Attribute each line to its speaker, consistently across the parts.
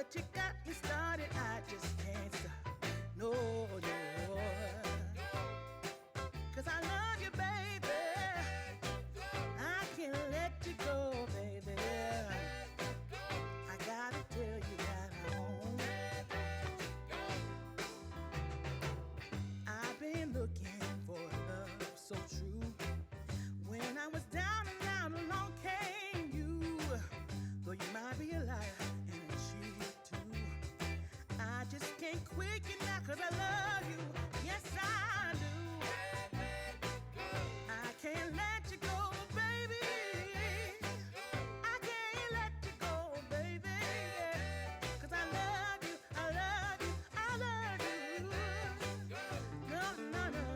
Speaker 1: but you got me started. I just can't stop. No, no. 'Cause I love you, baby. I can't let you go, baby. I gotta tell you that I won't. I've been looking for love so true. When I was down and out, along came you. Though you might be a liar and a cheat too, I just can't quit you now 'cause I love you. Yes, I do. I can't let you go, baby. I can't let you go, baby. 'Cause I love you, I love you, I love you. No, no, no, no.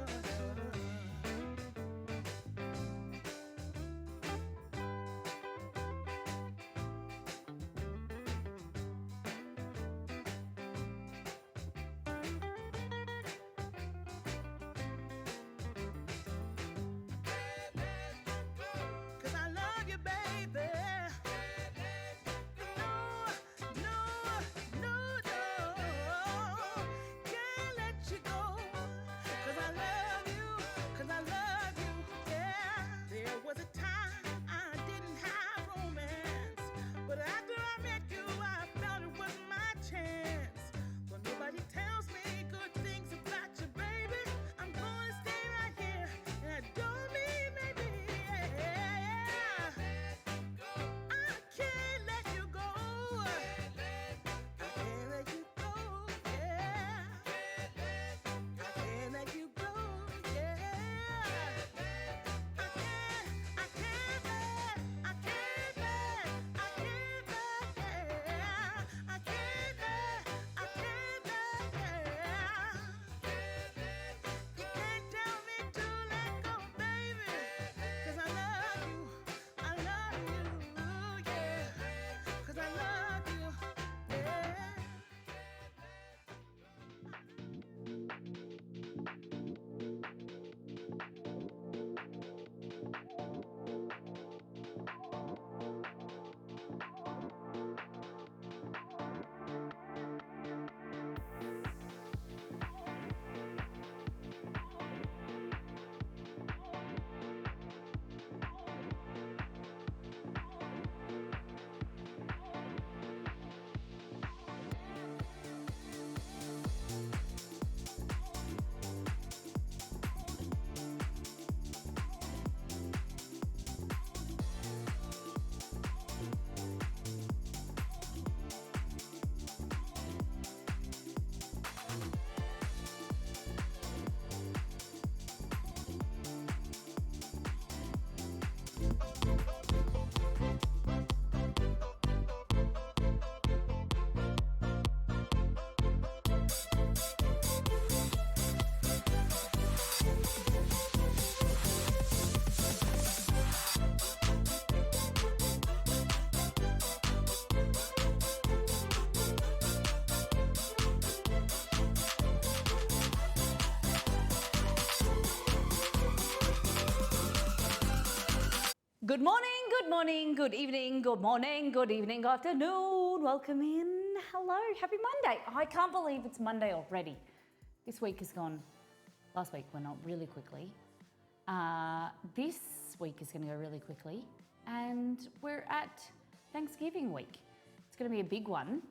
Speaker 1: Cause I love you, baby. No, no, no, no. Can't let you go. 'Cause I love you, 'cause I love you, yeah. There was a time I didn't have romance, but after I met you, I felt it was my chance. But nobody tells me good things about you, baby. I'm gonna stay right here, and I don't mean maybe. Yeah. I can't let you go. I can't let you go. Yeah. I can't let you go. Yeah. I can't let. I can't let. I can't let. Yeah. I can't let. I can't let. Yeah. You can't tell me to let go, baby. 'Cause I love you. I love you. Yeah. 'Cause I love you. Yeah.
Speaker 2: Good morning, good morning, good evening, good morning, good evening, good afternoon. Welcome in. Hello, happy Monday. I can't believe it's Monday already. This week has gone, last week went on really quickly. This week is going to go really quickly. And we're at Thanksgiving week. It's going to be a big one.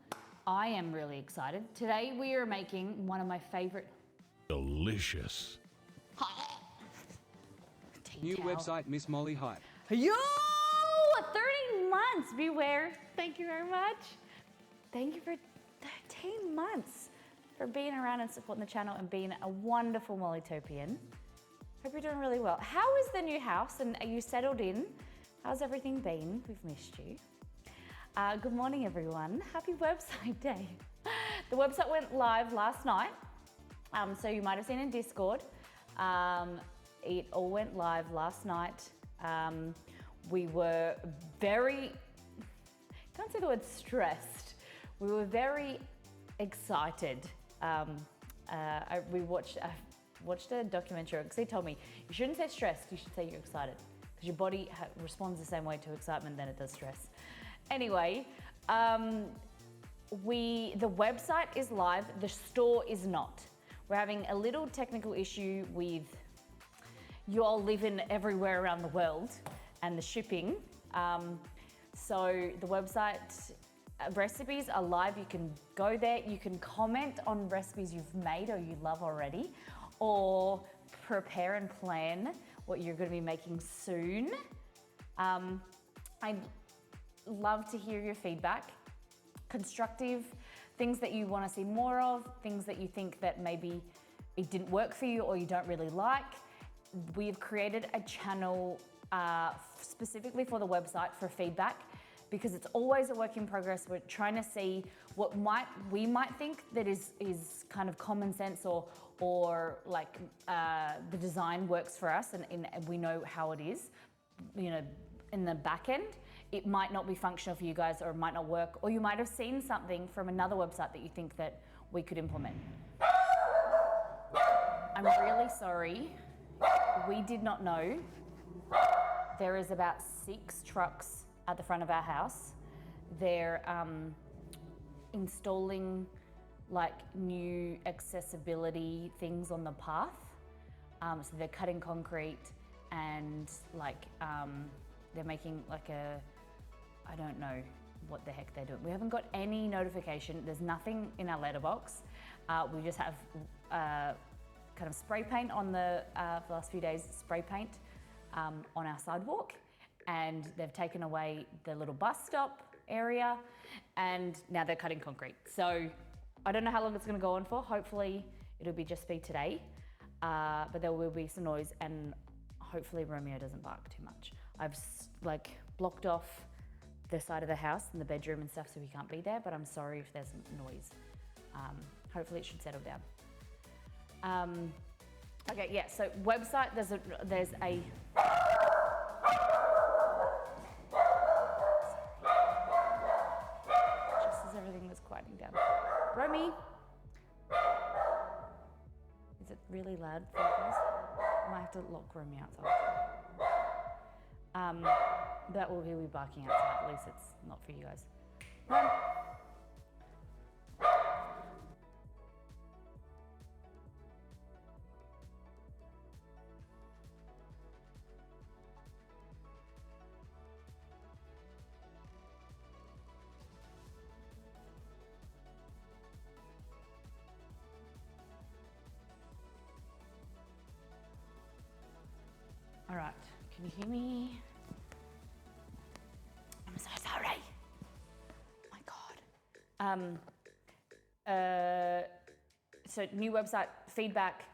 Speaker 2: I am really excited. Today we are making one of my favorite
Speaker 3: Delicious.
Speaker 2: tea
Speaker 4: New
Speaker 2: towel.
Speaker 4: website, Miss Molly Hype.
Speaker 2: Yo! 13 months, beware. Thank you very much. Thank you for 13 months for being around and supporting the channel and being a wonderful Mollytopian. Hope you're doing really well. How is the new house and are you settled in? How's everything been? We've missed you. Good morning, everyone. Happy website day. The website went live last night. So you might have seen in Discord. It all went live last night. We were very, can't say the word stressed. We were very excited. We watched a documentary. Because they told me you shouldn't say stressed. You should say you're excited because your body responds the same way to excitement than it does stress. Anyway, the website is live, the store is not. We're having a little technical issue with you all living everywhere around the world and the shipping. So the website recipes are live. You can go there, you can comment on recipes you've made or you love already, or prepare and plan what you're going to be making soon. I'd love to hear your feedback, constructive, things that you want to see more of, things that you think that maybe it didn't work for you or you don't really like. We've created a channel specifically for the website for feedback, because it's always a work in progress. We're trying to see what we might think that is kind of common sense or like the design works for us and we know how it is, you know, in the back end. It might not be functional for you guys, or it might not work, or you might have seen something from another website that you think that we could implement. I'm really sorry. We did not know. There is about 6 trucks at the front of our house. They're installing like new accessibility things on the path. So they're cutting concrete and like they're making like I don't know what the heck they're doing. We haven't got any notification. There's nothing in our letterbox. We just have kind of spray paint on the last few days, spray paint on our sidewalk. And they've taken away the little bus stop area, and now they're cutting concrete. So I don't know how long it's gonna go on for. Hopefully it'll just be today, but there will be some noise, and hopefully Romeo doesn't bark too much. I've like blocked off the side of the house and the bedroom and stuff so he can't be there, but I'm sorry if there's noise. Hopefully it should settle down. Okay, yeah, so website, there's a everything that's quieting down. Romy! Is it really loud for you guys? I might have to lock Romy outside. That will he'll be barking outside, at least it's not for you guys. Run! All right, can you hear me? I'm so sorry. Oh my God. So new website, feedback,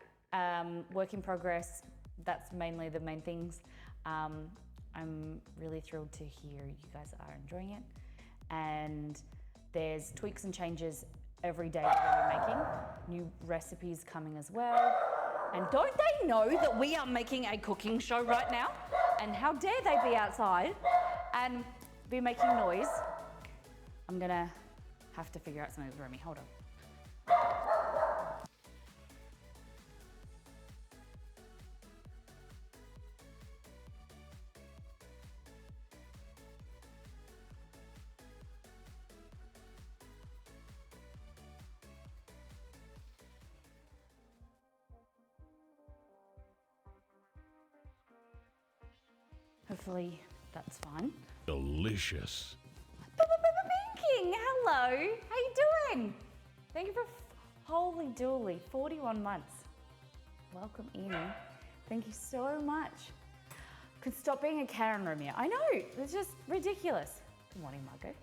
Speaker 2: work in progress. That's mainly the main things. I'm really thrilled to hear you guys are enjoying it. And there's tweaks and changes every day that we're making. New recipes coming as well. And don't they know that we are making a cooking show right now? And how dare they be outside and be making noise? I'm gonna have to figure out something with Romy. Hold on. Hopefully that's fine.
Speaker 3: Delicious.
Speaker 2: Pinking, hello. How you doing? Thank you for holy dooly, 41 months. Welcome in. Thank you so much. Could stop being a Karen, Romeo. I know, it's just ridiculous. Good morning, Margot.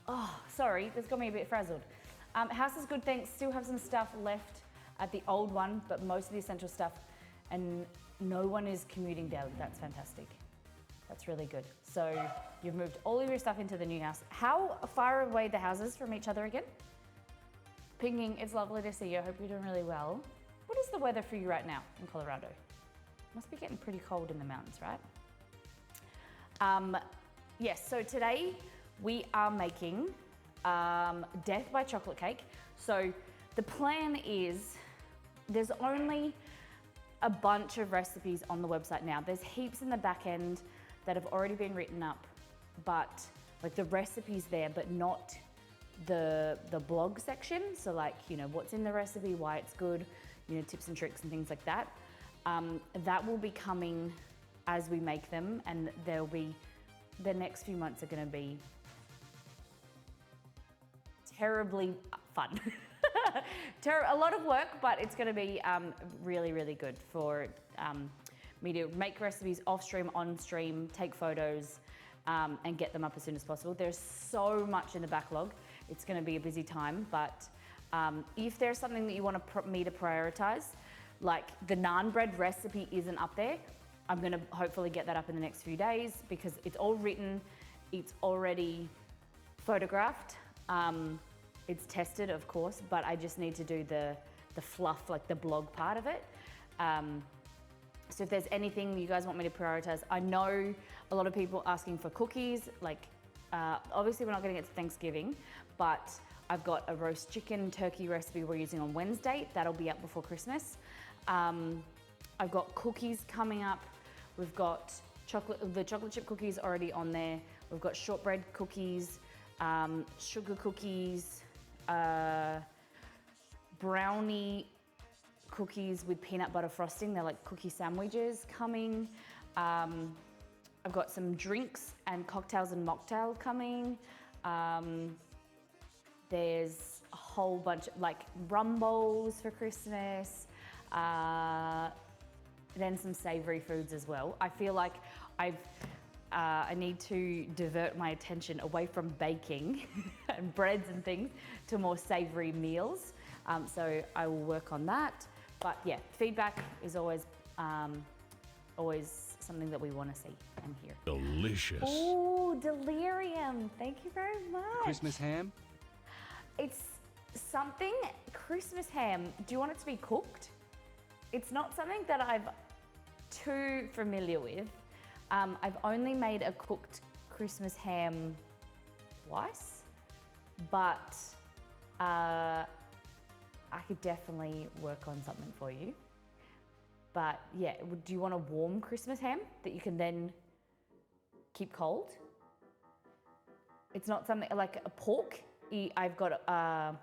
Speaker 2: Oh, sorry, this got me a bit frazzled. House is good, thanks. Still have some stuff left at the old one, but most of the essential stuff, and no one is commuting daily. That's fantastic. That's really good. So you've moved all of your stuff into the new house. How far away the houses from each other again? Pinging, it's lovely to see you. I hope you're doing really well. What is the weather for you right now in Colorado? Must be getting pretty cold in the mountains, right? Yes, so today we are making Death by Chocolate Cake. So the plan is, there's only a bunch of recipes on the website now. There's heaps in the back end that have already been written up, but like the recipes there, but not the blog section. So like, you know, what's in the recipe, why it's good, you know, tips and tricks and things like that. That will be coming as we make them, and the next few months are gonna be terribly fun. A lot of work, but it's gonna be really, really good for me to make recipes off stream, on stream, take photos, and get them up as soon as possible. There's so much in the backlog. It's gonna be a busy time, but if there's something that you want me to prioritize, like the naan bread recipe isn't up there, I'm gonna hopefully get that up in the next few days because it's all written, it's already photographed, it's tested, of course, but I just need to do the fluff, like the blog part of it. So if there's anything you guys want me to prioritize, I know a lot of people asking for cookies, like obviously we're not gonna get to Thanksgiving, but I've got a roast chicken turkey recipe we're using on Wednesday. That'll be up before Christmas. I've got cookies coming up. We've got the chocolate chip cookies already on there. We've got shortbread cookies, sugar cookies, brownie cookies with peanut butter frosting. They're like cookie sandwiches coming. I've got some drinks and cocktails and mocktail coming. There's a whole bunch of like rum bowls for Christmas. Then some savory foods as well. I feel like I need to divert my attention away from baking and breads and things to more savory meals. So I will work on that. But yeah, feedback is always something that we want to see and hear.
Speaker 3: Delicious.
Speaker 2: Oh, delirium. Thank you very much.
Speaker 4: Christmas ham?
Speaker 2: It's something, Christmas ham, do you want it to be cooked? It's not something that I'm too familiar with. I've only made a cooked Christmas ham twice, but I could definitely work on something for you. But yeah, do you want a warm Christmas ham that you can then keep cold? It's not something like a pork. I've got a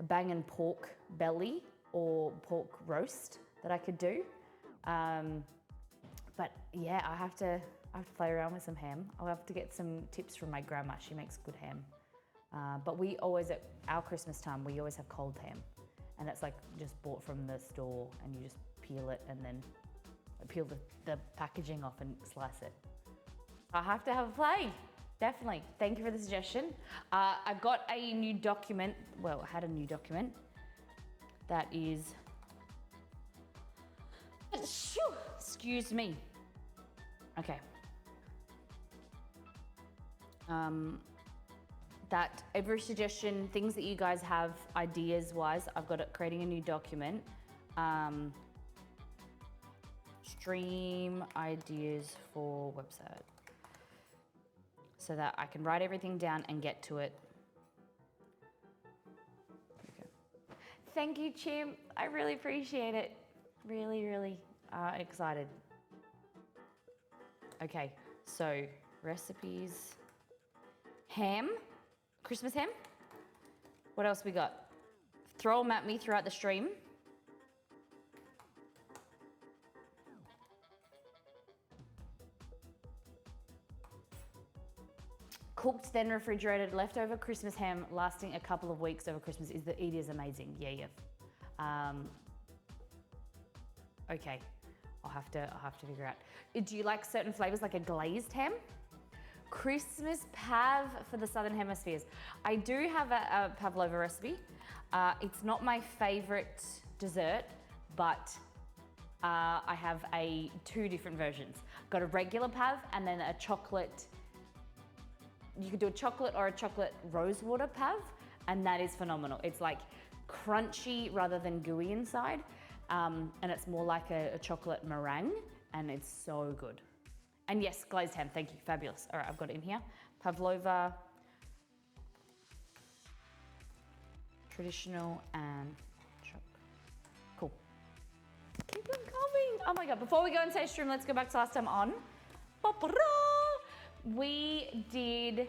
Speaker 2: bangin' pork belly or pork roast that I could do. But yeah, I have to play around with some ham. I'll have to get some tips from my grandma. She makes good ham. But we always, at our Christmas time, we always have cold ham. And it's like just bought from the store and you just peel it and then peel the packaging off and slice it. I have to have a play. Definitely. Thank you for the suggestion. I've got a new document. Well, I had a new document that is, excuse me. Okay. That every suggestion, things that you guys have ideas wise, I've got it creating a new document. Stream ideas for website. So that I can write everything down and get to it. Okay. Thank you, Chim. I really appreciate it. Really, really excited. Okay, so recipes. Ham, Christmas ham. What else we got? Throw them at me throughout the stream. Cooked, then refrigerated, leftover Christmas ham lasting a couple of weeks over Christmas. It is amazing. Yeah. Okay, I'll have to figure out. Do you like certain flavors, like a glazed ham? Christmas pav for the Southern Hemispheres. I do have a pavlova recipe. It's not my favorite dessert, but I have two different versions. Got a regular pav and then a chocolate. You could do a chocolate or a chocolate rosewater pav, and that is phenomenal. It's like crunchy rather than gooey inside, and it's more like a chocolate meringue, and it's so good. And yes, glazed ham, thank you, fabulous. All right, I've got it in here. Pavlova, traditional, and cool. Keep them coming. Oh my God, before we go and say stream, let's go back to last time on. We did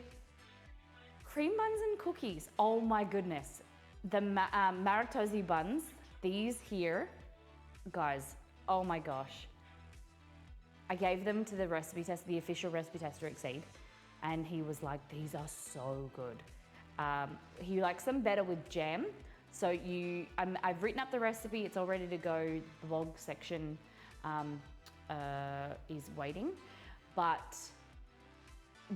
Speaker 2: Cream buns and cookies. Oh my goodness. The Maritozzi buns, these here, guys, oh my gosh. I gave them to the recipe test, the official recipe tester, Exceed, and he was like, these are so good. He likes them better with jam. So I've written up the recipe, it's all ready to go. The blog section is waiting, but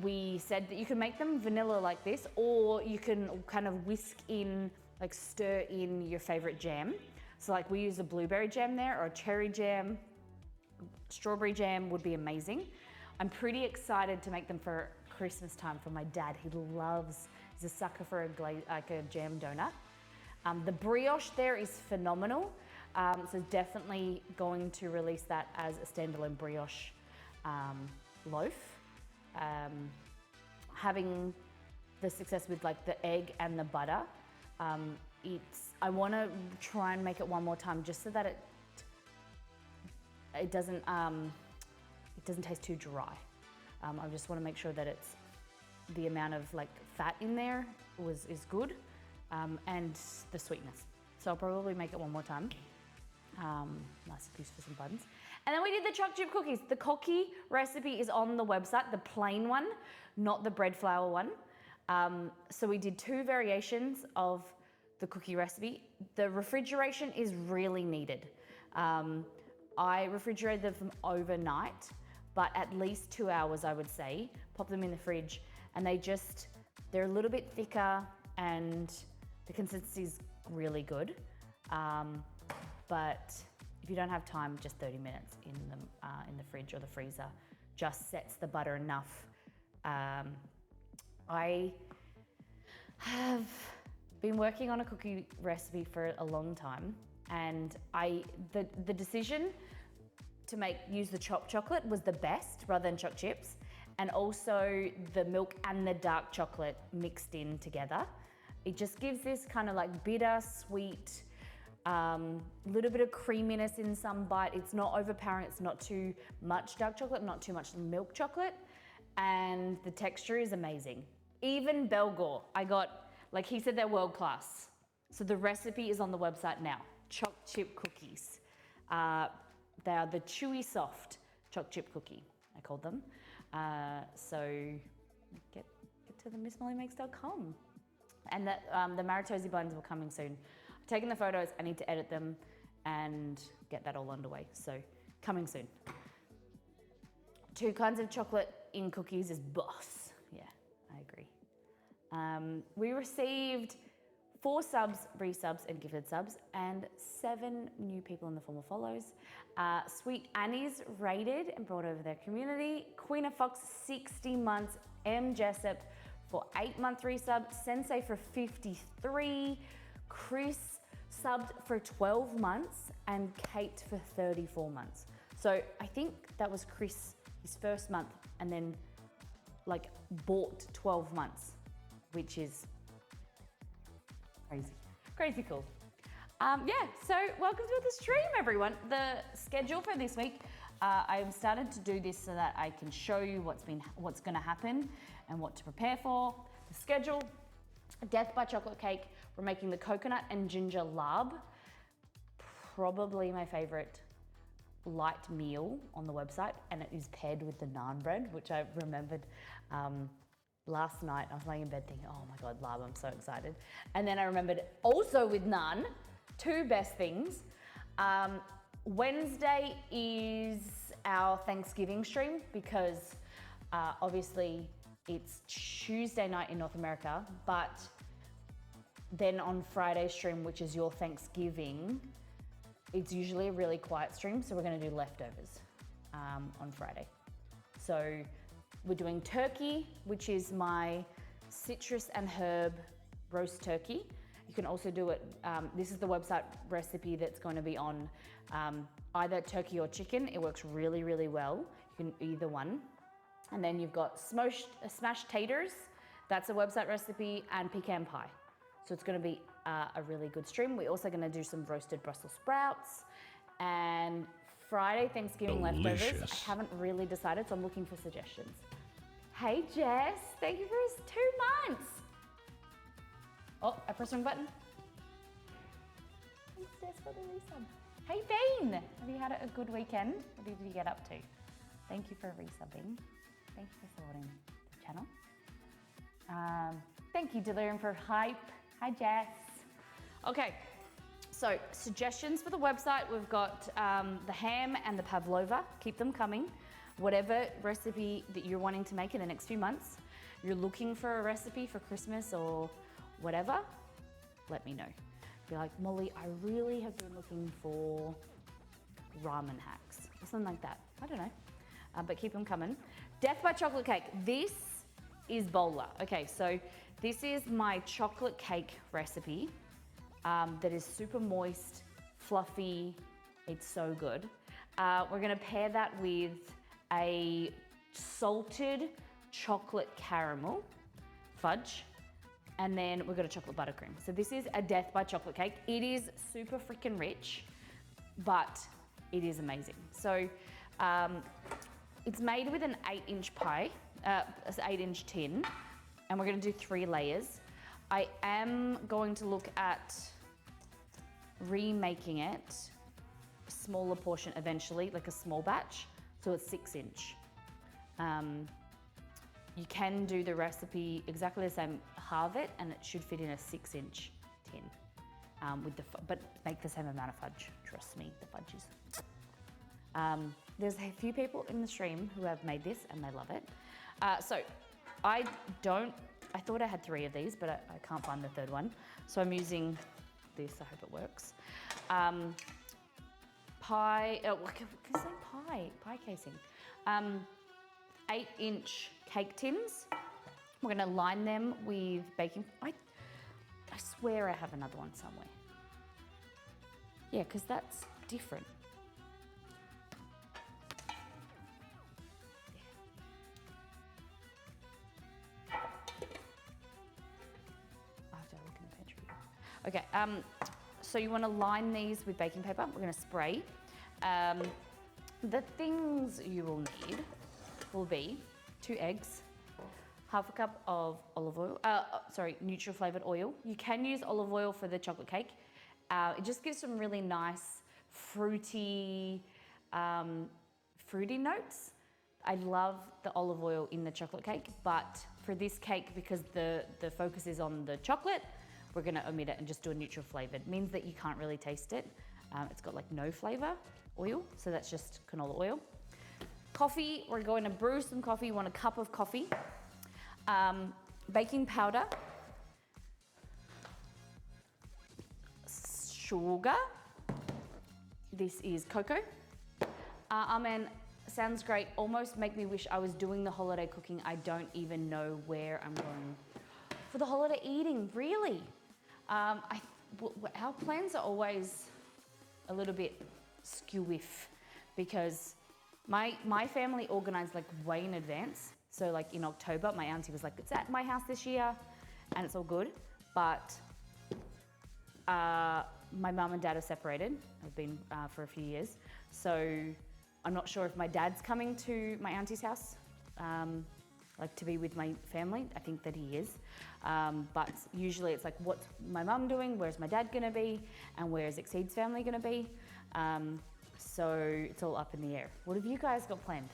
Speaker 2: we said that you can make them vanilla like this, or you can kind of whisk in, like stir in your favorite jam. So like we use a blueberry jam there, or a cherry jam. Strawberry jam would be amazing. I'm pretty excited to make them for Christmas time for my dad. He's a sucker for a jam donut. The brioche there is phenomenal. So definitely going to release that as a standalone brioche loaf. Having the success with like the egg and the butter, I want to try and make it one more time just so that it doesn't taste too dry. I just want to make sure that it's the amount of like fat in there is good, and the sweetness. So I'll probably make it one more time. Nice excuse for some buns. And then we did the choc chip cookies. The cookie recipe is on the website, the plain one, not the bread flour one. So we did 2 variations of the cookie recipe. The refrigeration is really needed. I refrigerated them overnight, but at least 2 hours, I would say. Pop them in the fridge, and they're a little bit thicker, and the consistency is really good. But if you don't have time, just 30 minutes in the fridge or the freezer just sets the butter enough. I have been working on a cookie recipe for a long time, and the decision to use the chopped chocolate was the best rather than choc chips, and also the milk and the dark chocolate mixed in together. It just gives this kind of like bitter, sweet, little bit of creaminess in some bite. It's not overpowering, it's not too much dark chocolate, not too much milk chocolate, and the texture is amazing. Even Belgor, like he said, they're world class. So the recipe is on the website now. Choc chip cookies. They are the chewy soft choc chip cookie, I called them. So get to the missmollymakes.com. And the Maritozzi buns are coming soon. I've taken the photos, I need to edit them and get that all underway. So coming soon. 2 kinds of chocolate in cookies is boss. Yeah, I agree. We received 4 subs, resubs and gifted subs, and 7 new people in the form of follows. Sweet Annie's rated and brought over their community. Queen of Fox, 60 months. M. Jessup for 8-month resub. Sensei for 53. Chris subbed for 12 months and Kate for 34 months. So I think that was Chris, his first month, and then like bought 12 months, which is crazy cool. Yeah, so welcome to the stream, everyone. The schedule for this week, I've started to do this so that I can show you what's going to happen and what to prepare for. The schedule: Death by Chocolate Cake. We're making the coconut and ginger lab, probably my favorite light meal on the website, and it is paired with the naan bread, which I remembered last night. I was laying in bed thinking, oh my God, lab, I'm so excited. And then I remembered also with naan, 2 best things. Wednesday is our Thanksgiving stream because obviously it's Tuesday night in North America, but then on Friday stream, which is your Thanksgiving, it's usually a really quiet stream, so we're gonna do leftovers on Friday. So we're doing turkey, which is my citrus and herb roast turkey. You can also do it, this is the website recipe that's going to be on either turkey or chicken. It works really, really well. You can either one. And then you've got smashed taters. That's a website recipe, and pecan pie. So it's going to be a really good stream. We're also going to do some roasted Brussels sprouts and Friday Thanksgiving leftovers. I haven't really decided, so I'm looking for suggestions. Hey Jess, thank you for 2 months. Oh, I pressed the wrong button. Thanks, Des, for the resub. Hey, Bean! Have you had a good weekend? What did you get up to? Thank you for resubbing. Thank you for supporting the channel. Thank you, Delirium, for hype. Hi, Jess. Okay, so suggestions for the website. We've got the ham and the pavlova. Keep them coming. Whatever recipe that you're wanting to make in the next few months, you're looking for a recipe for Christmas or whatever, let me know. Be like, Molly, I really have been looking for ramen hacks or something like that. I don't know, but keep them coming. Death by chocolate cake. This is bowler. Okay, so this is my chocolate cake recipe that is super moist, fluffy. It's so good. We're gonna pair that with a salted chocolate caramel fudge, and then we've got a chocolate buttercream. So this is a death by chocolate cake. It is super freaking rich, but it is amazing. So it's made with an 8-inch pie, 8-inch tin, and we're gonna do 3 layers. I am going to look at remaking it, a smaller portion eventually, like a small batch, so it's 6-inch. You can do the recipe exactly the same, halve it, and it should fit in a 6-inch tin. But make the same amount of fudge. Trust me, the fudge is. There's a few people in the stream who have made this and they love it. So I thought I had 3 of these, but I can't find the third one. So I'm using this, I hope it works. Pie casing. 8-inch cake tins. We're gonna line them with baking. I swear I have another one somewhere. Yeah, because that's different. I have to look in the pantry. Okay, so you want to line these with baking paper. We're going to spray. The things you will need will be 2 eggs, half a cup of olive oil, neutral flavored oil. You can use olive oil for the chocolate cake. It just gives some really nice fruity notes. I love the olive oil in the chocolate cake, but for this cake, because the focus is on the chocolate, we're gonna omit it and just do a neutral flavored. It means that you can't really taste it. It's got like no flavor oil, so that's just canola oil. Coffee, we're going to brew some coffee. You want a cup of coffee. Baking powder. Sugar. This is cocoa. Almond, sounds great. Almost make me wish I was doing the holiday cooking. I don't even know where I'm going for the holiday eating, really. Our plans are always a little bit skew-iff because my family organized like way in advance. So like in October, my auntie was like, it's at my house this year and it's all good. But my mum and dad are separated. I've been for a few years. So I'm not sure if my dad's coming to my auntie's house, like to be with my family. I think that he is. But usually it's like, what's my mum doing? Where's my dad gonna be? And where's Exceed's family gonna be? So it's all up in the air. What have you guys got planned?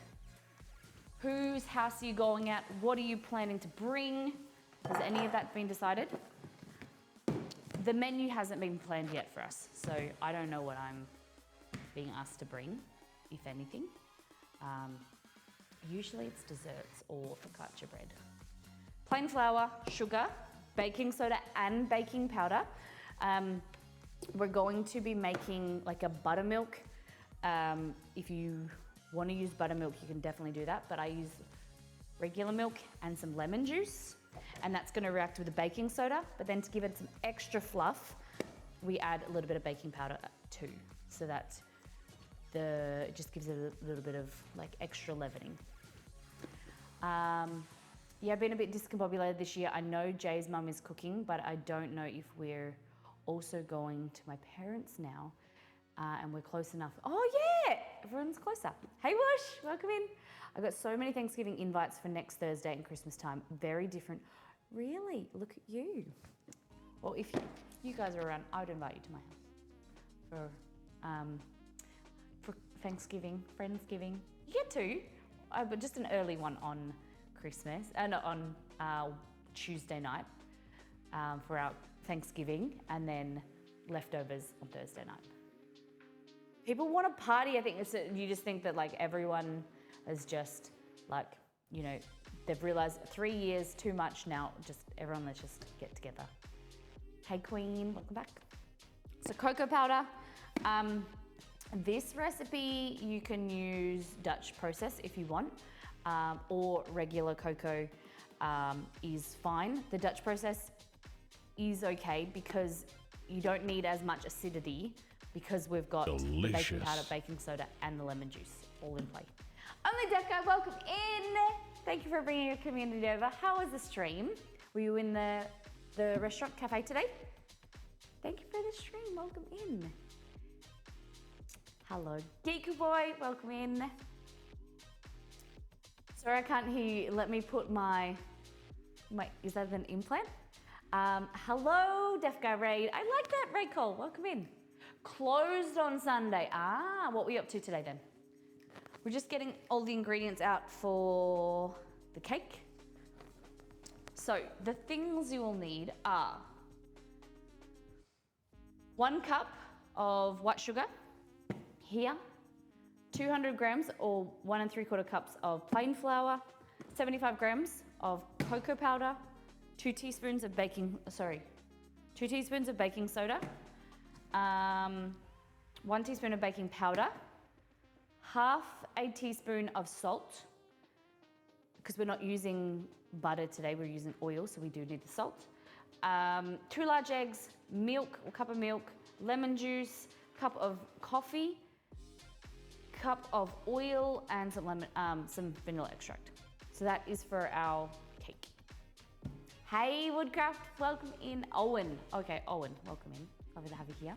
Speaker 2: Whose house are you going at? What are you planning to bring? Has any of that been decided? The menu hasn't been planned yet for us, so I don't know what I'm being asked to bring, if anything. Usually it's desserts or focaccia bread. Plain flour, sugar, baking soda and baking powder. We're going to be making like a buttermilk. If you want to use buttermilk, you can definitely do that, but I use regular milk and some lemon juice, and that's going to react with the baking soda, but then to give it some extra fluff, we add a little bit of baking powder too, so that it just gives it a little bit of like extra leavening. Yeah, I've been a bit discombobulated this year. I know Jay's mum is cooking, but I don't know if we're also going to my parents now, and we're close enough. Oh yeah, everyone's closer. Hey Whoosh, welcome in. I've got so many Thanksgiving invites for next Thursday and Christmas time. Very different. Really, look at you. Well, if you guys are around, I would invite you to my house for Thanksgiving, Friendsgiving. You get two, but just an early one on Christmas and on Tuesday night for our Thanksgiving, and then leftovers on Thursday night. People want to party. I think you just think that like everyone is just like, you know, they've realized 3 years too much now. Just everyone, let's just get together. Hey Queen, welcome back. So cocoa powder. This recipe you can use Dutch process if you want, or regular cocoa is fine. The Dutch process is okay because you don't need as much acidity because we've got the baking powder, baking soda, and the lemon juice all in play. Only Deaf Guy, welcome in. Thank you for bringing your community over. How was the stream? Were you in the restaurant cafe today? Thank you for the stream. Welcome in. Hello, Geeky Boy. Welcome in. Sorry, I can't hear you. Let me put my is that an implant? Hello, Deaf Guy Raid. I like that, Raid Call. Welcome in. Closed on Sunday. What were you up to today then? We're just getting all the ingredients out for the cake. So the things you will need are 1 cup of white sugar here, 200 grams or 1 3/4 cups of plain flour, 75 grams of cocoa powder, 2 teaspoons of baking soda, 1 teaspoon of baking powder, half a teaspoon of salt, because we're not using butter today, we're using oil, so we do need the salt. 2 large eggs, milk, or cup of milk, lemon juice, cup of coffee, cup of oil, and some vanilla extract. So that is for our cake. Hey Woodcraft, welcome in. Owen, okay, Owen, welcome in. Lovely to have you here.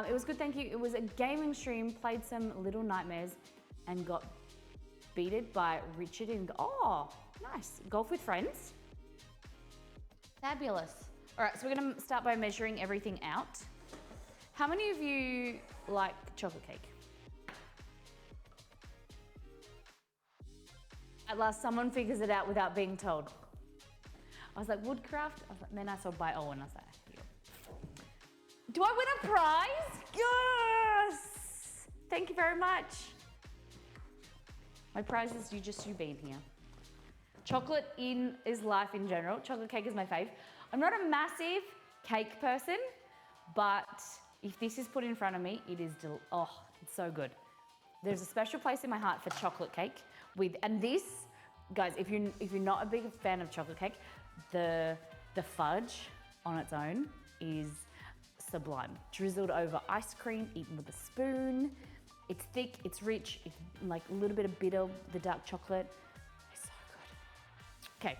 Speaker 2: It was good, thank you. It was a gaming stream, played some Little Nightmares, and got beaten by Richard in, oh, nice. Golf with friends. Fabulous. All right, so we're gonna start by measuring everything out. How many of you like chocolate cake? At last, someone figures it out without being told. I was like, Woodcraft? Then I saw by Owen, I was like, yeah. Do I win a prize? Yes! Thank you very much. My prize is you being here. Chocolate is life in general. Chocolate cake is my fave. I'm not a massive cake person, but if this is put in front of me, it is, it's so good. There's a special place in my heart for chocolate cake and this, guys, if you're not a big fan of chocolate cake, the fudge on its own is sublime. Drizzled over ice cream, eaten with a spoon. It's thick, it's rich, it's like a little bit of bitter, the dark chocolate. It's so good. Okay,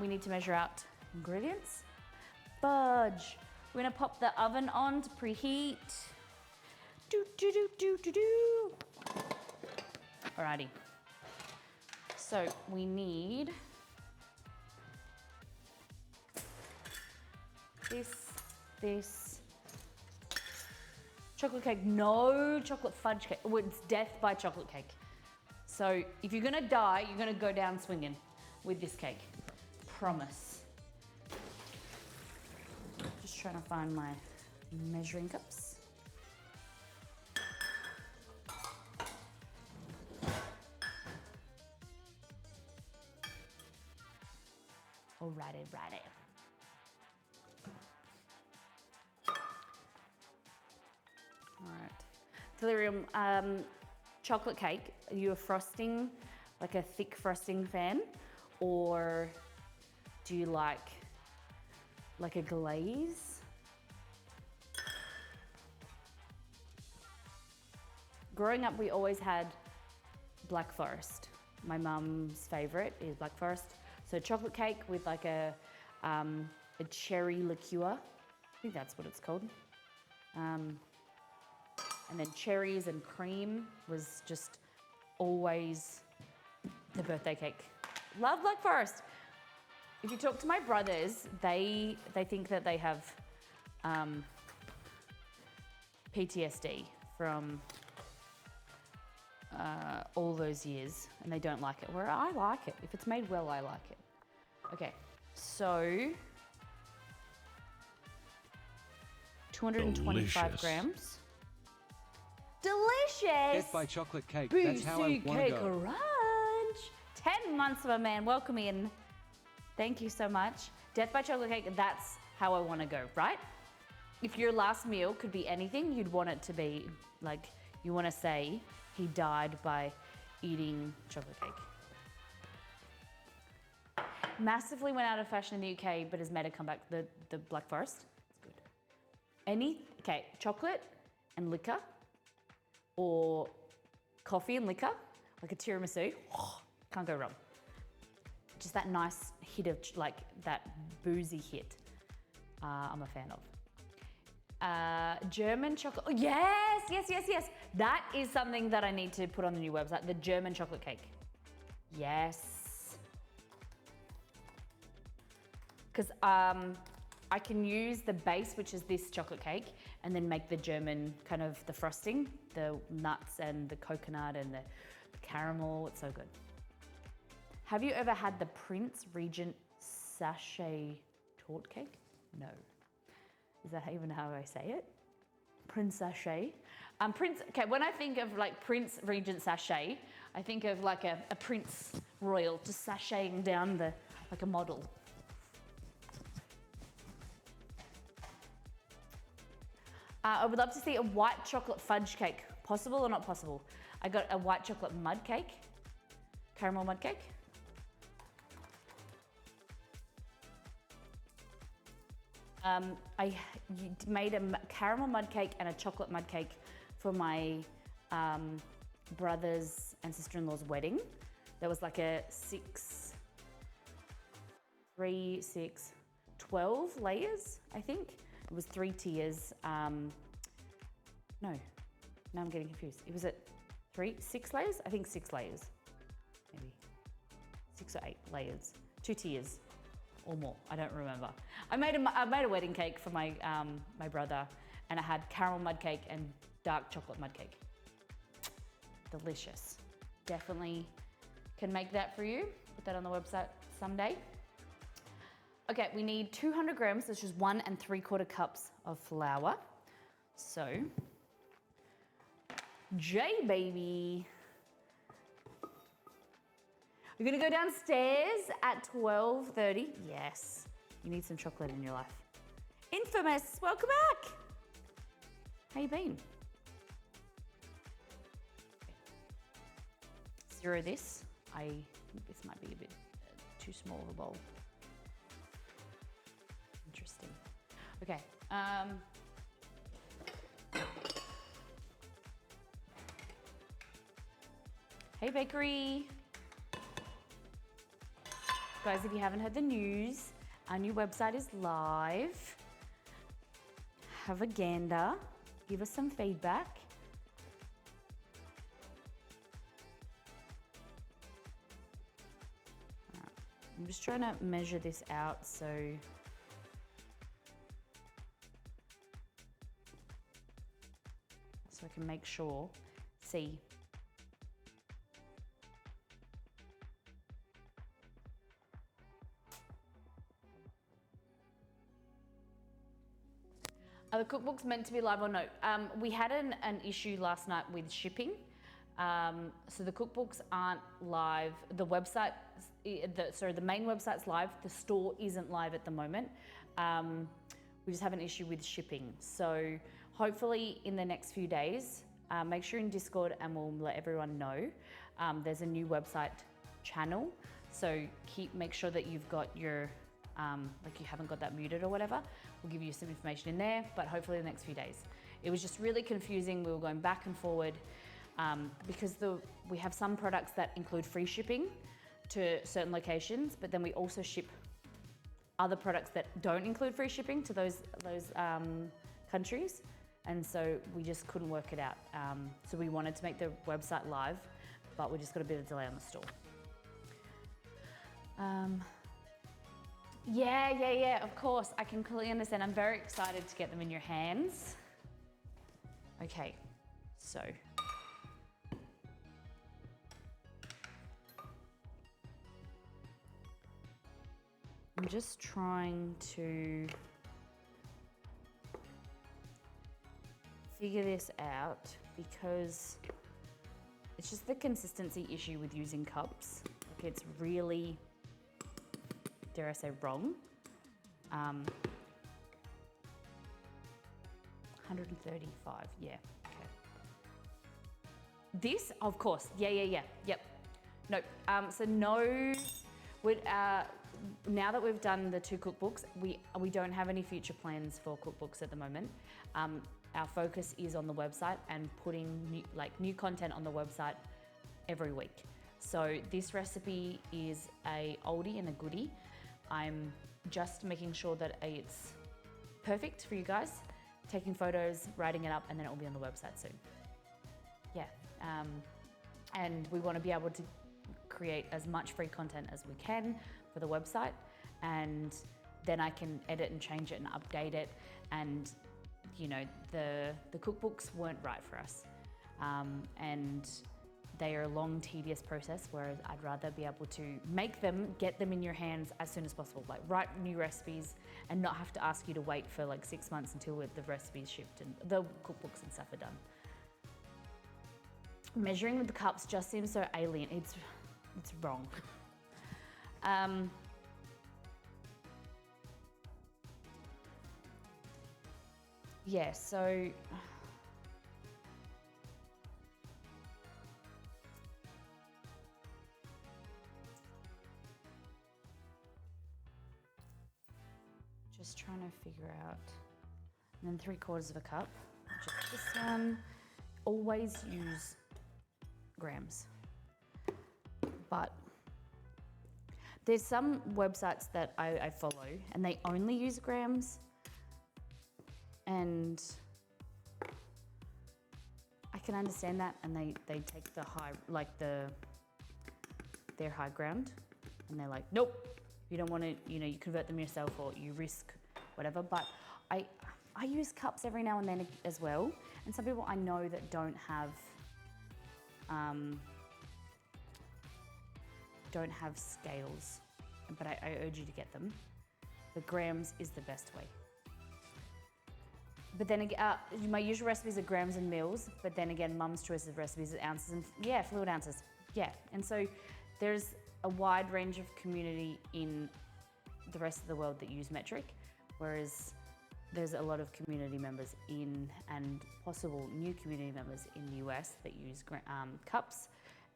Speaker 2: we need to measure out ingredients. Fudge. We're gonna pop the oven on to preheat. Alrighty. So we need this. Chocolate cake, no chocolate fudge cake. Oh, it's death by chocolate cake. So if you're gonna die, you're gonna go down swinging with this cake. Promise. Just trying to find my measuring cups. Alrighty. All right. Delirium, chocolate cake, are you a frosting, like a thick frosting fan? Or do you like a glaze? Growing up, we always had Black Forest. My mum's favorite is Black Forest. So chocolate cake with like a cherry liqueur. I think that's what it's called. And then cherries and cream was just always the birthday cake. Love Black Forest. If you talk to my brothers, they think that they have PTSD from all those years, and they don't like it. Where I like it. If it's made well, I like it. Okay, so 225
Speaker 3: Delicious.
Speaker 2: grams. Delicious.
Speaker 4: Death by chocolate cake. That's how I
Speaker 2: BC
Speaker 4: want to
Speaker 2: Cake
Speaker 4: go.
Speaker 2: Ranch. 10 months of a man. Welcome in. Thank you so much. Death by chocolate cake. That's how I want to go, right? If your last meal could be anything, you'd want it to be like, you want to say he died by eating chocolate cake. Massively went out of fashion in the UK, but has made a comeback. The Black Forest. It's good. Okay, chocolate and liquor, or coffee and liquor, like a tiramisu. Can't go wrong. Just that nice hit of like that boozy hit. I'm a fan of. German chocolate. Oh, yes. That is something that I need to put on the new website. The German chocolate cake. Yes. Because I can use the base, which is this chocolate cake, and then make the German kind of the frosting, the nuts and the coconut and the caramel. It's so good. Have you ever had the Prince Regent sachet torte cake? No. Is that even how I say it? Prince sachet. Okay, when I think of like Prince Regent sachet, I think of like a Prince Royal just sashaying down like a model. I would love to see a white chocolate fudge cake. Possible or not possible? I got a white chocolate mud cake, caramel mud cake. I made a caramel mud cake and a chocolate mud cake for my brother's and sister-in-law's wedding. There was like a 12 layers, I think. It was 3 tiers. No, now I'm getting confused. It was at 6 layers? I think 6 layers, maybe 6 or 8 layers, 2 tiers or more. I don't remember. I made a wedding cake for my my brother, and I had caramel mud cake and dark chocolate mud cake. Delicious. Definitely can make that for you. Put that on the website someday. Okay, we need 200 grams, which is 1 3/4 cups of flour. So, baby. You're gonna go downstairs at 12:30. Yes, you need some chocolate in your life. Infamous, welcome back. How you been? Zero this. This might be a bit too small of a bowl. Interesting. Okay. Hey, bakery. Guys, if you haven't heard the news, our new website is live. Have a gander. Give us some feedback. I'm just trying to measure this out so I can make sure. See. Are the cookbooks meant to be live or no? We had an issue last night with shipping. So the cookbooks aren't live. The website, the main website's live. The store isn't live at the moment. We just have an issue with shipping. So hopefully in the next few days, make sure you're in Discord and we'll let everyone know. There's a new website channel. So make sure that you've got your, like you haven't got that muted or whatever. We'll give you some information in there, but hopefully in the next few days. It was just really confusing. We were going back and forward because we have some products that include free shipping to certain locations, but then we also ship other products that don't include free shipping to those countries. And so we just couldn't work it out. So we wanted to make the website live, but we just got a bit of delay on the store. Yeah, of course. I can completely understand. I'm very excited to get them in your hands. Okay, so. I'm just trying to figure this out because it's just the consistency issue with using cups. Like it's really, dare I say, wrong. 135, yeah, okay. This, of course, yep. Nope, so no, now that we've done the 2 cookbooks, we don't have any future plans for cookbooks at the moment. Our focus is on the website and putting new content on the website every week. So this recipe is a oldie and a goodie. I'm just making sure that it's perfect for you guys, taking photos, writing it up, and then it will be on the website soon. Yeah, and we want to be able to create as much free content as we can for the website, and then I can edit and change it and update it. And you know, the cookbooks weren't right for us, and they are a long, tedious process, whereas I'd rather be able to make them, get them in your hands as soon as possible, like write new recipes and not have to ask you to wait for like 6 months until the recipes shipped and the cookbooks and stuff are done. Measuring with the cups just seems so alien. It's wrong. Yeah, so just trying to figure out, and then 3/4 of a cup, which is this one. Always use grams, but there's some websites that I follow and they only use grams, and I can understand that, and they take the high, like their high ground, and they're like, nope, you don't want to, you convert them yourself or you risk whatever. But I use cups every now and then as well, and some people I know that don't have scales, but I urge you to get them. The grams is the best way. But then again, my usual recipes are grams and mils, but then again, Mum's choice of recipes are ounces and, fluid ounces. Yeah, and so there's a wide range of community in the rest of the world that use metric, whereas there's a lot of community members and possible new community members in the US that use cups,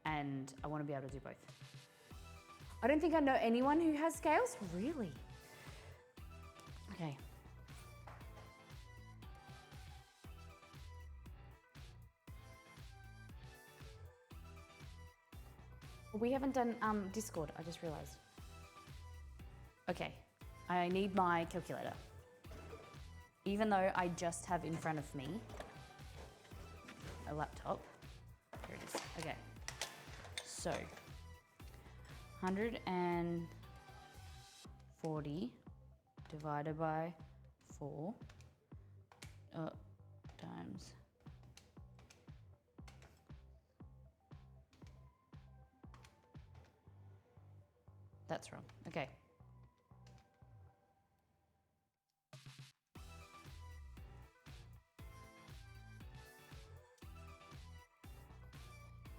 Speaker 2: and I want to be able to do both. I don't think I know anyone who has scales, really. Okay. We haven't done Discord, I just realized. Okay, I need my calculator. Even though I just have in front of me a laptop. Here it is, okay. So, 140 divided by 4 times. That's wrong, okay.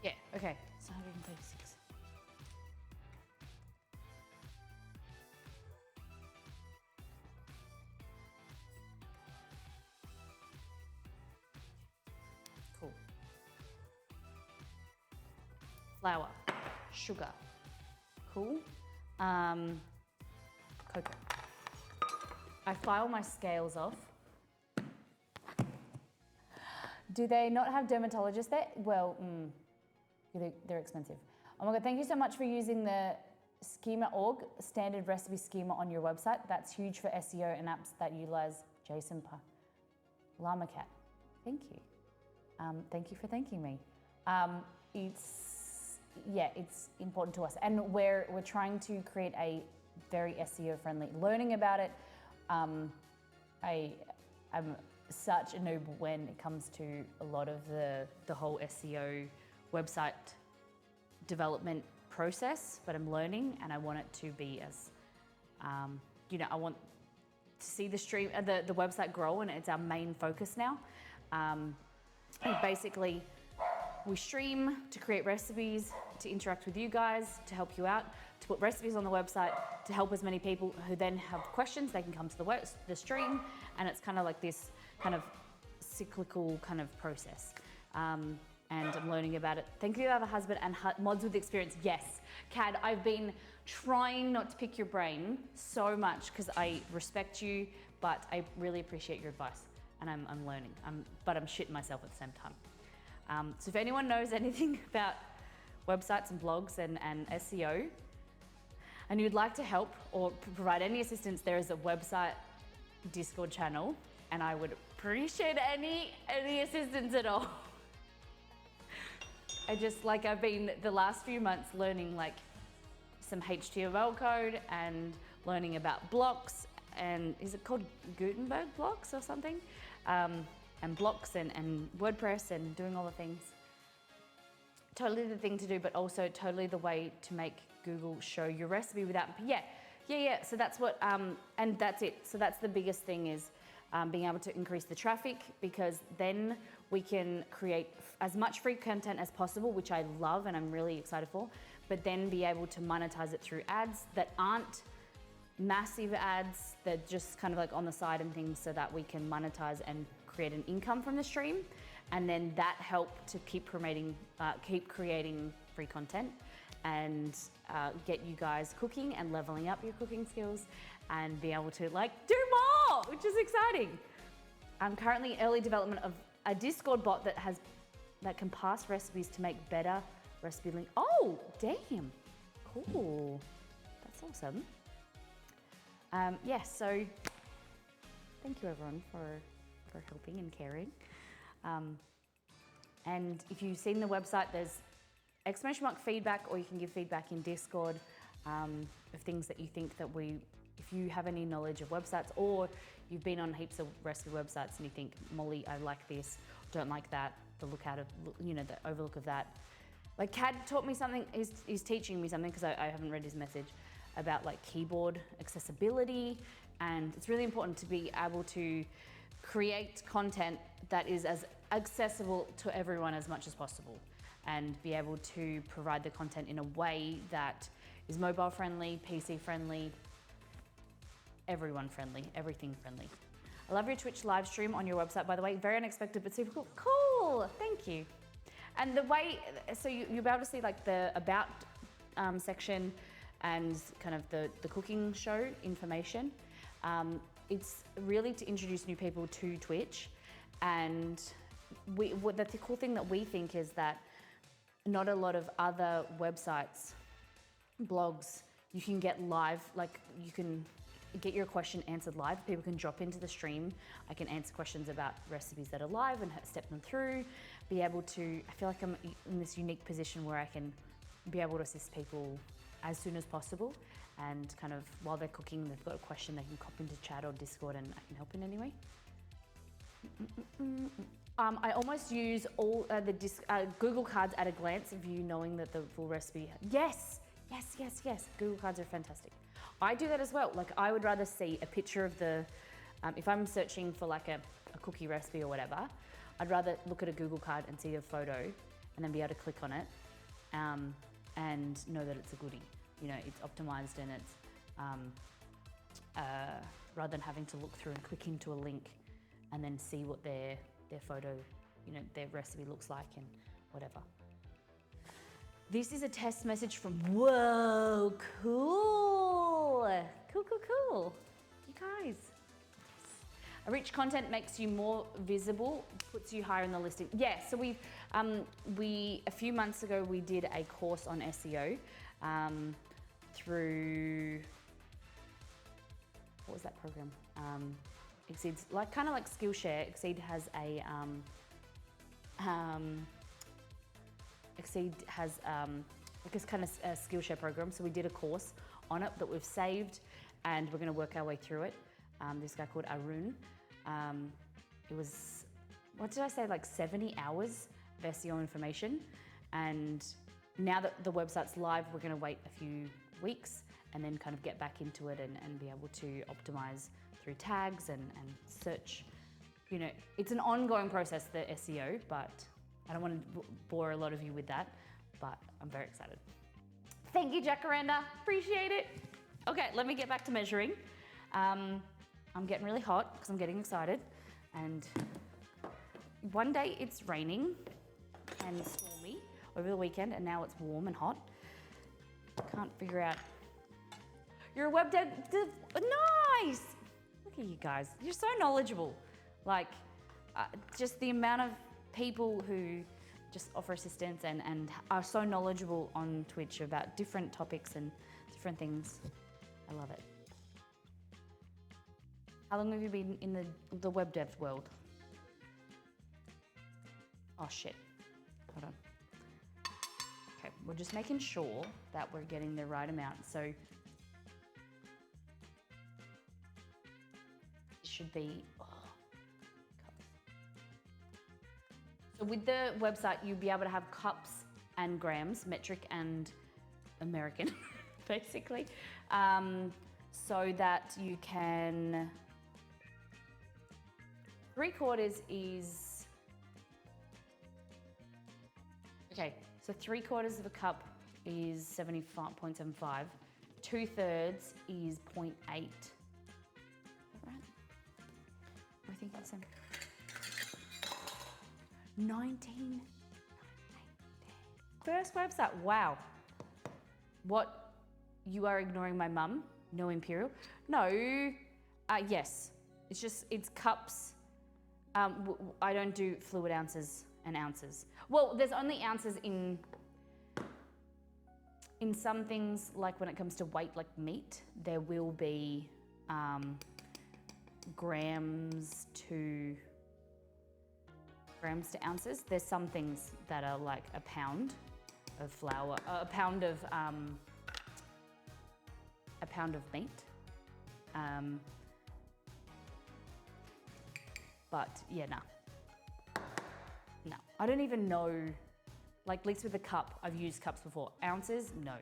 Speaker 2: Yeah, okay, it's 136. Cool. Flour, sugar, cool. Cocoa. I file my scales off. Do they not have dermatologists there? Well, they're expensive. Oh my God, thank you so much for using the schema.org standard recipe schema on your website. That's huge for SEO and apps that utilize JSON LlamaCat. Thank you. Thank you for thanking me. It's important to us, and we're trying to create a very SEO friendly. Learning about it, I'm such a noob when it comes to a lot of the whole SEO website development process, but I'm learning and I want it to be as, I want to see the stream, the website grow, and it's our main focus now. And basically, we stream to create recipes, to interact with you guys, to help you out, to put recipes on the website, to help as many people who then have questions, they can come to the stream, and it's kind of like this kind of cyclical kind of process. And I'm learning about it. Thank you, I have a husband and mods with experience. Yes, Cad, I've been trying not to pick your brain so much because I respect you, but I really appreciate your advice, and I'm learning. But I'm shitting myself at the same time. So if anyone knows anything about websites and blogs and SEO, and you'd like to help or provide any assistance, there is a website Discord channel, and I would appreciate any assistance at all. I've been the last few months learning like some HTML code and learning about blocks, and is it called Gutenberg blocks or something? And blocks and WordPress and doing all the things. Totally the thing to do, but also totally the way to make Google show your recipe without, yeah. So that's what, and that's it. So that's the biggest thing is being able to increase the traffic, because then we can create as much free content as possible, which I love and I'm really excited for, but then be able to monetize it through ads that aren't massive ads, they're just kind of like on the side and things, so that we can monetize and create an income from the stream, and then that help to keep creating free content and get you guys cooking and leveling up your cooking skills and be able to like do more, which is exciting. I'm currently in early development of a Discord bot that can pass recipes to make better recipe link. Oh, damn, cool, that's awesome. So thank you everyone for helping and caring. And if you've seen the website, there's ! feedback, or you can give feedback in Discord of things that you think that if you have any knowledge of websites, or you've been on heaps of recipe websites and you think, Molly, I like this, don't like that, the overlook of that. Like Cad taught me something, he's teaching me something, because I haven't read his message, about like keyboard accessibility, and it's really important to be able to create content that is as accessible to everyone as much as possible, and be able to provide the content in a way that is mobile friendly, PC friendly, everyone friendly, everything friendly. I love your Twitch live stream on your website, by the way. Very unexpected, but super cool. Cool, thank you. And the way, so you'll be able to see like the about section and kind of the cooking show information. It's really to introduce new people to Twitch, and the cool thing that we think is that not a lot of other websites, blogs, you can get live, like you can get your question answered live. People can drop into the stream. I can answer questions about recipes that are live and step them through, be able to, I feel like I'm in this unique position where I can be able to assist people as soon as possible, and kind of while they're cooking, they've got a question, they can pop into chat or Discord and I can help in any way. I almost use all the Google Cards at a glance of you knowing that the full recipe. Yes. Google Cards are fantastic. I do that as well. Like I would rather see a picture of the, if I'm searching for like a cookie recipe or whatever, I'd rather look at a Google Card and see a photo and then be able to click on it and know that it's a goodie. You know, it's optimized and it's, rather than having to look through and click into a link and then see what their photo, their recipe looks like and whatever. This is a test message from, whoa, cool. Cool. You guys. A rich content makes you more visible, puts you higher in the listing. Yeah, so a few months ago, we did a course on SEO through, what was that program? Exceed's kind of like Skillshare. Exceed has a like this kind of a Skillshare program. So we did a course on it that we've saved, and we're going to work our way through it. This guy called Arun. It was, what did I say, like 70 hours of SEO information. And now that the website's live, we're going to wait a few weeks and then kind of get back into it and be able to optimize through tags and search. You know, it's an ongoing process, the SEO, but I don't want to bore a lot of you with that, but I'm very excited. Thank you, Jacaranda. Appreciate it. Okay, let me get back to measuring. I'm getting really hot because I'm getting excited. And one day it's raining and stormy over the weekend, and now it's warm and hot. Can't figure out. You're a web dev. Nice. Look at you guys. You're so knowledgeable. Like, just the amount of people who just offer assistance and are so knowledgeable on Twitch about different topics and different things. I love it. How long have you been in the web dev world? Oh shit, hold on. Okay, we're just making sure that we're getting the right amount. So it should be, So with the website, you'll be able to have cups and grams, metric and American, basically, so that you can, 3/4 is, okay, so 3/4 of a cup is 75.75, 2/3 is 0.8. Is that right? I think that's the same. 19. First website, wow. What, you are ignoring my mum? No imperial? No, yes. It's cups. I don't do fluid ounces and ounces. Well, there's only ounces in some things, like when it comes to weight, like meat, there will be grams to ounces. There's some things that are like a pound of flour, a pound of meat. But yeah, no. I don't even know, like, at least with a cup, I've used cups before. Ounces, no.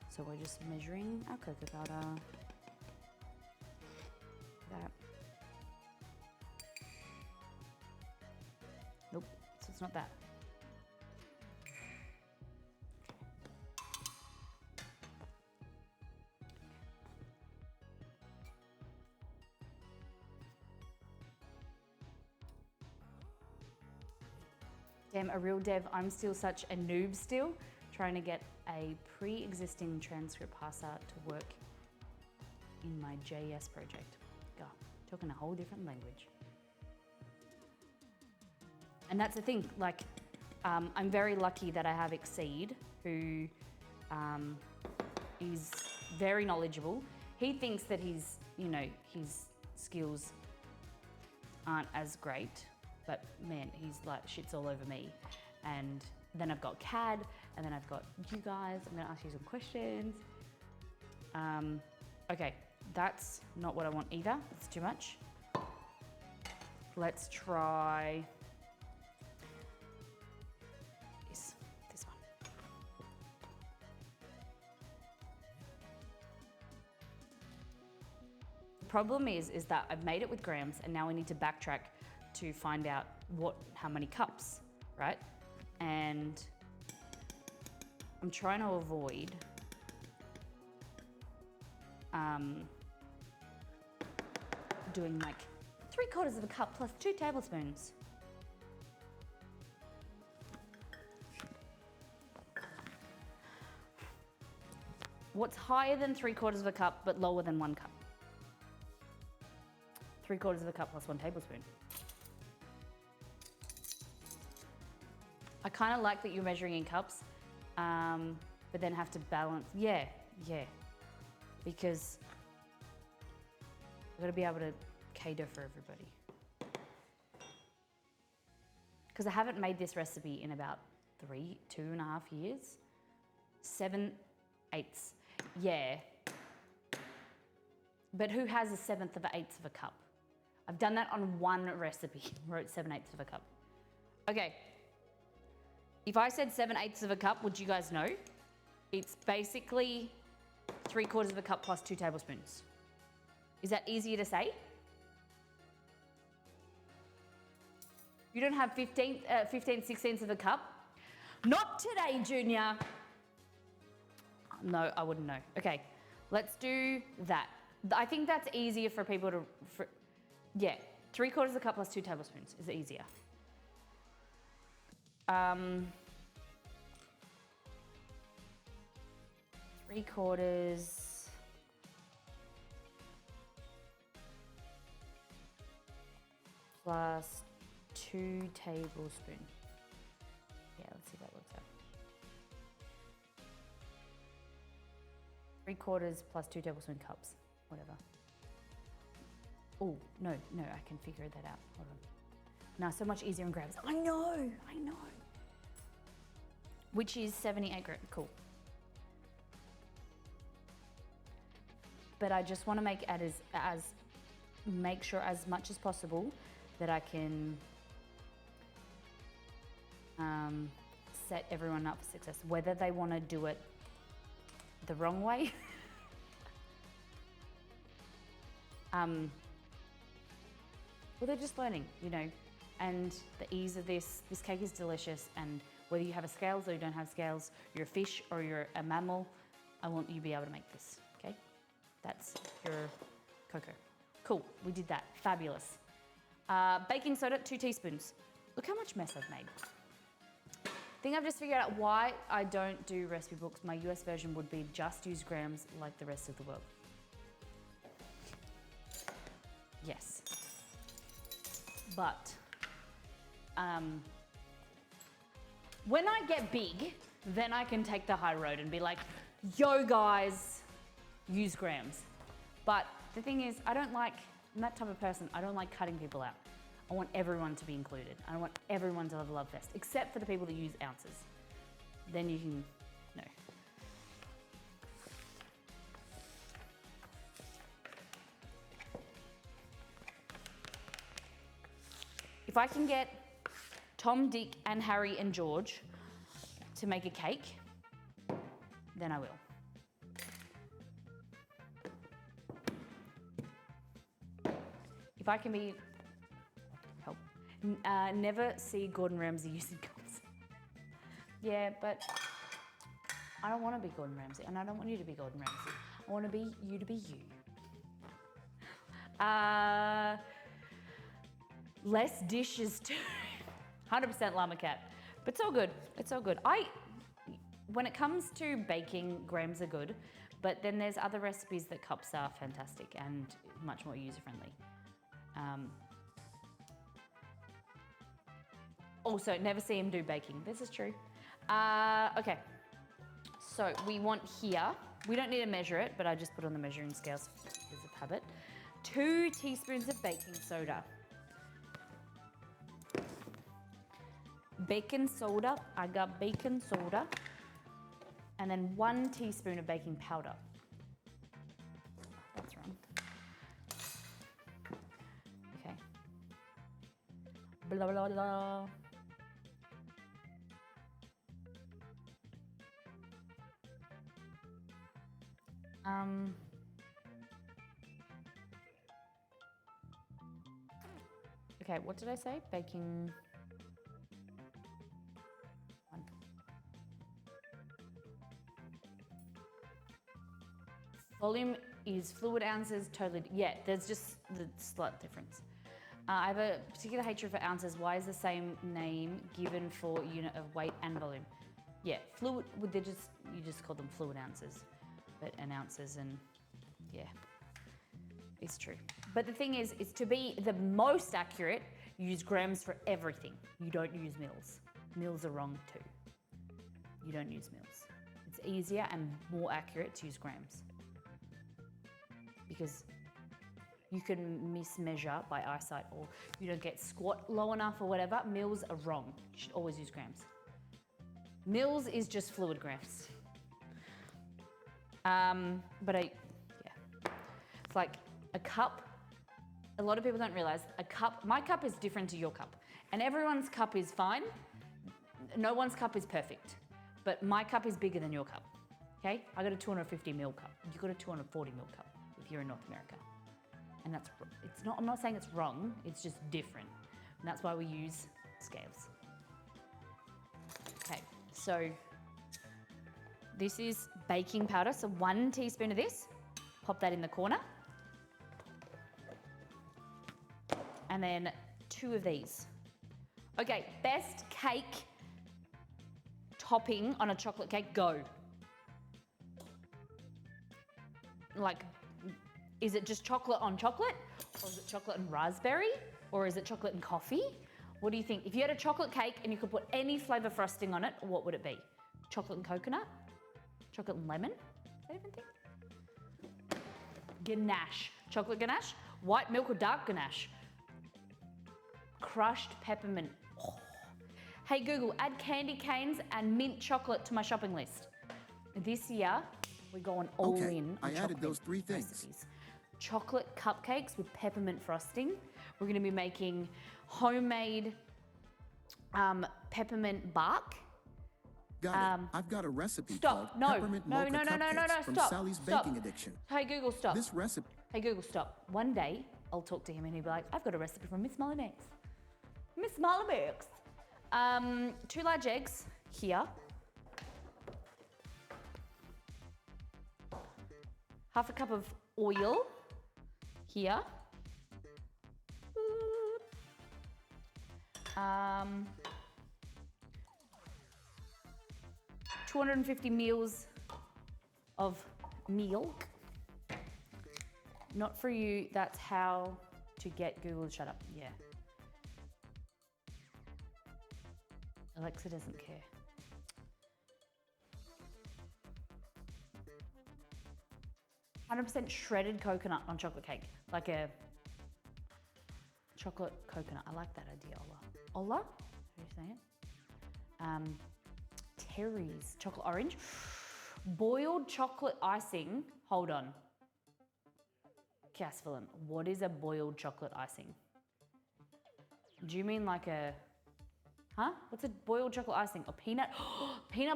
Speaker 2: So we're just measuring our cocoa powder. That. Nope, so it's not that. Damn, a real dev, I'm still such a noob still, trying to get a pre-existing transcript parser to work in my JS project. God, talking a whole different language. And that's the thing, like, I'm very lucky that I have Exceed, who is very knowledgeable. He thinks that his skills aren't as great, but man, he's like shits all over me. And then I've got CAD, and then I've got you guys. I'm gonna ask you some questions. Okay, that's not what I want either. It's too much. Let's try this one. The problem is that I've made it with grams, and now I need to backtrack to find out how many cups, right? And I'm trying to avoid doing like 3/4 of a cup plus 2 tablespoons. What's higher than 3/4 of a cup but lower than 1 cup? 3/4 of a cup plus 1 tablespoon. I kind of like that you're measuring in cups, but then have to balance. Yeah, because I've got to be able to cater for everybody. Because I haven't made this recipe in about 2.5 years. 7/8. Yeah. But who has a 1/7 of an 1/8 of a cup? I've done that on one recipe, wrote 7/8 of a cup. Okay. If I said 7/8 of a cup, would you guys know? It's basically 3/4 of a cup plus 2 tablespoons. Is that easier to say? You don't have 16ths of a cup? Not today, Junior. No, I wouldn't know. Okay, let's do that. I think that's easier for people to, yeah, 3/4 of a cup plus 2 tablespoons is easier. 3/4 plus 2 tablespoons. Yeah, let's see if that works out. 3/4 plus 2 tablespoon cups, whatever. Oh, no, I can figure that out. Hold on. No, so much easier in grams. I know. Which is 78 grams, cool. But I just want to make it make sure as much as possible that I can set everyone up for success, whether they want to do it the wrong way. Well, they're just learning, and the ease of this cake is delicious, and whether you have a scales or you don't have scales, you're a fish or you're a mammal, I want you to be able to make this, okay? That's your cocoa. Cool, we did that, fabulous. Baking soda, 2 teaspoons. Look how much mess I've made. I think I've just figured out why I don't do recipe books. My US version would be just use grams like the rest of the world. Yes. But when I get big, then I can take the high road and be like, yo guys, use grams. But the thing is, I'm that type of person, I don't like cutting people out. I want everyone to be included. I want everyone to have a love fest, except for the people that use ounces. Then you can, no. If I can get Tom, Dick, and Harry and George to make a cake, then I will. If I can be, help, never see Gordon Ramsay using cups. Yeah, but I don't want to be Gordon Ramsay, and I don't want you to be Gordon Ramsay. I want you to be you. Less dishes too. 100% llama cat. But it's all good. It's all good. When it comes to baking, grams are good, but then there's other recipes that cups are fantastic and much more user-friendly. Also, never see him do baking. This is true. Okay. So we want here, we don't need to measure it, but I just put on the measuring scales as a habit. 2 teaspoons of baking soda. Baking soda, I got baking soda. And then 1 teaspoon of baking powder. That's wrong. Okay. Blah, blah, blah. Okay, what did I say? Baking. Volume is fluid ounces, totally, yeah, there's just the slight difference. I have a particular hatred for ounces. Why is the same name given for unit of weight and volume? Yeah, fluid, you just call them fluid ounces, but an ounces and yeah, it's true. But the thing is to be the most accurate, you use grams for everything. You don't use mils. Mils are wrong too. You don't use mils. It's easier and more accurate to use grams, because you can mismeasure by eyesight, or you don't get squat low enough or whatever. Mils are wrong. You should always use grams. Mils is just fluid grams. It's like a cup. A lot of people don't realize my cup is different to your cup. And everyone's cup is fine. No one's cup is perfect. But my cup is bigger than your cup. Okay? I got a 250 ml cup. You got a 240 ml cup if you're in North America. And I'm not saying it's wrong, it's just different. And that's why we use scales. Okay, so this is baking powder. So 1 teaspoon of this, pop that in the corner. And then 2 of these. Okay, best cake topping on a chocolate cake, go. Like, is it just chocolate on chocolate? Or is it chocolate and raspberry? Or is it chocolate and coffee? What do you think? If you had a chocolate cake and you could put any flavor frosting on it, what would it be? Chocolate and coconut? Chocolate and lemon? Is that even thing? Ganache. Chocolate ganache? White milk or dark ganache? Crushed peppermint. Oh. Hey Google, add candy canes and mint chocolate to my shopping list. This year, we're going all in on
Speaker 4: I added those 3 things.
Speaker 2: recipes. Chocolate cupcakes with peppermint frosting. We're going to be making homemade peppermint bark.
Speaker 4: Got it. I've got a recipe
Speaker 2: Stop.
Speaker 4: called Peppermint Mocha Cupcakes from
Speaker 2: Stop.
Speaker 4: Sally's
Speaker 2: Stop.
Speaker 4: Baking Addiction.
Speaker 2: Hey Google, stop.
Speaker 4: This recipe...
Speaker 2: Hey Google, stop. One day, I'll talk to him and he'll be like, I've got a recipe from Miss Molly Mix. Miss Molly Mix. 2 large eggs here. Half a cup of oil here. 250 mils of milk. Not for you, that's how to get Google to shut up. Yeah. Alexa doesn't care. %, shredded coconut on chocolate cake. Like a chocolate coconut. I like that idea, Ola. Ola? How do you say it? Terry's chocolate orange. Boiled chocolate icing. Hold on. Casfilin, what is a boiled chocolate icing? Do you mean like a... Huh? What's a boiled chocolate icing? A peanut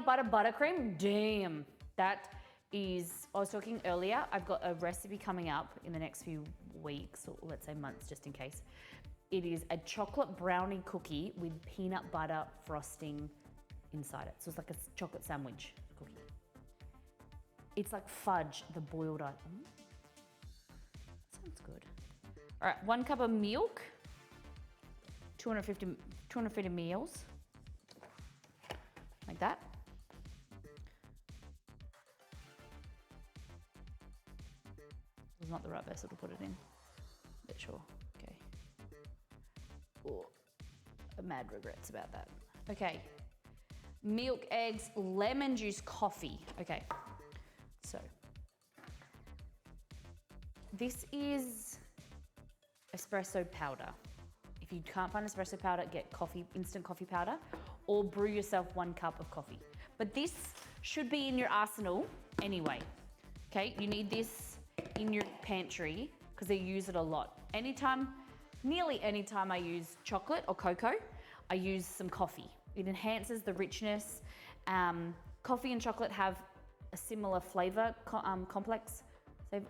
Speaker 2: butter buttercream? Damn. That is, I was talking earlier, I've got a recipe coming up in the next few weeks, or let's say months, just in case. It is a chocolate brownie cookie with peanut butter frosting inside it. So it's like a chocolate sandwich cookie. It's like fudge, the boiled item. Sounds good. All right, 1 cup of milk, 250 mils, like that. It's not the right vessel to put it in, but sure, okay. Oh, mad regrets about that. Okay, milk, eggs, lemon juice, coffee. Okay, so this is espresso powder. If you can't find espresso powder, get instant coffee powder, or brew yourself 1 cup of coffee. But this should be in your arsenal anyway. Okay, you need this in your pantry because they use it a lot. Nearly anytime I use chocolate or cocoa, I use some coffee. It enhances the richness. Coffee and chocolate have a similar flavor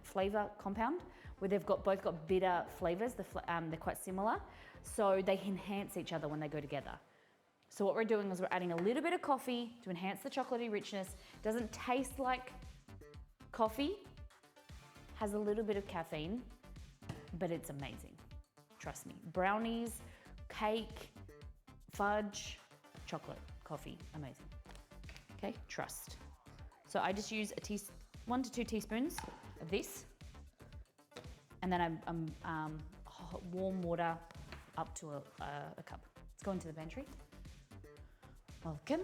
Speaker 2: flavor compound where they've both got bitter flavors. They're quite similar. So they enhance each other when they go together. So what we're doing is we're adding a little bit of coffee to enhance the chocolatey richness. Doesn't taste like coffee, has a little bit of caffeine, but it's amazing. Trust me. Brownies, cake, fudge, chocolate, coffee, amazing. Okay, trust. So I just use 1 to 2 teaspoons of this, and then I'm warm water up to a cup. Let's go into the pantry. Welcome.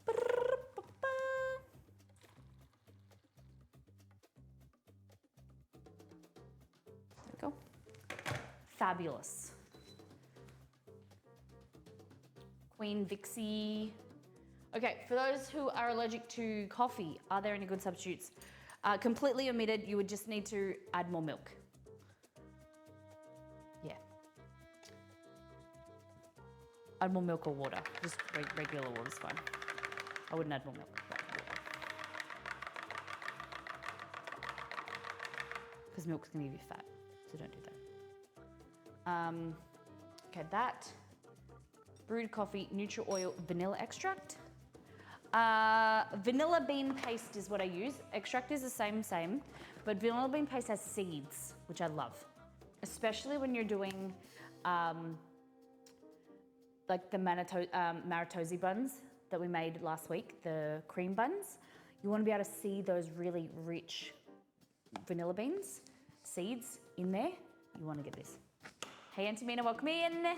Speaker 2: There we go. Fabulous. Queen Vixie. Okay, for those who are allergic to coffee, are there any good substitutes? Completely omitted, you would just need to add more milk. Yeah. Add more milk or water. Just regular water's fine. I wouldn't add more milk. Because milk's gonna give you fat, so don't do that. Okay, that. Brewed coffee, Nutri-Oil, vanilla extract. Vanilla bean paste is what I use. Extract is the same, but vanilla bean paste has seeds, which I love. Especially when you're doing like the Maritosi buns that we made last week, the cream buns. You want to be able to see those really rich vanilla beans, seeds in there. You want to get this. Hey, Antamina, welcome in.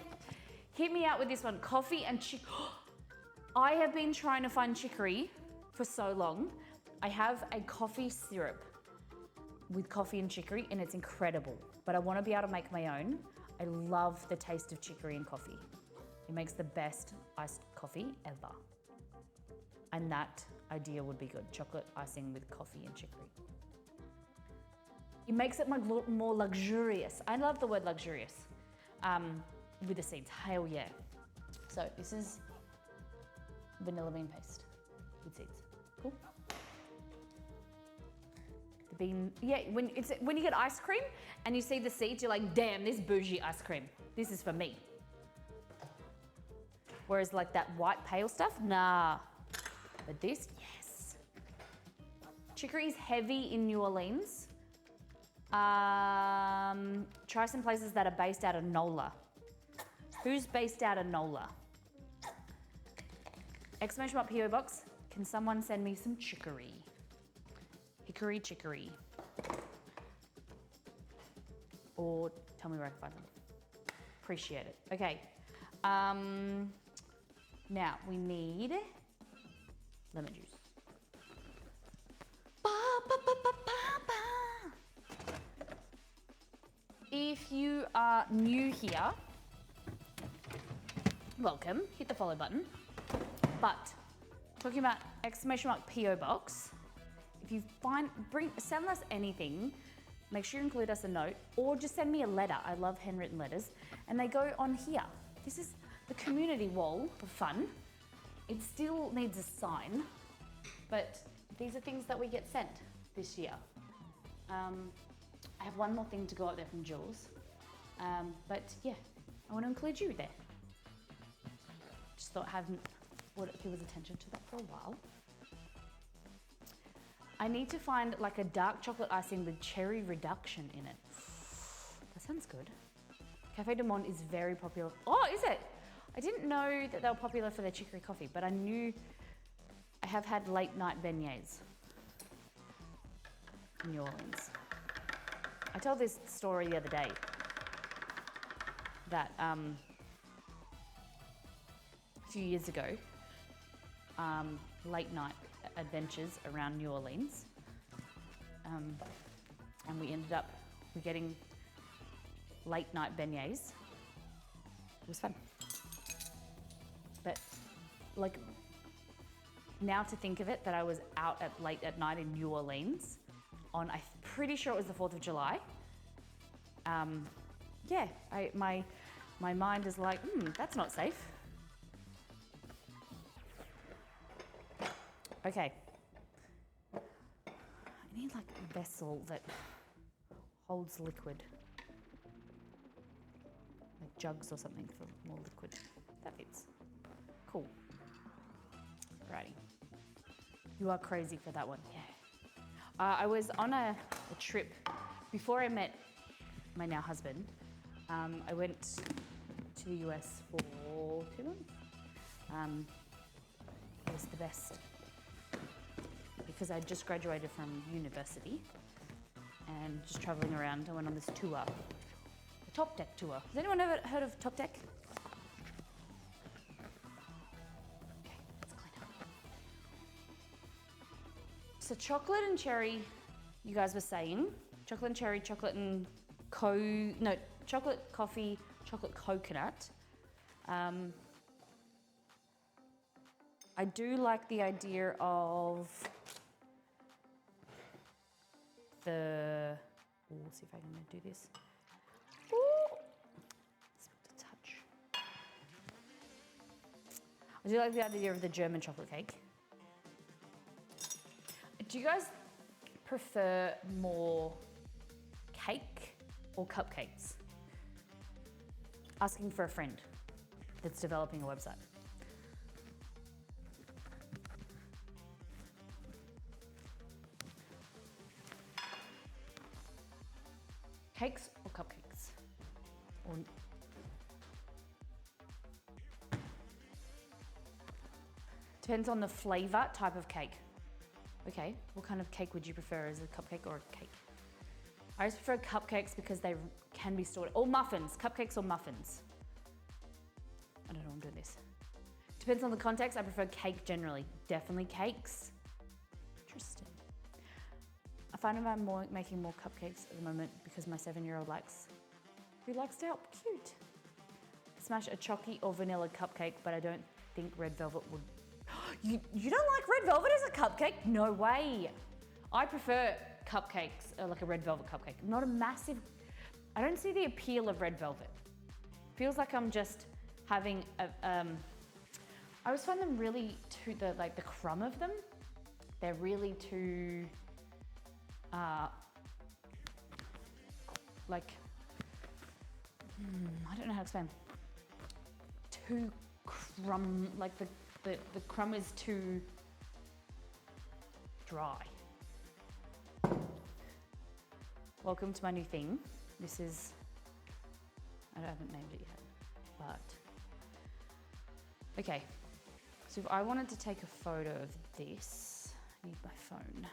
Speaker 2: Hit me out with this one, coffee and chicory. I have been trying to find chicory for so long. I have a coffee syrup with coffee and chicory and it's incredible, but I want to be able to make my own. I love the taste of chicory in coffee. It makes the best iced coffee ever. And that idea would be good, chocolate icing with coffee and chicory. It makes it more luxurious. I love the word luxurious with the seeds, hell yeah. So this is vanilla bean paste with seeds. Cool. The bean, yeah, when you get ice cream and you see the seeds, you're like, damn, this bougie ice cream. This is for me. Whereas like that white pale stuff, nah. But this, yes. Chicory is heavy in New Orleans. Try some places that are based out of NOLA. Who's based out of NOLA? Exclamation mark PO box. Can someone send me some chicory? Hickory chicory. Or tell me where I can find them. Appreciate it. Okay. Now we need lemon juice. If you are new here, welcome. Hit the follow button. But talking about exclamation mark PO box, if you send us anything, make sure you include us a note or just send me a letter. I love handwritten letters and they go on here. This is the community wall for fun. It still needs a sign, but these are things that we get sent this year. I have one more thing to go up there from Jules. But yeah, I want to include you there. Just thought I haven't brought people's attention to that for a while. I need to find like a dark chocolate icing with cherry reduction in it. That sounds good. Cafe du Monde is very popular. Oh, is it? I didn't know that they were popular for their chicory coffee, but I knew I have had late night beignets in New Orleans. I told this story the other day that a few years ago, late night adventures around New Orleans, and we ended up getting late night beignets. It was fun. But like now to think of it, that I was out at late at night in New Orleans on, I'm pretty sure it was the 4th of July. Yeah, my mind is like, that's not safe. Okay. I need like a vessel that holds liquid. Like jugs or something for more liquid. That fits. Cool. Righty. You are crazy for that one, yeah. I was on a trip before I met my now husband. I went to the US for 2 months. It was the best because I just graduated from university and just traveling around. I went on this tour, the Top Deck tour. Has anyone ever heard of Top Deck? Okay, let's clean up. So chocolate and cherry, you guys were saying. Chocolate and cherry, chocolate and chocolate, coffee, chocolate coconut. I do like the idea of the, let's see if I can do this. Ooh, to touch. I do like the idea of the German chocolate cake. Do you guys prefer more cake or cupcakes? Asking for a friend that's developing a website. Cakes or cupcakes? Or depends on the flavor, type of cake. Okay, what kind of cake would you prefer? Is it a cupcake or a cake? I just prefer cupcakes because they can be stored. Or muffins, cupcakes or muffins. I don't know, I'm doing this. Depends on the context, I prefer cake generally. Definitely cakes. Interesting. I find I'm making more cupcakes at the moment because my 7-year-old likes to help. Cute. Smash a chocolate or vanilla cupcake, but I don't think red velvet would. You don't like red velvet as a cupcake? No way. I prefer cupcakes, like a red velvet cupcake. Not a massive, I don't see the appeal of red velvet. Feels like I'm just having a, I always find them really too, the crumb of them, they're really too, I don't know how to explain. Too crumb, like the crumb is too dry. Welcome to my new thing. This is, I haven't named it yet, but, okay. So if I wanted to take a photo of this, I need my phone.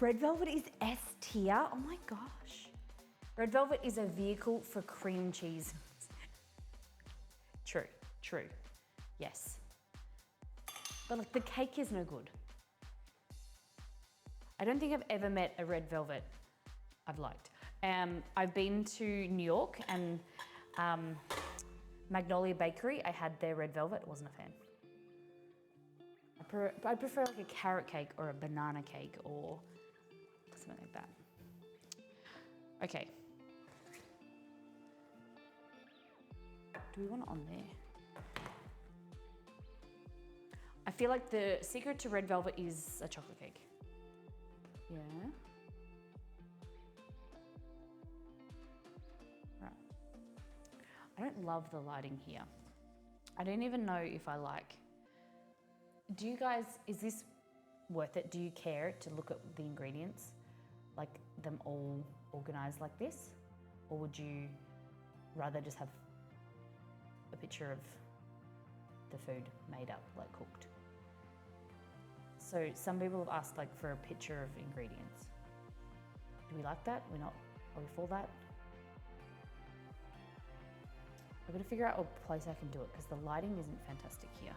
Speaker 2: Red velvet is S tier, oh my gosh. Red velvet is a vehicle for cream cheese. True, yes. But like the cake is no good. I don't think I've ever met a red velvet I've liked. I've been to New York and Magnolia Bakery, I had their red velvet, I wasn't a fan. I prefer like a carrot cake or a banana cake or something like that. Okay. Do we want it on there? I feel like the secret to red velvet is a chocolate cake. Yeah. Right. I don't love the lighting here. I don't even know if I like. Do you guys, is this worth it? Do you care to look at the ingredients? Like them all organized like this? Or would you rather just have a picture of the food made up, like cooked? So some people have asked like for a picture of ingredients. Do we like that? Are we for that? I've got to figure out a place I can do it because the lighting isn't fantastic here.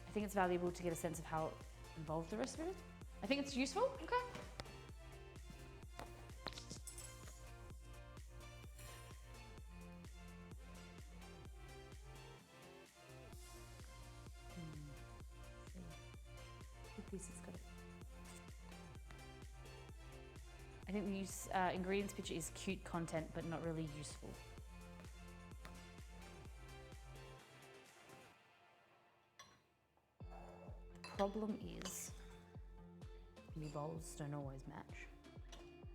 Speaker 2: I think it's valuable to get a sense of how involved the recipe is. I think it's useful, okay. I think the ingredients picture is cute content, but not really useful. The problem is, my bowls don't always match.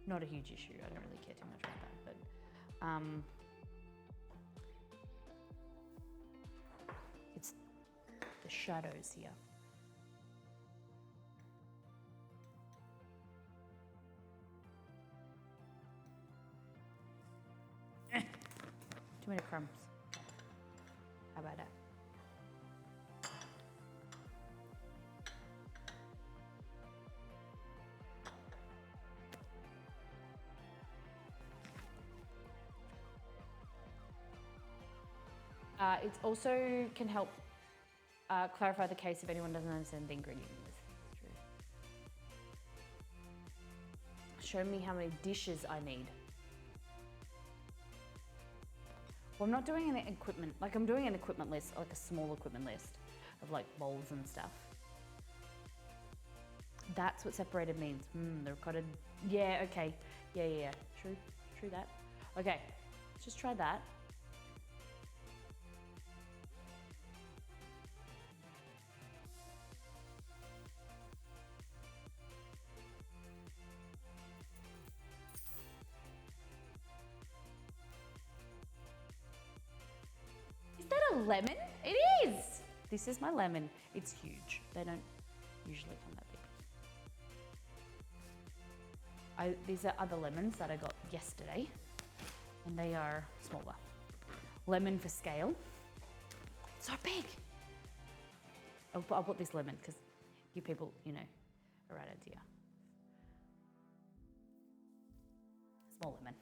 Speaker 2: Not a huge issue, I don't really care too much about that, but it's the shadows here. Too many crumbs. How about that? It also can help clarify the case if anyone doesn't understand the ingredient list. show me how many dishes I need. Well, I'm not doing an equipment, like I'm doing an equipment list, like a small equipment list of like bowls and stuff. That's what separated means. The ricotta, yeah, okay. Yeah. True that. Okay, let's just try that. Is that a lemon? It is! This is my lemon. It's huge. They don't usually come that big. These are other lemons that I got yesterday, and they are smaller. Lemon for scale. So big! I'll put this lemon because you people, you know, a right idea. Small lemon.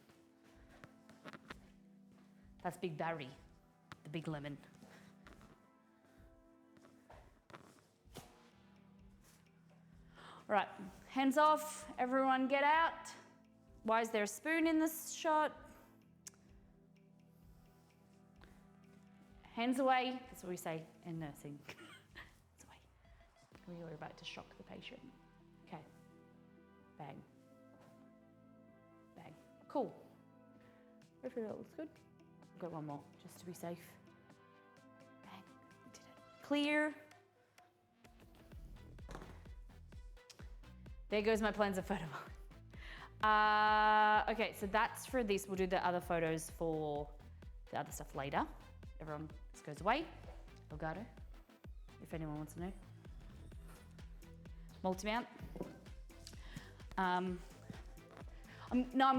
Speaker 2: That's Big Barry, the big lemon. All right, hands off, everyone get out. Why is there a spoon in this shot? Hands away, that's what we say in nursing. Hands away. We are about to shock the patient. Okay, bang. Bang, cool. Hopefully that looks good. I've got one more, just to be safe. Bang, did it. Clear. There goes my plans of photo. Okay, so that's for this. We'll do the other photos for the other stuff later. Everyone, this goes away. Elgato, if anyone wants to know. Multi-mount. I'm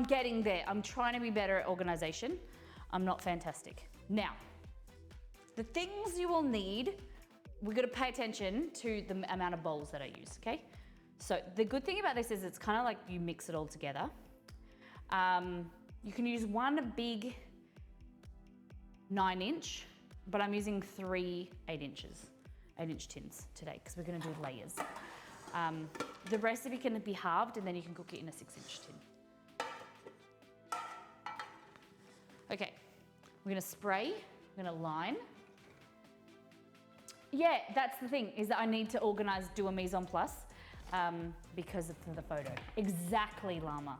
Speaker 2: getting there. I'm trying to be better at organization. I'm not fantastic. Now, the things you will need, we've got to pay attention to the amount of bowls that I use, okay? So the good thing about this is it's kind of like you mix it all together. You can use one big 9-inch, but I'm using 3 8-inch tins today because we're going to do layers. The recipe can be halved and then you can cook it in a 6-inch tin. Okay, we're going to spray, we're going to line. Yeah, that's the thing, is that I need to organize, do a mise en place. Because of the photo. Exactly, Llama.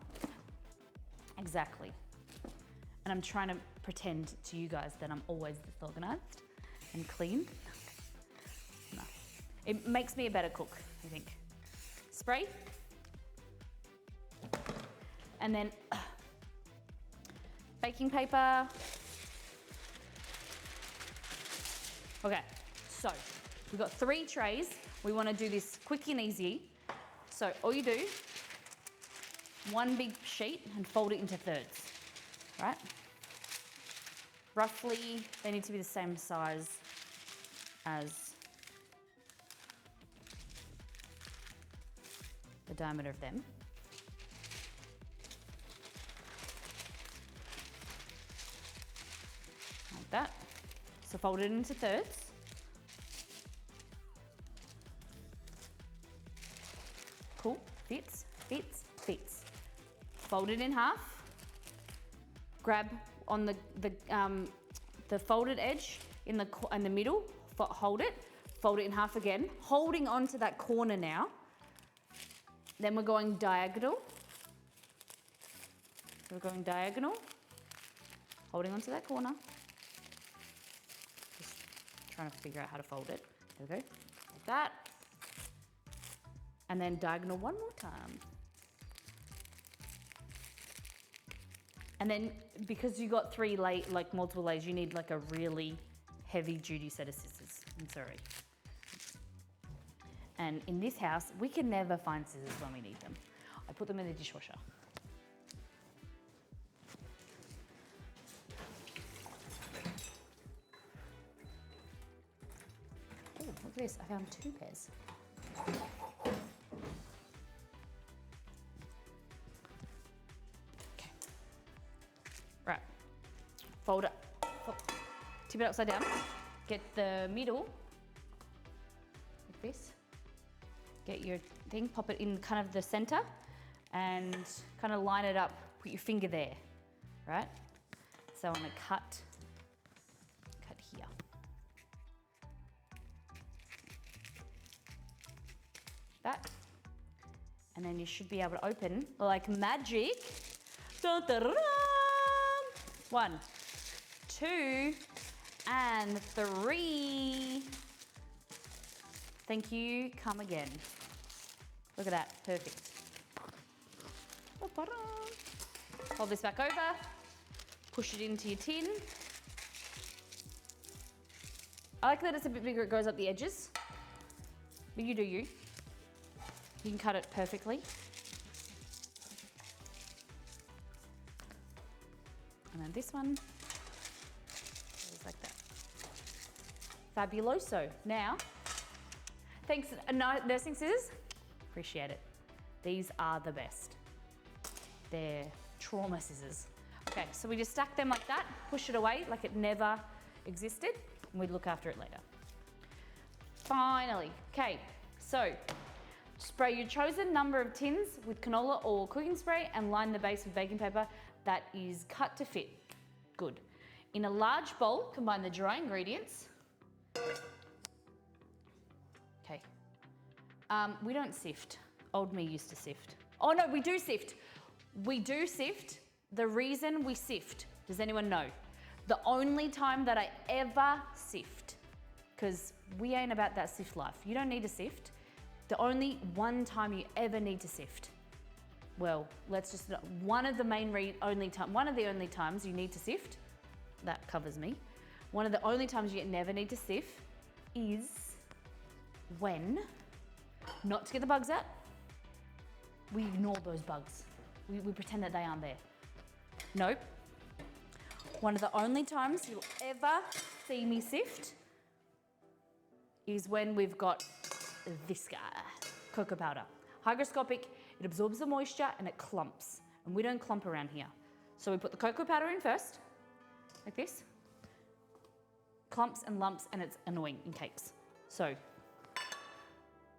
Speaker 2: Exactly. And I'm trying to pretend to you guys that I'm always this organized and clean. No. It makes me a better cook, I think. Spray. And then baking paper. Okay, so we've got 3 trays. We want to do this quick and easy. So all you do, one big sheet and fold it into thirds, right? Roughly, they need to be the same size as the diameter of them. Like that. So fold it into thirds. Cool, fits. Fold it in half. Grab on the folded edge in the middle. Hold it. Fold it in half again, holding onto that corner now. Then we're going diagonal. So we're going diagonal, holding onto that corner. Just trying to figure out how to fold it. There we go, like that. And then diagonal one more time. And then because you got 3 multiple layers, you need like a really heavy duty set of scissors. I'm sorry. And in this house, we can never find scissors when we need them. I put them in the dishwasher. Oh, look at this, I found 2 pairs. Right, fold it, tip it upside down, get the middle, like this, get your thing, pop it in kind of the center, and kind of line it up, put your finger there, right? So I'm gonna cut here. That. And then you should be able to open like magic. Dun, dun, dun, dun. 1, 2, and 3. Thank you, come again. Look at that, perfect. Hold this back over, push it into your tin. I like that it's a bit bigger, it goes up the edges. But you do you. You can cut it perfectly. And then this one goes like that. Fabuloso. Now, thanks, nursing scissors. Appreciate it. These are the best. They're trauma scissors. Okay, so we just stack them like that, push it away like it never existed, and we look after it later. Finally, okay, so spray your chosen number of tins with canola or cooking spray and line the base with baking paper that is cut to fit. Good. In a large bowl, combine the dry ingredients. Okay. We don't sift. Old me used to sift. Oh no, we do sift. We do sift. The reason we sift, does anyone know? The only time that I ever sift, because we ain't about that sift life. You don't need to sift. The only one time you ever need to sift. Well, let's just, one of the only times you need to sift, that covers me. One of the only times you never need to sift is when, not to get the bugs out, we ignore those bugs. We pretend that they aren't there. Nope. One of the only times you'll ever see me sift is when we've got this guy, cocoa powder. Hygroscopic, it absorbs the moisture and it clumps. And we don't clump around here. So we put the cocoa powder in first, like this. Clumps and lumps and it's annoying in cakes. So,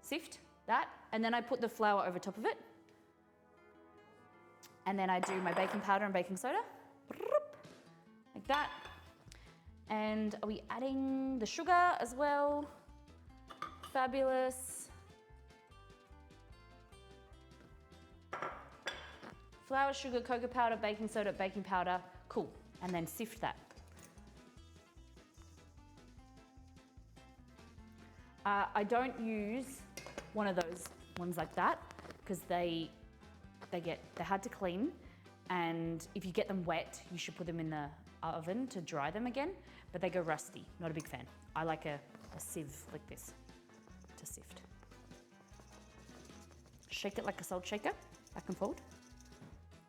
Speaker 2: sift that, and then I put the flour over top of it. And then I do my baking powder and baking soda, like that. And are we adding the sugar as well? Fabulous. Flour, sugar, cocoa powder, baking soda, baking powder, cool. And then sift that. I don't use one of those ones like that because they're hard to clean, and if you get them wet, you should put them in the oven to dry them again, but they go rusty. Not a big fan. I like a sieve like this to sift. Shake it like a salt shaker, back and forward.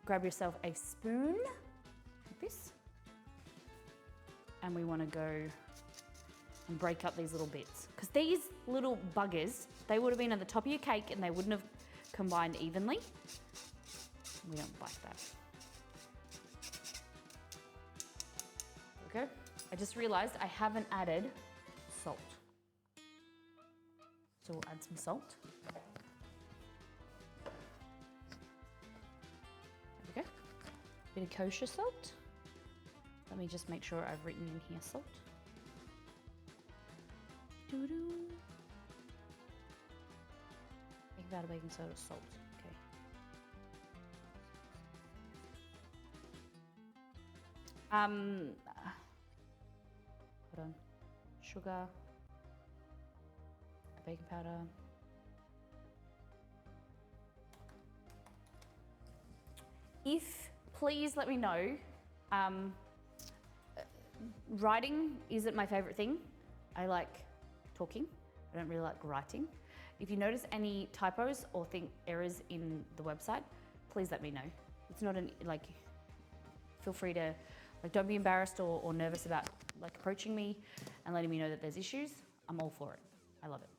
Speaker 2: Grab yourself a spoon, like this, and we want to go and break up these little bits. Because these little buggers, they would have been at the top of your cake and they wouldn't have combined evenly. We don't like that. Okay, I just realized I haven't added salt. So we'll add some salt. There we go. Bit of kosher salt. Let me just make sure I've written in here salt. Baking powder, baking soda, salt. Okay. Hold on. Sugar, baking powder. Please let me know. Writing isn't my favorite thing. I like talking. I don't really like writing. If you notice any typos or think errors in the website, please let me know. It's not feel free to, don't be embarrassed or nervous about approaching me and letting me know that there's issues. I'm all for it. I love it.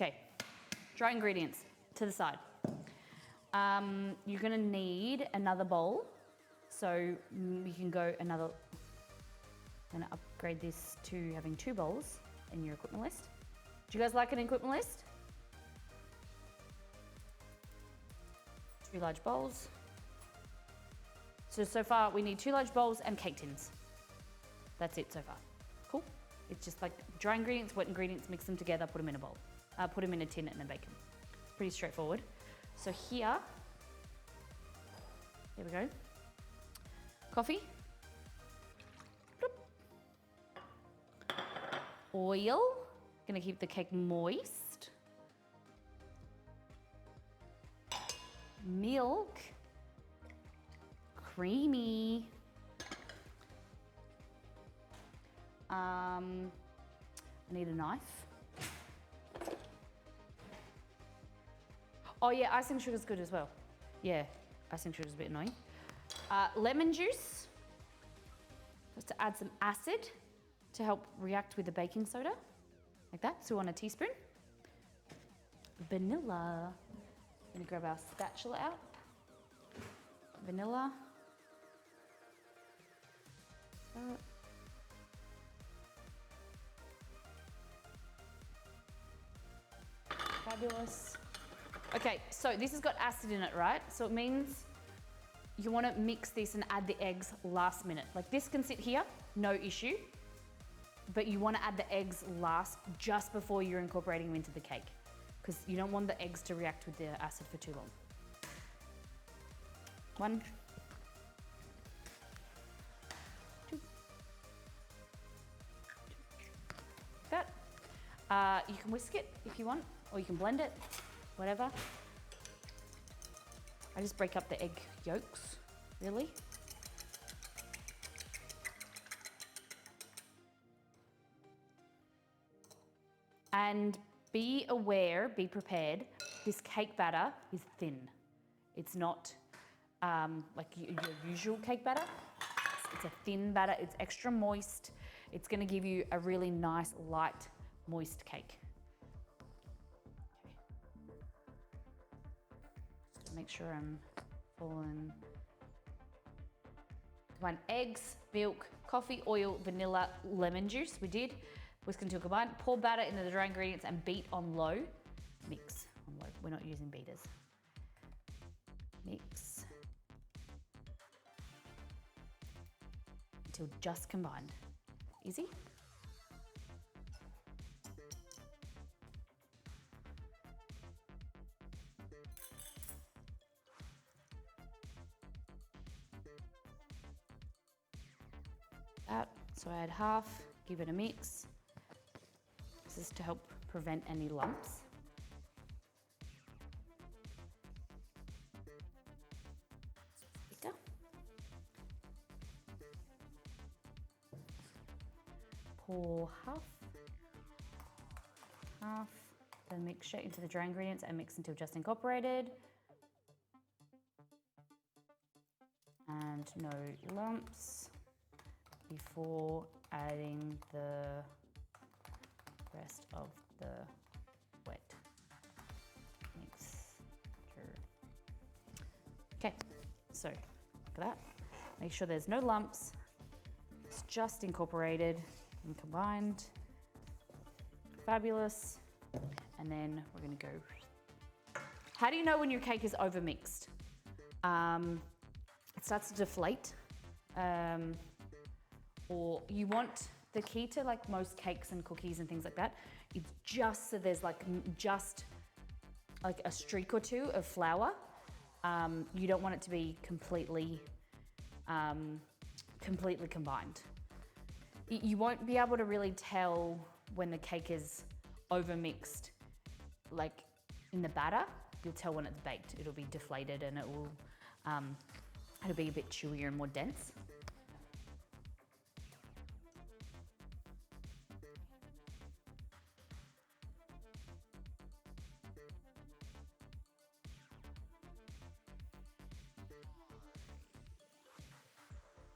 Speaker 2: Okay, dry ingredients to the side. You're gonna need another bowl. So you can go I'm gonna upgrade this to having 2 bowls in your equipment list. Do you guys like an equipment list? 2 large bowls. So far we need 2 large bowls and cake tins. That's it so far. Cool. It's just like dry ingredients, wet ingredients, mix them together, put them in a bowl. Put them in a tin and then bake them. Pretty straightforward. So here we go. Coffee. Oil. Gonna keep the cake moist. Milk. Creamy. I need a knife. Oh yeah, icing sugar's good as well. Yeah, icing sugar's a bit annoying. Lemon juice, just to add some acid to help react with the baking soda, like that. So 1 teaspoon. Vanilla. I'm gonna grab our spatula out. Vanilla. Fabulous. Okay, so this has got acid in it, right? So it means you want to mix this and add the eggs last minute. Like this can sit here, no issue, but you want to add the eggs last, just before you're incorporating them into the cake, because you don't want the eggs to react with the acid for too long. 1, 2. That. You can whisk it if you want, or you can blend it, whatever. I just break up the egg yolks, really. And be aware, be prepared, this cake batter is thin. It's not like your usual cake batter. It's a thin batter, it's extra moist. It's gonna give you a really nice, light, moist cake. Just to make sure I'm following. Combine eggs, milk, coffee, oil, vanilla, lemon juice, we did. Whisk until combined. Pour batter into the dry ingredients and beat on low. Mix on low. We're not using beaters. Mix until just combined. Easy. That. So I add half, give it a mix. This is to help prevent any lumps. There. Pour half the mixture into the dry ingredients and mix until just incorporated. And no lumps before adding the rest of the wet mixture. Okay, so look at that. Make sure there's no lumps. It's just incorporated and combined. Fabulous. And then we're gonna go. How do you know when your cake is over mixed? It starts to deflate. Or you want the key to like most cakes and cookies and things like that, it's just so there's like just like a streak or two of flour. You don't want it to be completely combined. You won't be able to really tell when the cake is over mixed, like in the batter. You'll tell when it's baked. It'll be deflated and it'll be a bit chewier and more dense.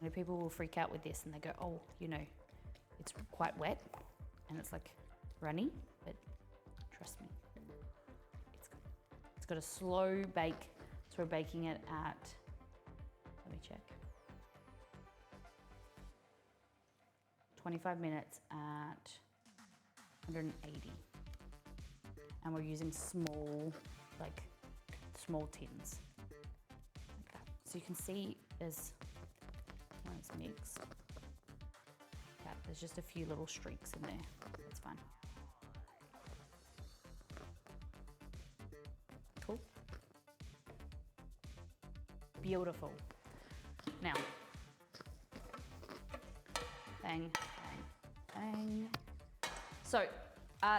Speaker 2: You know, people will freak out with this and they go, oh, you know, it's quite wet and it's like runny, but trust me, it's good. It's got a slow bake, so we're baking it at, let me check, 25 minutes at 180. And we're using small tins. So you can see there's mixed. Okay, there's just a few little streaks in there. That's fine. Cool. Beautiful. Now, bang, bang, bang. So,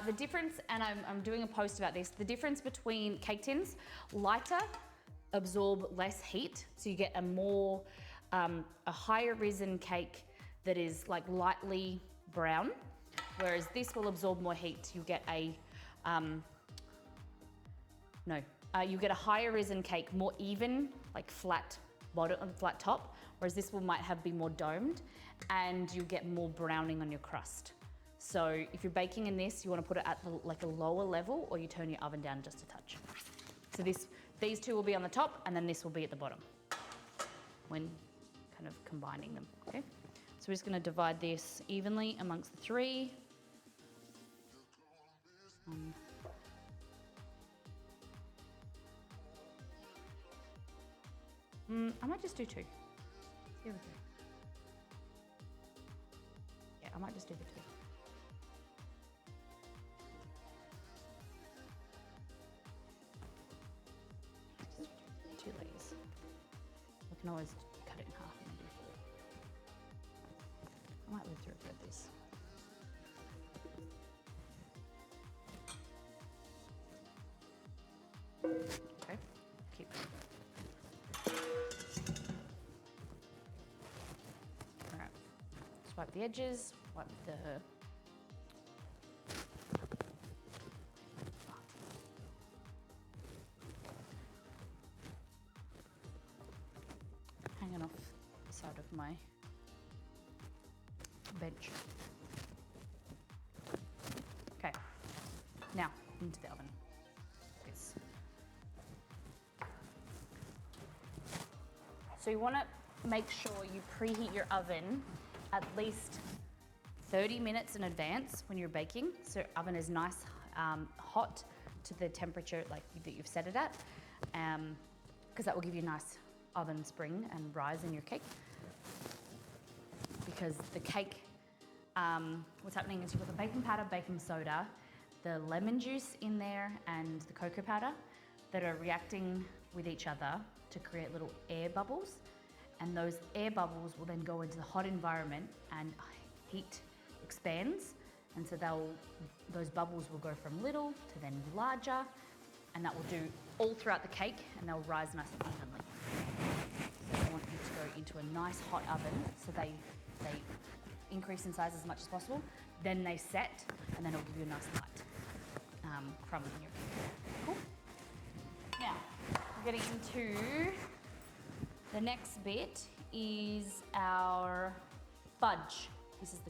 Speaker 2: the difference, and I'm doing a post about this, the difference between cake tins, lighter absorb less heat, so you get a higher risen cake that is like lightly brown, whereas this will absorb more heat. You get you get a higher risen cake, more even, like flat bottom, flat top, whereas this one might be more domed, and you get more browning on your crust. So if you're baking in this, you want to put it at like a lower level, or you turn your oven down just a touch. So these two will be on the top, and then this will be at the bottom when kind of combining them, okay? So we're just gonna divide this evenly amongst the three. I might just do two. See how we go. Yeah, I might just do the two. Two layers. We can always cut it in half and then do four. I might live through it for this. Okay, keep going. All right, swipe the edges, wipe the hanging off the side of my bench. Okay, now into the oven. Yes. So you want to make sure you preheat your oven at least 30 minutes in advance when you're baking. So your oven is nice, hot to the temperature like that you've set it at, because that will give you a nice oven spring and rise in your cake. Because the cake, what's happening is you've got the baking powder, baking soda, the lemon juice in there, and the cocoa powder that are reacting with each other to create little air bubbles. And those air bubbles will then go into the hot environment and heat expands. And so those bubbles will go from little to then larger, and that will do all throughout the cake, and they'll rise nice and evenly. So I want you to go into a nice hot oven so they increase in size as much as possible. Then they set, and then it'll give you a nice light crumb in your cake. Cool. Now we're getting into the next bit is our fudge. This is the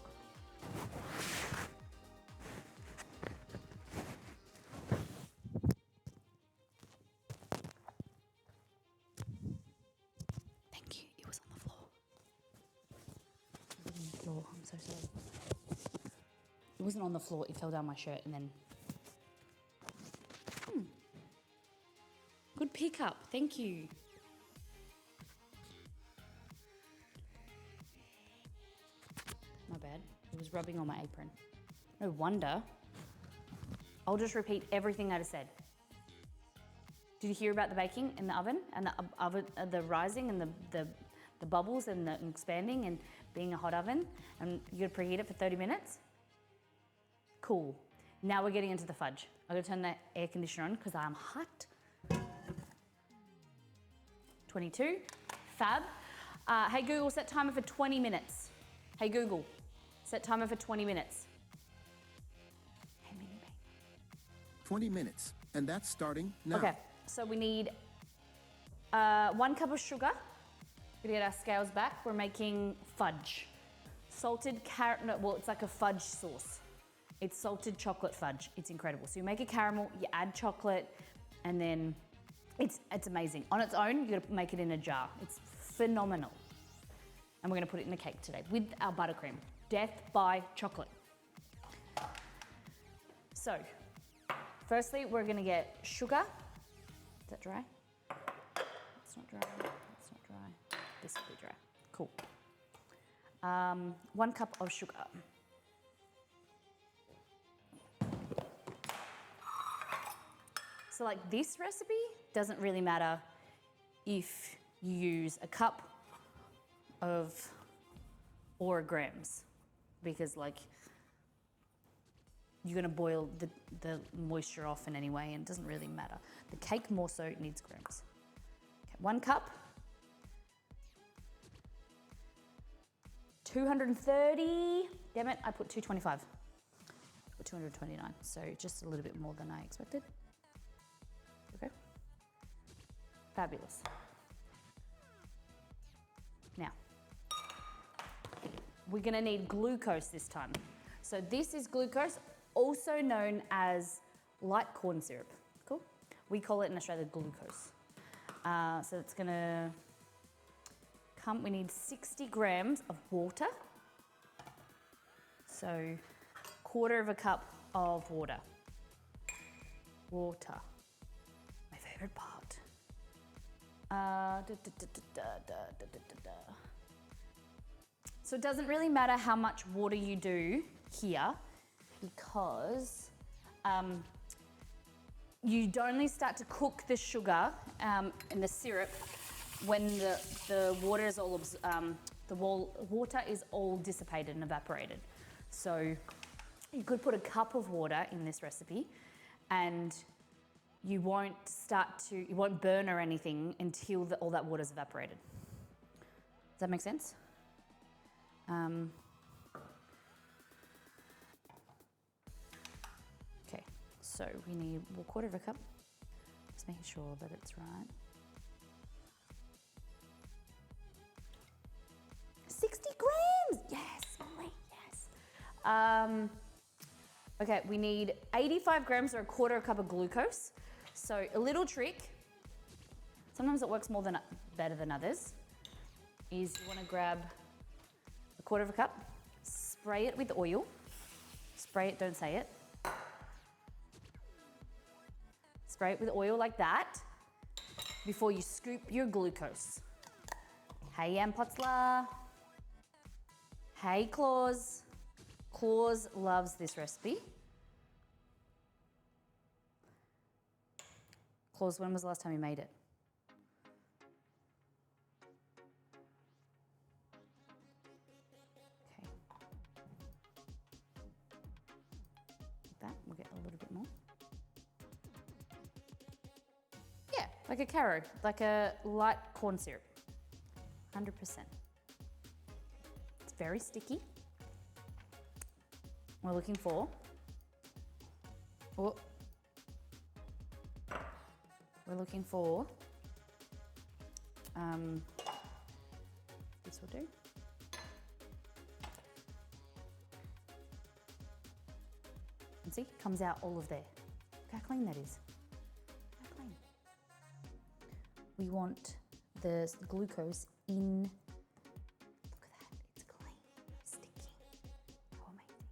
Speaker 2: Thank you. It was on the floor. It was on the floor. I'm so sorry. It wasn't on the floor. It fell down my shirt and then. Good pickup. Thank you. My bad. It was rubbing on my apron. No wonder. I'll just repeat everything I just said. Did you hear about the baking in the oven and the rising and the bubbles and the expanding and being a hot oven? And you're gonna preheat it for 30 minutes? Cool. Now we're getting into the fudge. I'm gonna turn the air conditioner on because I'm hot. 22. Fab. Hey Google, set timer for 20 minutes. Hey Google, set timer for 20 minutes. Hey Minnie Bang.
Speaker 4: 20 minutes, and that's starting now.
Speaker 2: Okay, so we need 1 cup of sugar. We get our scales back. We're making fudge. Salted carrot, no, well, it's like a fudge sauce. It's salted chocolate fudge. It's incredible. So you make a caramel, you add chocolate, and then it's amazing. On its own, you gotta make it in a jar. It's phenomenal. And we're gonna put it in the cake today with our buttercream. Death by chocolate. So, firstly, we're gonna get sugar. Is that dry? It's not dry. It's not dry. this will be dry. Cool. 1 cup of sugar. So like this recipe doesn't really matter if you use a cup of or grams, because like you're gonna boil the moisture off in any way and it doesn't really matter. The cake more so needs grams. Okay, 1 cup. 230, damn it, I put 225. Or 229, so just a little bit more than I expected. Okay. Fabulous. Now, we're gonna need glucose this time. So this is glucose, also known as light corn syrup. Cool? We call it in Australia glucose. So it's gonna we need 60 grams of water. So 1/4 cup of water. Water, my favorite part. So it doesn't really matter how much water you do here, because you'd only start to cook the sugar and the syrup when the water is all water is all dissipated and evaporated. So you could put a cup of water in this recipe, and you won't burn or anything until all that water's evaporated. Does that make sense? Okay, so we need 1/4 cup. Just making sure that it's right. 60 grams! Yes, wait, yes. Okay, we need 85 grams or 1/4 cup of glucose. So a little trick, sometimes it works better than others, is you want to grab 1/4 cup, spray it with oil. Spray it, don't say it. Spray it with oil like that before you scoop your glucose. Hey, Ann Potzler. Hey, Claus. Claus loves this recipe. Claus, when was the last time you made it? Okay. Like that, we'll get a little bit more. Yeah, like a caro, like a light corn syrup. 100%. It's very sticky. We're looking for, this will do. And see, comes out all of there. Look how clean that is. How clean. We want the glucose in. Look at that, it's clean, sticky. How amazing.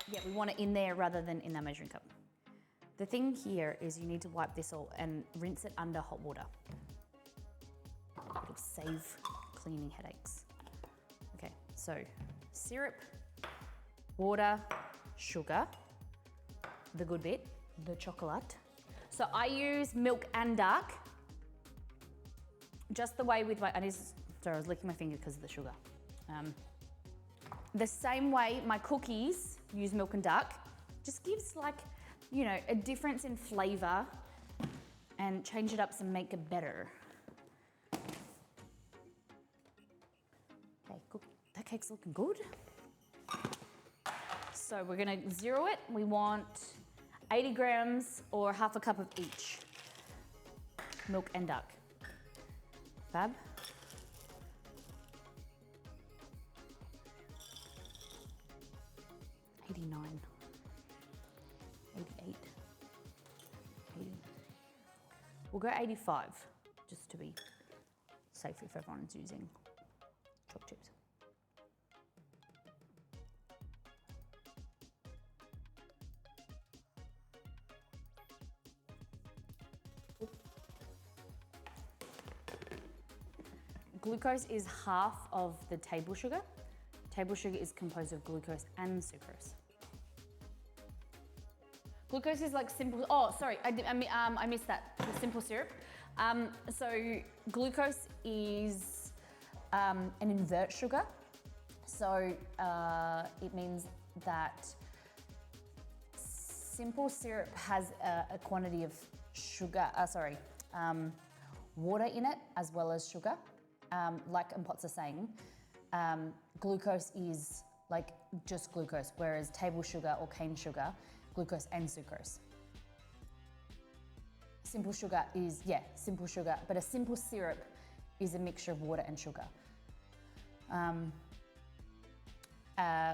Speaker 2: Yeah, we want it in there rather than in that measuring cup. The thing here is you need to wipe this all and rinse it under hot water. It'll save cleaning headaches. Okay, so syrup, water, sugar, the good bit, the chocolate. So I use milk and dark, just the way with my, sorry, I was licking my finger because of the sugar. The same way my cookies use milk and dark, just gives like, you know, a difference in flavor and change it up and make it better. Okay, cool. That cake's looking good. So we're gonna zero it. We want 80 grams or 1/2 cup of each. Milk and dark. Fab. $89. 88, 80. We'll go 85, just to be safe if everyone's using choc chips. glucose is half of the table sugar. Table sugar is composed of glucose and sucrose. Glucose is like simple, oh, sorry, I missed that, the simple syrup. So glucose is an invert sugar. So it means that simple syrup has a quantity of sugar, water in it as well as sugar. Like Mpot's saying, glucose is like just glucose, whereas table sugar or cane sugar, glucose and sucrose. Simple sugar is, simple sugar, but a simple syrup is a mixture of water and sugar.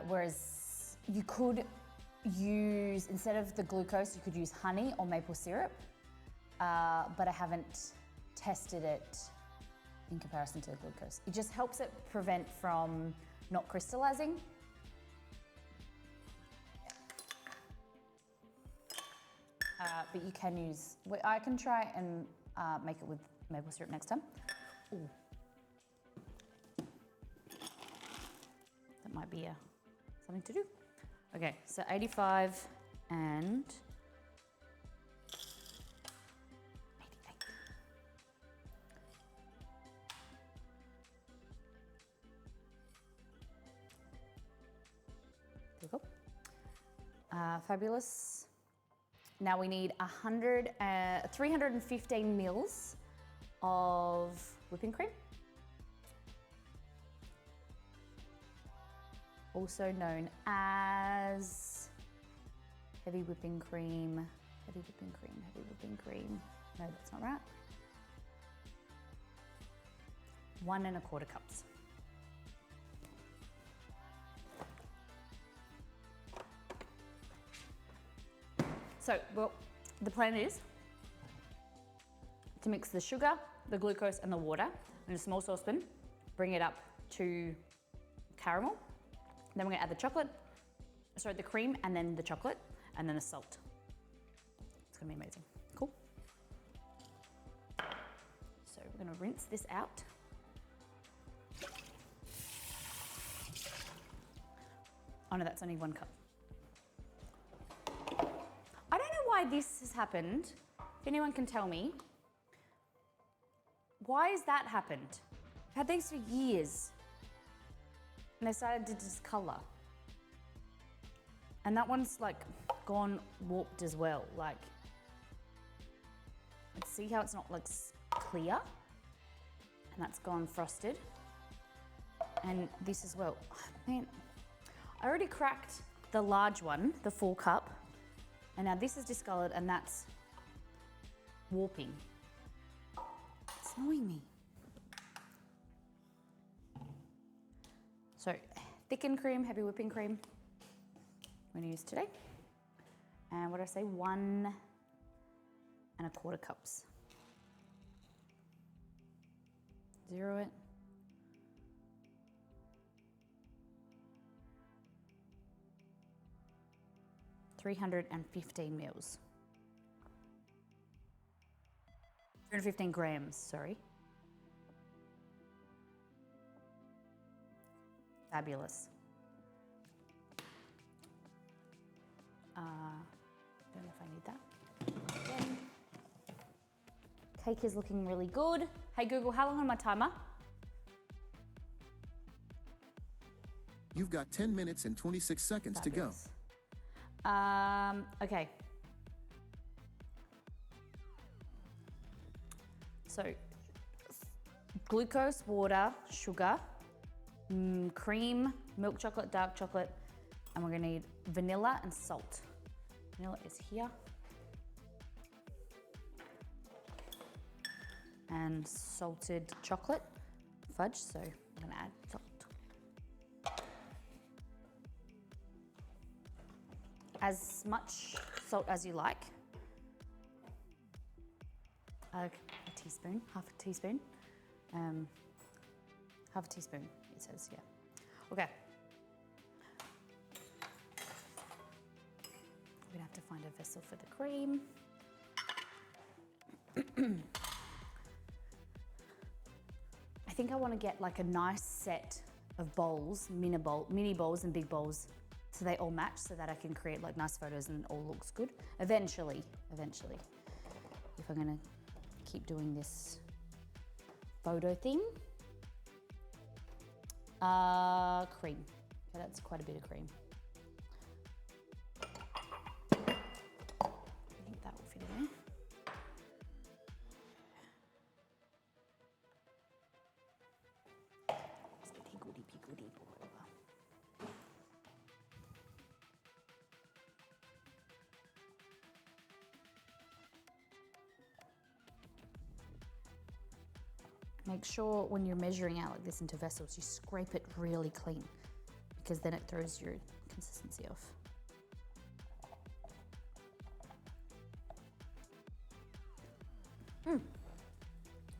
Speaker 2: Whereas you could use, instead of the glucose, you could use honey or maple syrup, but I haven't tested it in comparison to the glucose. It just helps it prevent from not crystallizing. But you can use, I can try and make it with maple syrup next time. Ooh. That might be something to do. Okay, so 85 and 88. There we go. Fabulous. Now we need 315 mils of whipping cream, also known as heavy whipping cream, heavy whipping cream, heavy whipping cream. No, that's not right. 1 1/4 cups. So, well, the plan is to mix the sugar, the glucose and the water in a small saucepan, bring it up to caramel. Then we're gonna add the cream and then the chocolate and then the salt. It's gonna be amazing. Cool. So we're gonna rinse this out. Oh no, that's only 1 cup. I don't know why this has happened. If anyone can tell me, why has that happened? I've had these for years and they started to discolor. And that one's like gone warped as well. Like, let's see how it's not like clear, and that's gone frosted. And this as well. Oh, man, I already cracked the large one, the 4 cup. And now this is discolored and that's warping. It's annoying me. So thickened cream, heavy whipping cream, I'm gonna use today. And what did I say? 1 1/4 cups. Zero it. $315 mils. 315 grams, sorry. Fabulous. Don't know if I need that. Again. Cake is looking really good. Hey Google, how long on my timer?
Speaker 4: You've got 10 minutes and 26 seconds
Speaker 2: Fabulous.
Speaker 4: to go.
Speaker 2: Okay. So, glucose, water, sugar, cream, milk chocolate, dark chocolate, and we're gonna need vanilla and salt. Vanilla is here. And salted chocolate, fudge, so I'm gonna add salt. As much salt as you like. A teaspoon, half a teaspoon. Half a teaspoon, it says, yeah. Okay. We're gonna have to find a vessel for the cream. I think I want to get like a nice set of bowls, mini bowls and big bowls, so they all match, so that I can create like nice photos and it all looks good. Eventually, if I'm gonna keep doing this photo thing. Cream. Okay, that's quite a bit of cream. I think that will fit in there. Goody. Make sure when you're measuring out like this into vessels, you scrape it really clean, because then it throws your consistency off.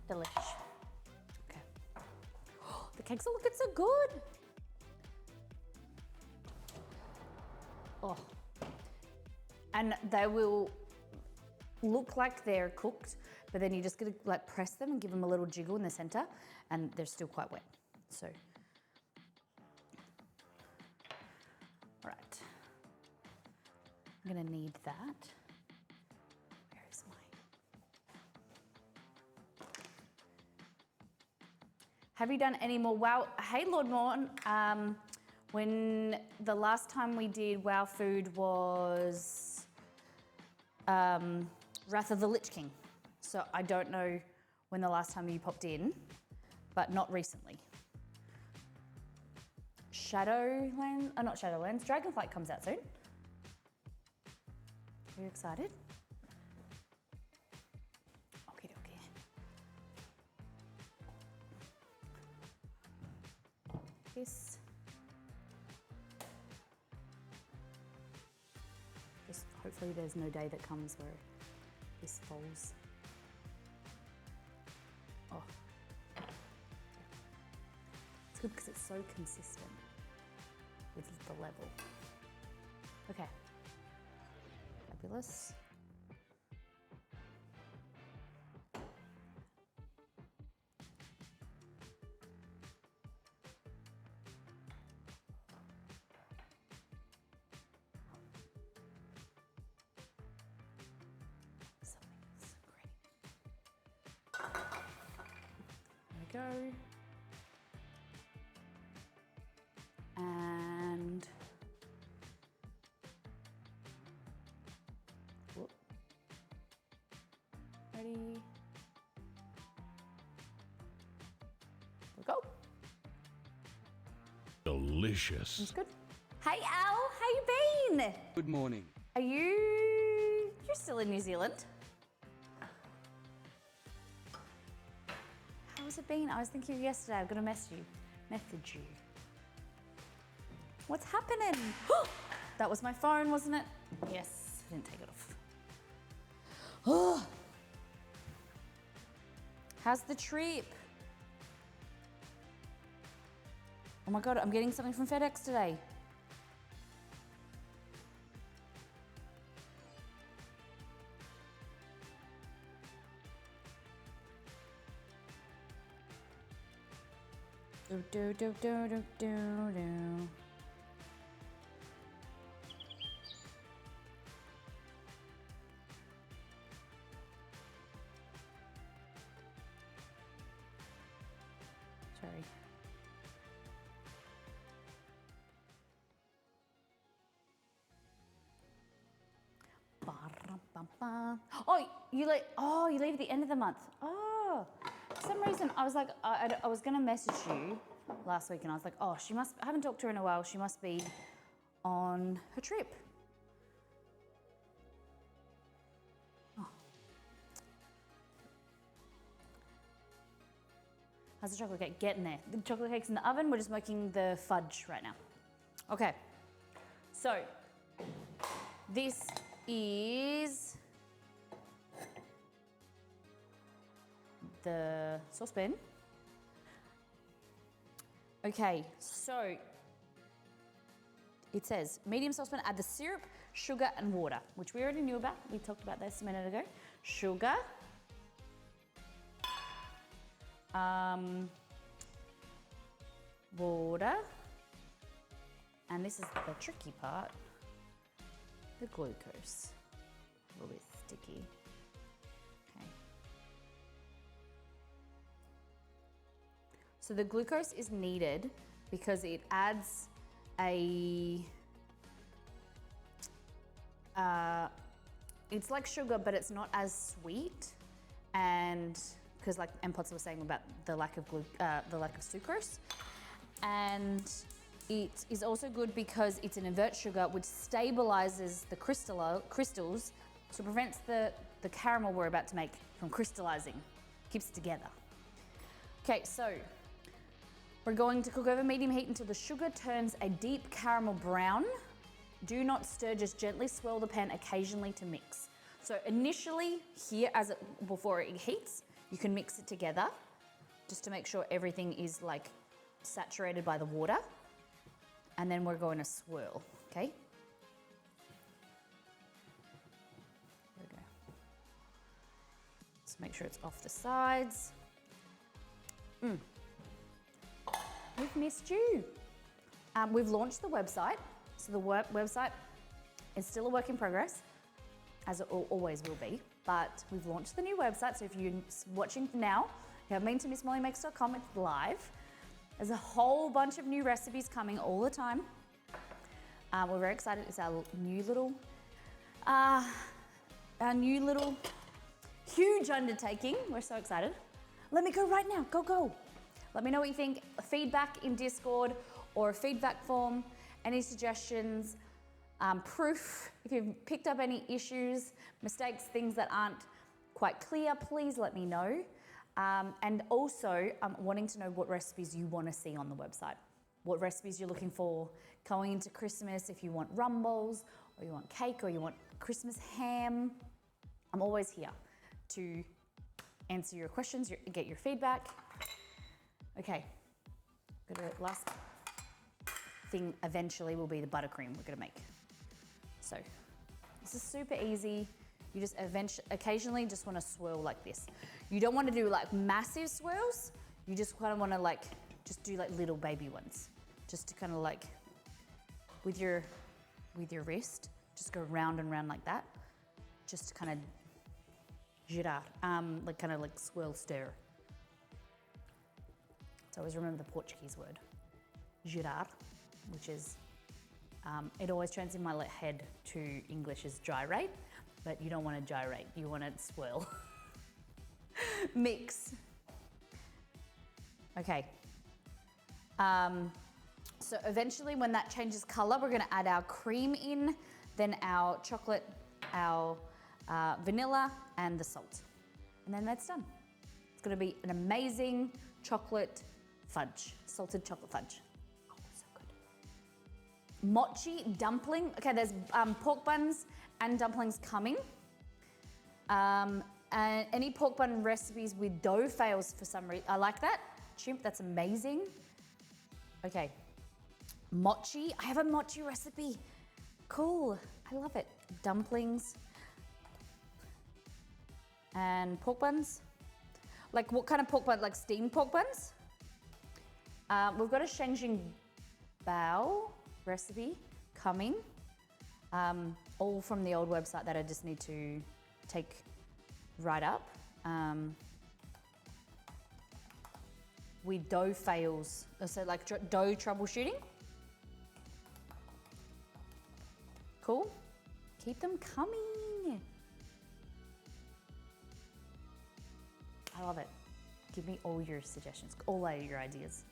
Speaker 2: Delicious. Okay. The cakes are looking so good. Oh. And they will look like they're cooked, but then you just gotta like press them and give them a little jiggle in the center, and they're still quite wet. So, all right. I'm gonna need that. Where is my? Have you done any more Wow? Hey, Lord Morn. When the last time we did Wow Food was Wrath of the Lich King. So I don't know when the last time you popped in, but not recently. Shadowlands, not Shadowlands, Dragonflight comes out soon. Are you excited? Okay. This. Just hopefully there's no day that comes where this falls. Oh. It's good because it's so consistent with the level. Okay. Fabulous. Something's great. There we go. And whoop. Ready? Here we go.
Speaker 3: Delicious.
Speaker 2: That's good. Hey Al, how you been?
Speaker 5: Good morning.
Speaker 2: You're still in New Zealand? How's it been? I was thinking of you yesterday. I'm gonna message you. What's happening? That was my phone, wasn't it? Yes, I didn't take it off. Oh. How's the trip? Oh my God, I'm getting something from FedEx today. Do. Sorry. Oh, you leave at the end of the month. Oh, for some reason I was like, I was gonna message you last week, and I was like, oh, I haven't talked to her in a while. She must be on her trip. Oh. How's the chocolate cake? Getting there. The chocolate cake's in the oven. We're just making the fudge right now. Okay. So this is the saucepan. Okay, so it says medium saucepan, add the syrup, sugar and water, which we already knew about. We talked about this a minute ago. Sugar. water, and this is the tricky part, the glucose. A little bit sticky. Okay. So the glucose is needed because it adds it's like sugar, but it's not as sweet, and because like Potts was saying about the lack of sucrose, and it is also good because it's an invert sugar which stabilizes the crystals, so prevents the caramel we're about to make from crystallizing, keeps it together. Okay, so we're going to cook over medium heat until the sugar turns a deep caramel brown. Do not stir, just gently swirl the pan occasionally to mix. So initially here, before it heats, you can mix it together just to make sure everything is like saturated by the water. And then we're going to swirl, okay? There we go. Just make sure it's off the sides. We've missed you. We've launched the website. So the website is still a work in progress, as it always will be, but we've launched the new website. So if you're watching now, you haven't been to MissMollyMakes.com, it's live. There's a whole bunch of new recipes coming all the time. We're very excited. It's our new little huge undertaking. We're so excited. Let me go right now, go. Let me know what you think. Feedback in Discord or a feedback form, any suggestions, proof. If you've picked up any issues, mistakes, things that aren't quite clear, please let me know. And also, I'm wanting to know what recipes you want to see on the website. What recipes you're looking for going into Christmas, if you want rumbles, or you want cake, or you want Christmas ham. I'm always here to answer your questions, get your feedback. Okay, the last thing eventually will be the buttercream we're gonna make. So this is super easy. You just occasionally just wanna swirl like this. You don't wanna do like massive swirls. You just kind of wanna like, just do like little baby ones. Just to kind of like, with your wrist, just go round and round like that. Just to kind of girar, like kind of like swirl, stir. So always remember the Portuguese word, girar, which is, it always turns in my head to English as gyrate, but you don't want to gyrate, you want to swirl. Mix. Okay. So eventually when that changes color, we're gonna add our cream in, then our chocolate, our vanilla, and the salt. And then that's done. It's gonna be an amazing chocolate fudge, salted chocolate fudge. Oh, so good. Mochi dumpling. Okay, there's pork buns and dumplings coming. And any pork bun recipes with dough fails for some reason. I like that. Chimp, that's amazing. Okay, mochi. I have a mochi recipe. Cool, I love it. Dumplings and pork buns. Like what kind of pork bun? Like steamed pork buns? We've got a Shengjing Bao recipe coming, all from the old website that I just need to take right up. With dough fails, so like dough troubleshooting. Cool, keep them coming. I love it. Give me all your suggestions, all your ideas.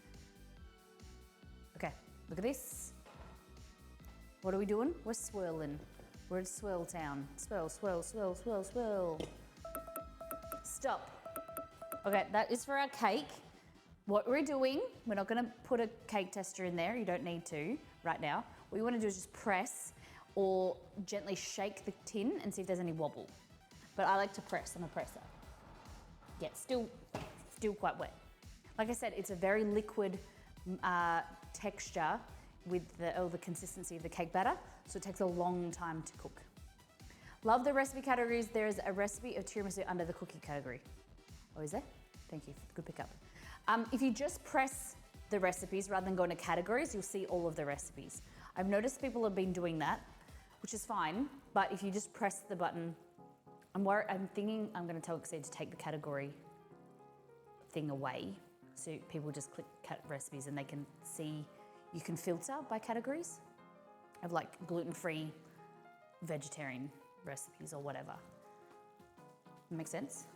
Speaker 2: Okay, look at this. What are we doing? We're swirling. We're in Swirl Town. Swirl, swirl, swirl, swirl, swirl. Stop. Okay, that is for our cake. What we're doing, we're not gonna put a cake tester in there. You don't need to right now. What you wanna do is just press or gently shake the tin and see if there's any wobble. But I like to press, I'm a presser. Yeah, still quite wet. Like I said, it's a very liquid texture with the consistency of the cake batter, so it takes a long time to cook. Love the recipe categories. There is a recipe of tiramisu under the cookie category. Oh, is there? Thank you, good pickup. If you just press the recipes rather than going to categories, you'll see all of the recipes. I've noticed people have been doing that, which is fine, but if you just press the button, I'm thinking I'm going to tell Exceed to take the category thing away, so people just click recipes and they can see, you can filter by categories of like gluten-free, vegetarian recipes or whatever. Make sense?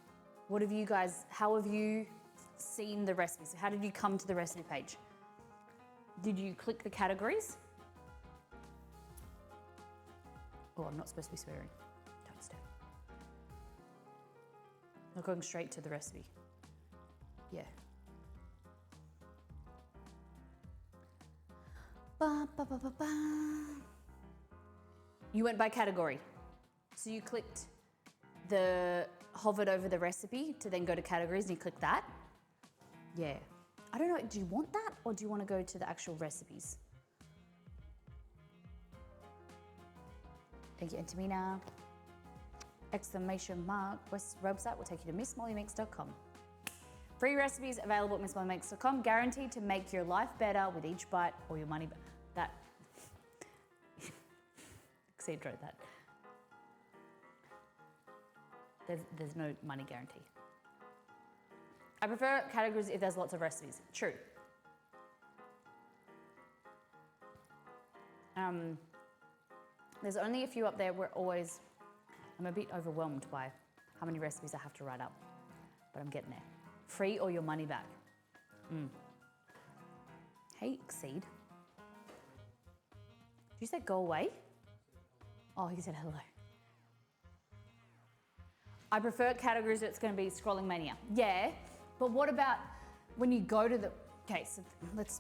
Speaker 2: How have you seen the recipes? How did you come to the recipe page? Did you click the categories? Oh, I'm not supposed to be swearing. Don't step. Not going straight to the recipe. Yeah. Ba, ba, ba, ba, ba. You went by category. So you hovered over the recipe to then go to categories and you click that. Yeah. I don't know, do you want that or do you want to go to the actual recipes? Thank you, Antamina. Exclamation mark. Website will take you to MissMollyMakes.com. Free recipes available at MissMollyMakes.com, guaranteed to make your life better with each bite or your money. That. Exceed wrote that. There's no money guarantee. I prefer categories if there's lots of recipes. True. There's only a few up there I'm a bit overwhelmed by how many recipes I have to write up, but I'm getting there. Free or your money back. Hey, Exceed. Did you say go away? Oh, he said hello. I prefer categories that's going to be Scrolling Mania. Yeah, but what about when you go to the... Okay, so let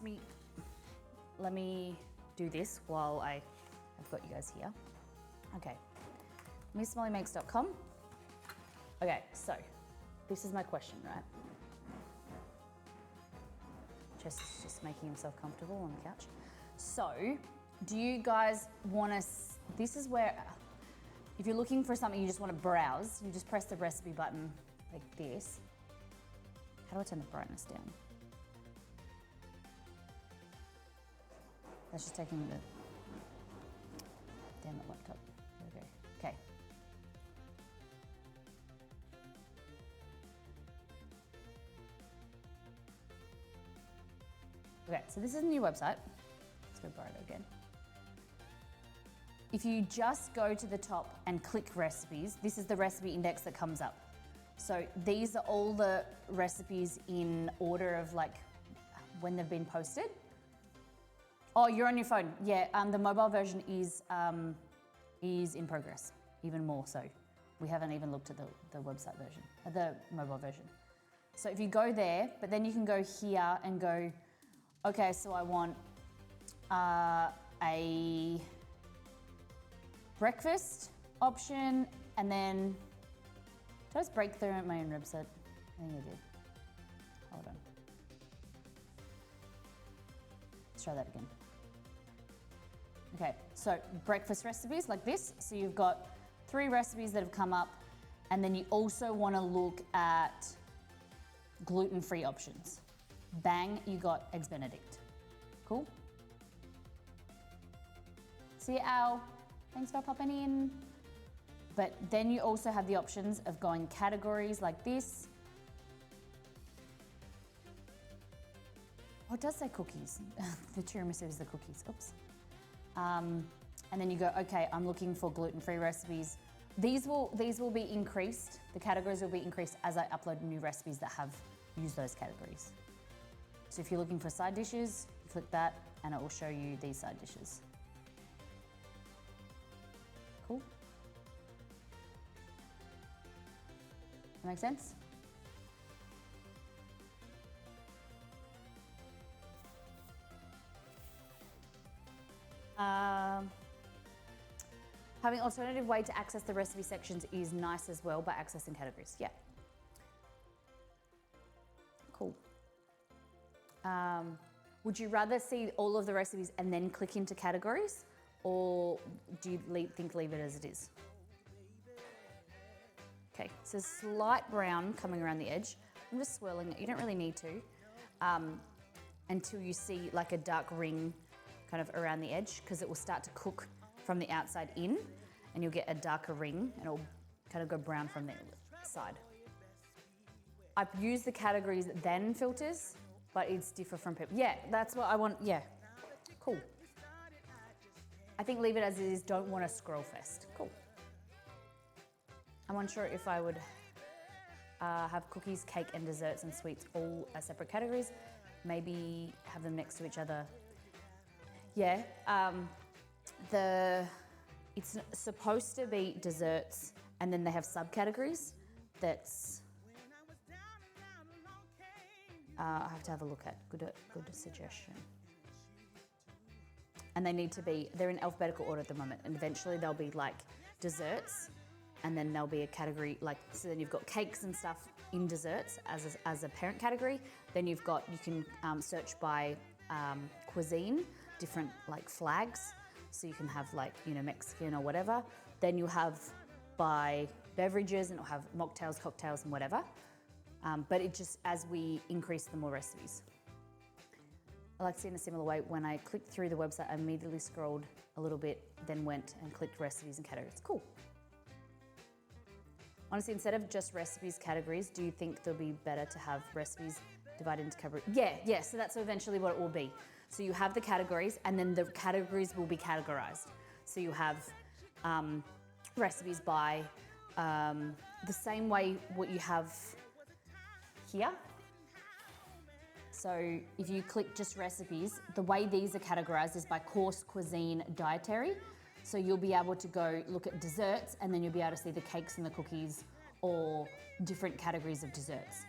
Speaker 2: me do this while I've got you guys here. Okay, MissMollyMakes.com. Okay, so this is my question, right? Jess is just making himself comfortable on the couch. So, do you guys want to... This is where... If you're looking for something you just want to browse, you just press the recipe button like this. How do I turn the brightness down? That's just taking the... Damn it, laptop. There we go. Okay. Okay, so this is a new website. Let's go brighter again. If you just go to the top and click recipes, this is the recipe index that comes up. So these are all the recipes in order of like when they've been posted. Oh, you're on your phone. Yeah, the mobile version is in progress, even more so. We haven't even looked at the website version, the mobile version. So if you go there, but then you can go here and go, okay, so I want a breakfast option, and then, did I just break through at my own website? I think I did. Hold on. Let's try that again. Okay, so breakfast recipes like this. So you've got 3 recipes that have come up, and then you also want to look at gluten-free options. Bang, you got Eggs Benedict. Cool? See you, Al. Thanks for popping in. But then you also have the options of going categories like this. Oh, it does say cookies. The tiramisu is the cookies. Oops. And then you go, okay, I'm looking for gluten-free recipes. These will be increased. The categories will be increased as I upload new recipes that have used those categories. So if you're looking for side dishes, you click that and it will show you these side dishes. Cool? That make sense? Having an alternative way to access the recipe sections is nice as well by accessing categories. Yeah. Cool. Would you rather see all of the recipes and then click into categories? Or do you leave it as it is? Okay, so slight brown coming around the edge. I'm just swirling it, you don't really need to. And until you see like a dark ring kind of around the edge, because it will start to cook from the outside in and you'll get a darker ring and it'll kind of go brown from the side. I've used the categories then filters, but it's different from people. Yeah, that's what I want. Yeah, cool. I think leave it as it is, don't want a scroll fest. Cool. I'm unsure if I would have cookies, cake, and desserts and sweets all as separate categories. Maybe have them next to each other. Yeah, it's supposed to be desserts and then they have subcategories. That's, I have to have a look at, good suggestion. And they need to be, they're in alphabetical order at the moment, and eventually they'll be like desserts, and then there'll be a category like, so then you've got cakes and stuff in desserts as a parent category. Then you've got, you can search by cuisine, different like flags. So you can have like, you know, Mexican or whatever. Then you'll have by beverages, and it'll have mocktails, cocktails, and whatever. But it just, as we increase, the more recipes. I like to see in a similar way, when I clicked through the website, I immediately scrolled a little bit, then went and clicked recipes and categories. Cool. Honestly, instead of just recipes categories, do you think it'll be better to have recipes divided into categories? Yeah, so that's eventually what it will be. So you have the categories, and then the categories will be categorized. So you have recipes by the same way what you have here. So if you click just recipes, the way these are categorized is by course, cuisine, dietary. So you'll be able to go look at desserts, and then you'll be able to see the cakes and the cookies, or different categories of desserts.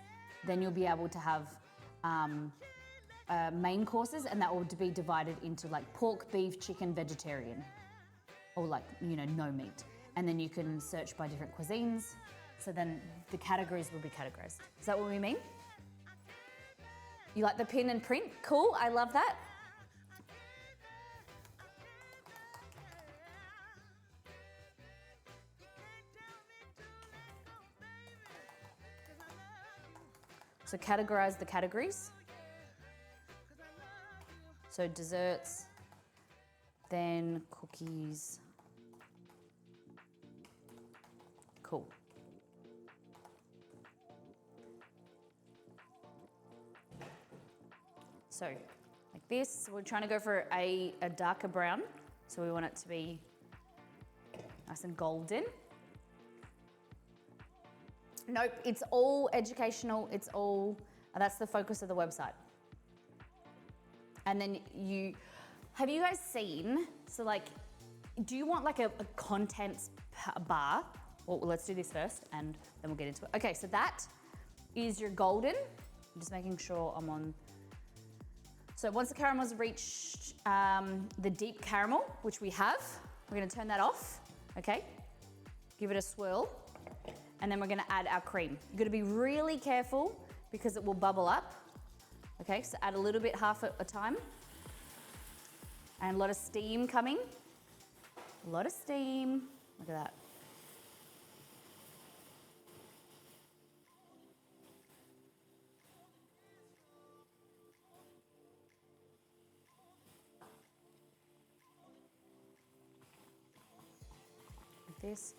Speaker 2: Then you'll be able to have main courses, and that will be divided into like pork, beef, chicken, vegetarian, or like, you know, no meat. And then you can search by different cuisines. So then the categories will be categorized. Is that what we mean? You like the pin and print? Cool, I love that. So categorize the categories. So desserts, then cookies. Cool. So like this, we're trying to go for a darker brown. So we want it to be nice and golden. Nope, it's all educational. It's all, that's the focus of the website. And then have you guys seen, so like, do you want like a contents bar? Well, let's do this first and then we'll get into it. Okay, so that is your golden. I'm just making sure I'm on. So once the caramel's reached the deep caramel, which we have, we're gonna turn that off, okay? Give it a swirl, and then we're gonna add our cream. You're gonna be really careful because it will bubble up. Okay, so add a little bit, half at a time. And a lot of steam coming. A lot of steam, look at that. This.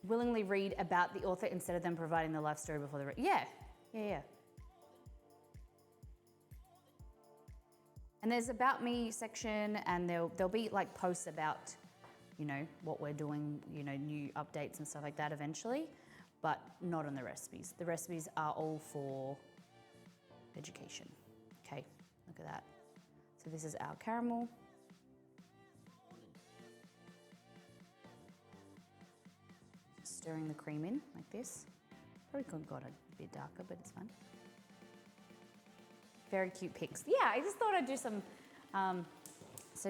Speaker 2: Willingly read about the author instead of them providing the life story before the read. Yeah. And there's about me section, and there'll be like posts about, you know, what we're doing, you know, new updates and stuff like that eventually, but not on the recipes. The recipes are all for education. Okay, look at that. So this is our caramel. Stirring the cream in like this. Probably could have got a bit darker, but it's fine. Very cute pics. Yeah, I just thought I'd do some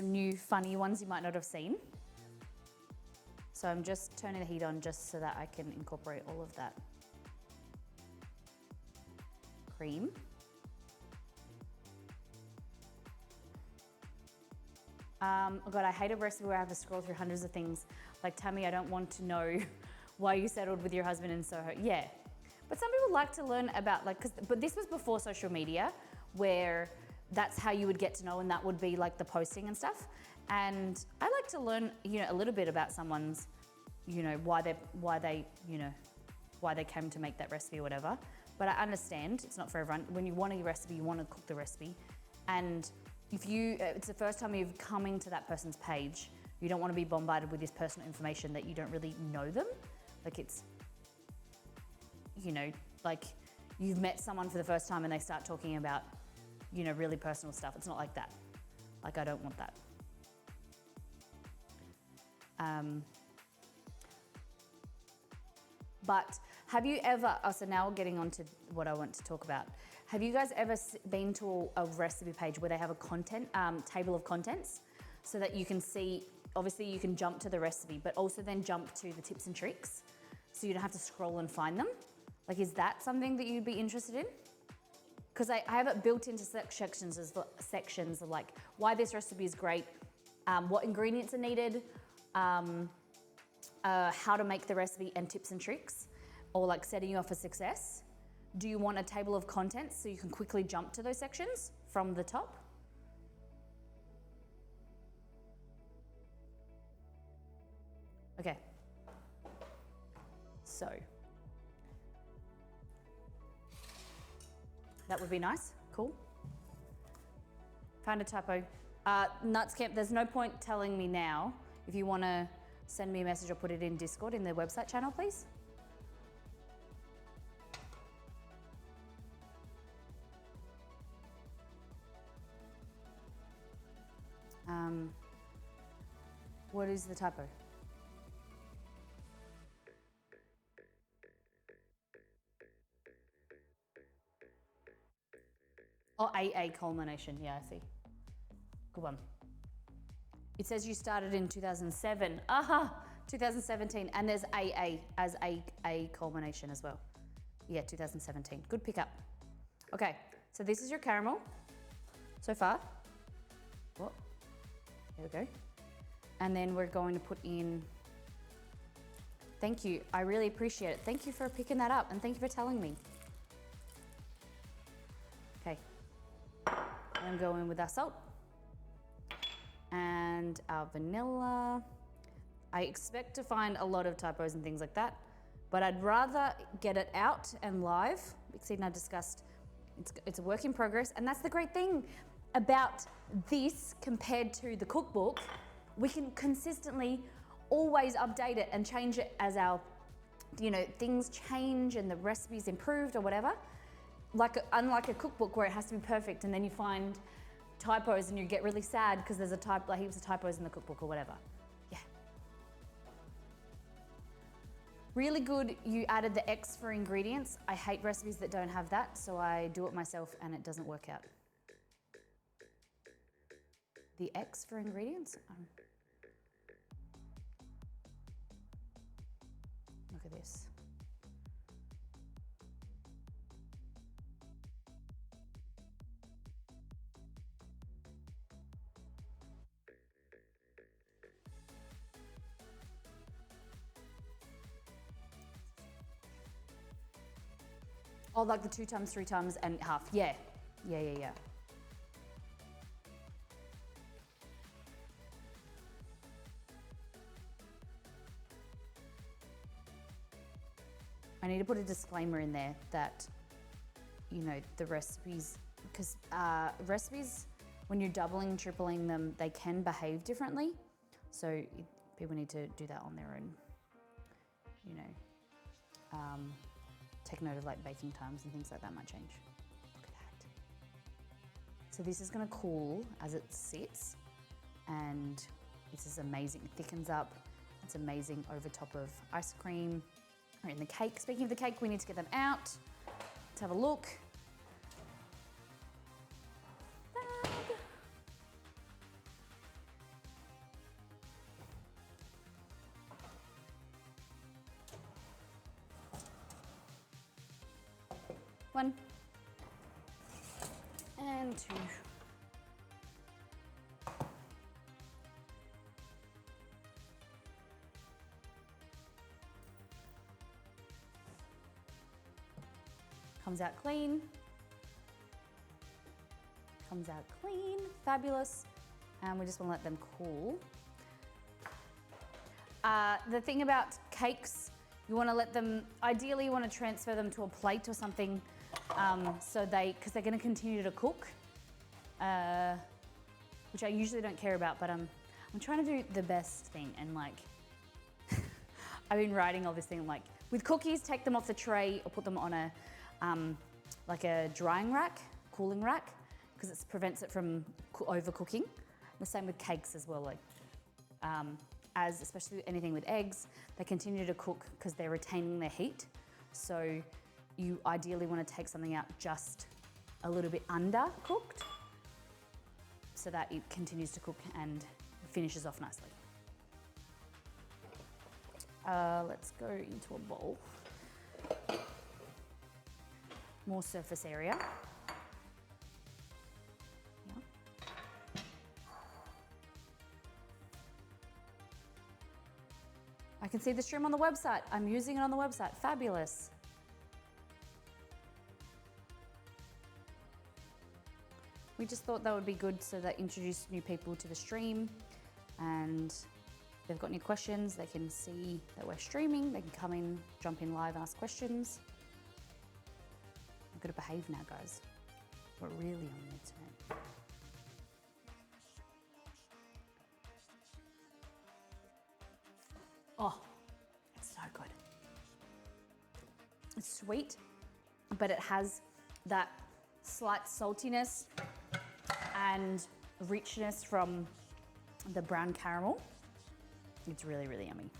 Speaker 2: new funny ones you might not have seen. So I'm just turning the heat on just so that I can incorporate all of that cream. Oh God, I hate a recipe where I have to scroll through hundreds of things. Like, Tammy, I don't want to know why you settled with your husband in Soho. Yeah, But some people like to learn about but this was before social media, where that's how you would get to know, and that would be like the posting and stuff. And I like to learn, a little bit about someone's, why they came to make that recipe or whatever. But I understand it's not for everyone. When you want a recipe, you want to cook the recipe. And if it's the first time you've come into that person's page, you don't want to be bombarded with this personal information that you don't really know them. Like it's, like you've met someone for the first time and they start talking about, really personal stuff. It's not like that. Like I don't want that. But have you ever, so now we're getting on to what I want to talk about. Have you guys ever been to a recipe page where they have a table of contents so that you can see, obviously you can jump to the recipe, but also then jump to the tips and tricks so you don't have to scroll and find them? Like, is that something that you'd be interested in? Because I have it built into sections of like why this recipe is great, what ingredients are needed, how to make the recipe and tips and tricks, or like setting you up for success. Do you want a table of contents so you can quickly jump to those sections from the top? Okay. So that would be nice. Cool. Found a typo. Nuts Camp, there's no point telling me now. If you want to send me a message or put it in Discord in the website channel, please. What is the typo? Oh, AA culmination. Yeah, I see. Good one. It says you started in 2007. Aha, 2017. And there's AA as a culmination as well. Yeah, 2017. Good pickup. Okay, so this is your caramel so far. What? There we go. And then we're going to put in, thank you. I really appreciate it. Thank you for picking that up and thank you for telling me. Okay. I'm going with our salt and our vanilla. I expect to find a lot of typos and things like that, but I'd rather get it out and live. Exceed and I discussed, it's a work in progress, and that's the great thing about this compared to the cookbook. We can consistently always update it and change it as our, things change and the recipe's improved or whatever. Unlike a cookbook where it has to be perfect and then you find typos and you get really sad because there's heaps of typos in the cookbook or whatever. Yeah. Really good, you added the X for ingredients. I hate recipes that don't have that, so I do it myself and it doesn't work out. The X for ingredients? Look at this. Oh, like the 2 times, 3 times and half. Yeah. Yeah. I need to put a disclaimer in there that, the recipes, because recipes, when you're doubling, tripling them, they can behave differently. So people need to do that on their own, take note of like baking times and things like that might change. Look at that. So this is gonna cool as it sits, and this is amazing. It thickens up. It's amazing over top of ice cream or in the cake. Speaking of the cake, we need to get them out. Let's have a look. One and 2. Comes out clean. Comes out clean, fabulous. And we just want to let them cool. The thing about cakes, you want to let them, ideally you want to transfer them to a plate or something because they're going to continue to cook, which I usually don't care about, but I'm trying to do the best thing. And like, I've been writing all this thing, like with cookies, take them off the tray or put them on a, like a drying rack, cooling rack, because it prevents it from overcooking. The same with cakes as well, like, especially anything with eggs, they continue to cook because they're retaining their heat. So you ideally want to take something out just a little bit undercooked so that it continues to cook and finishes off nicely. Let's go into a bowl. More surface area. I can see the stream on the website. I'm using it on the website. Fabulous. We just thought that would be good so that introduce new people to the stream, and if they've got any questions, they can see that we're streaming. They can come in, jump in live, ask questions. I've got to behave now, guys. We're really on the internet. Oh, it's so good. It's sweet, but it has that slight saltiness and richness from the brown caramel. It's really, really yummy.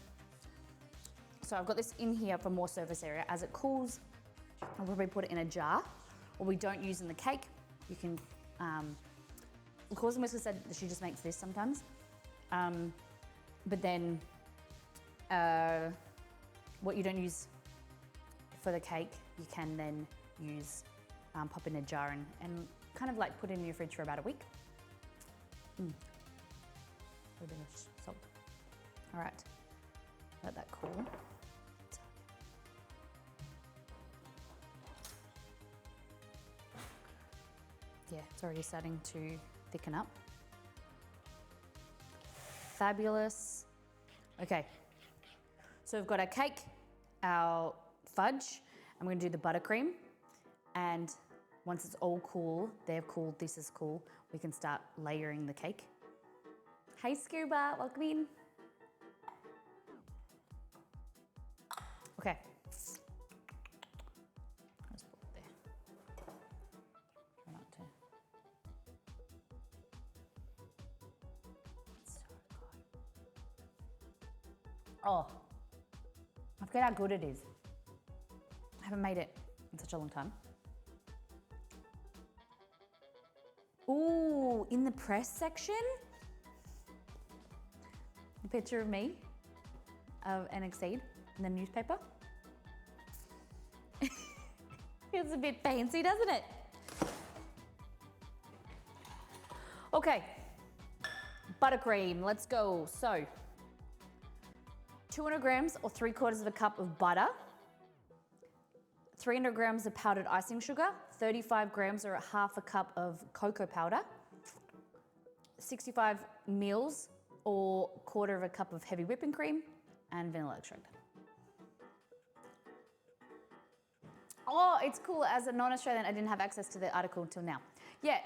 Speaker 2: So I've got this in here for more surface area. As it cools, I'll probably put it in a jar, or we don't use in the cake. You can, Cause Whisker said that she just makes this sometimes. But then, what you don't use for the cake, you can then use, pop in a jar and kind of like put it in your fridge for about a week. A little bit of salt. All right, let that cool. Yeah, it's already starting to thicken up. Fabulous. Okay, so we've got our cake, our fudge, and we're gonna do the buttercream. And once it's all cool, they're cool, this is cool, we can start layering the cake. Hey Scuba, welcome in. Okay. Just put it there. Try not to. It's so good. Oh, I forget how good it is. I haven't made it in such a long time. Ooh, in the press section, a picture of me of NXT in the newspaper. It's a bit fancy, doesn't it? Okay, buttercream, let's go. So, 200 grams or 3/4 of a cup of butter, 300 grams of powdered icing sugar, 35 grams or 1/2 cup of cocoa powder, 65 mils or 1/4 cup of heavy whipping cream, and vanilla extract. Oh, it's cool. As a non-Australian, I didn't have access to the article until now. Yeah,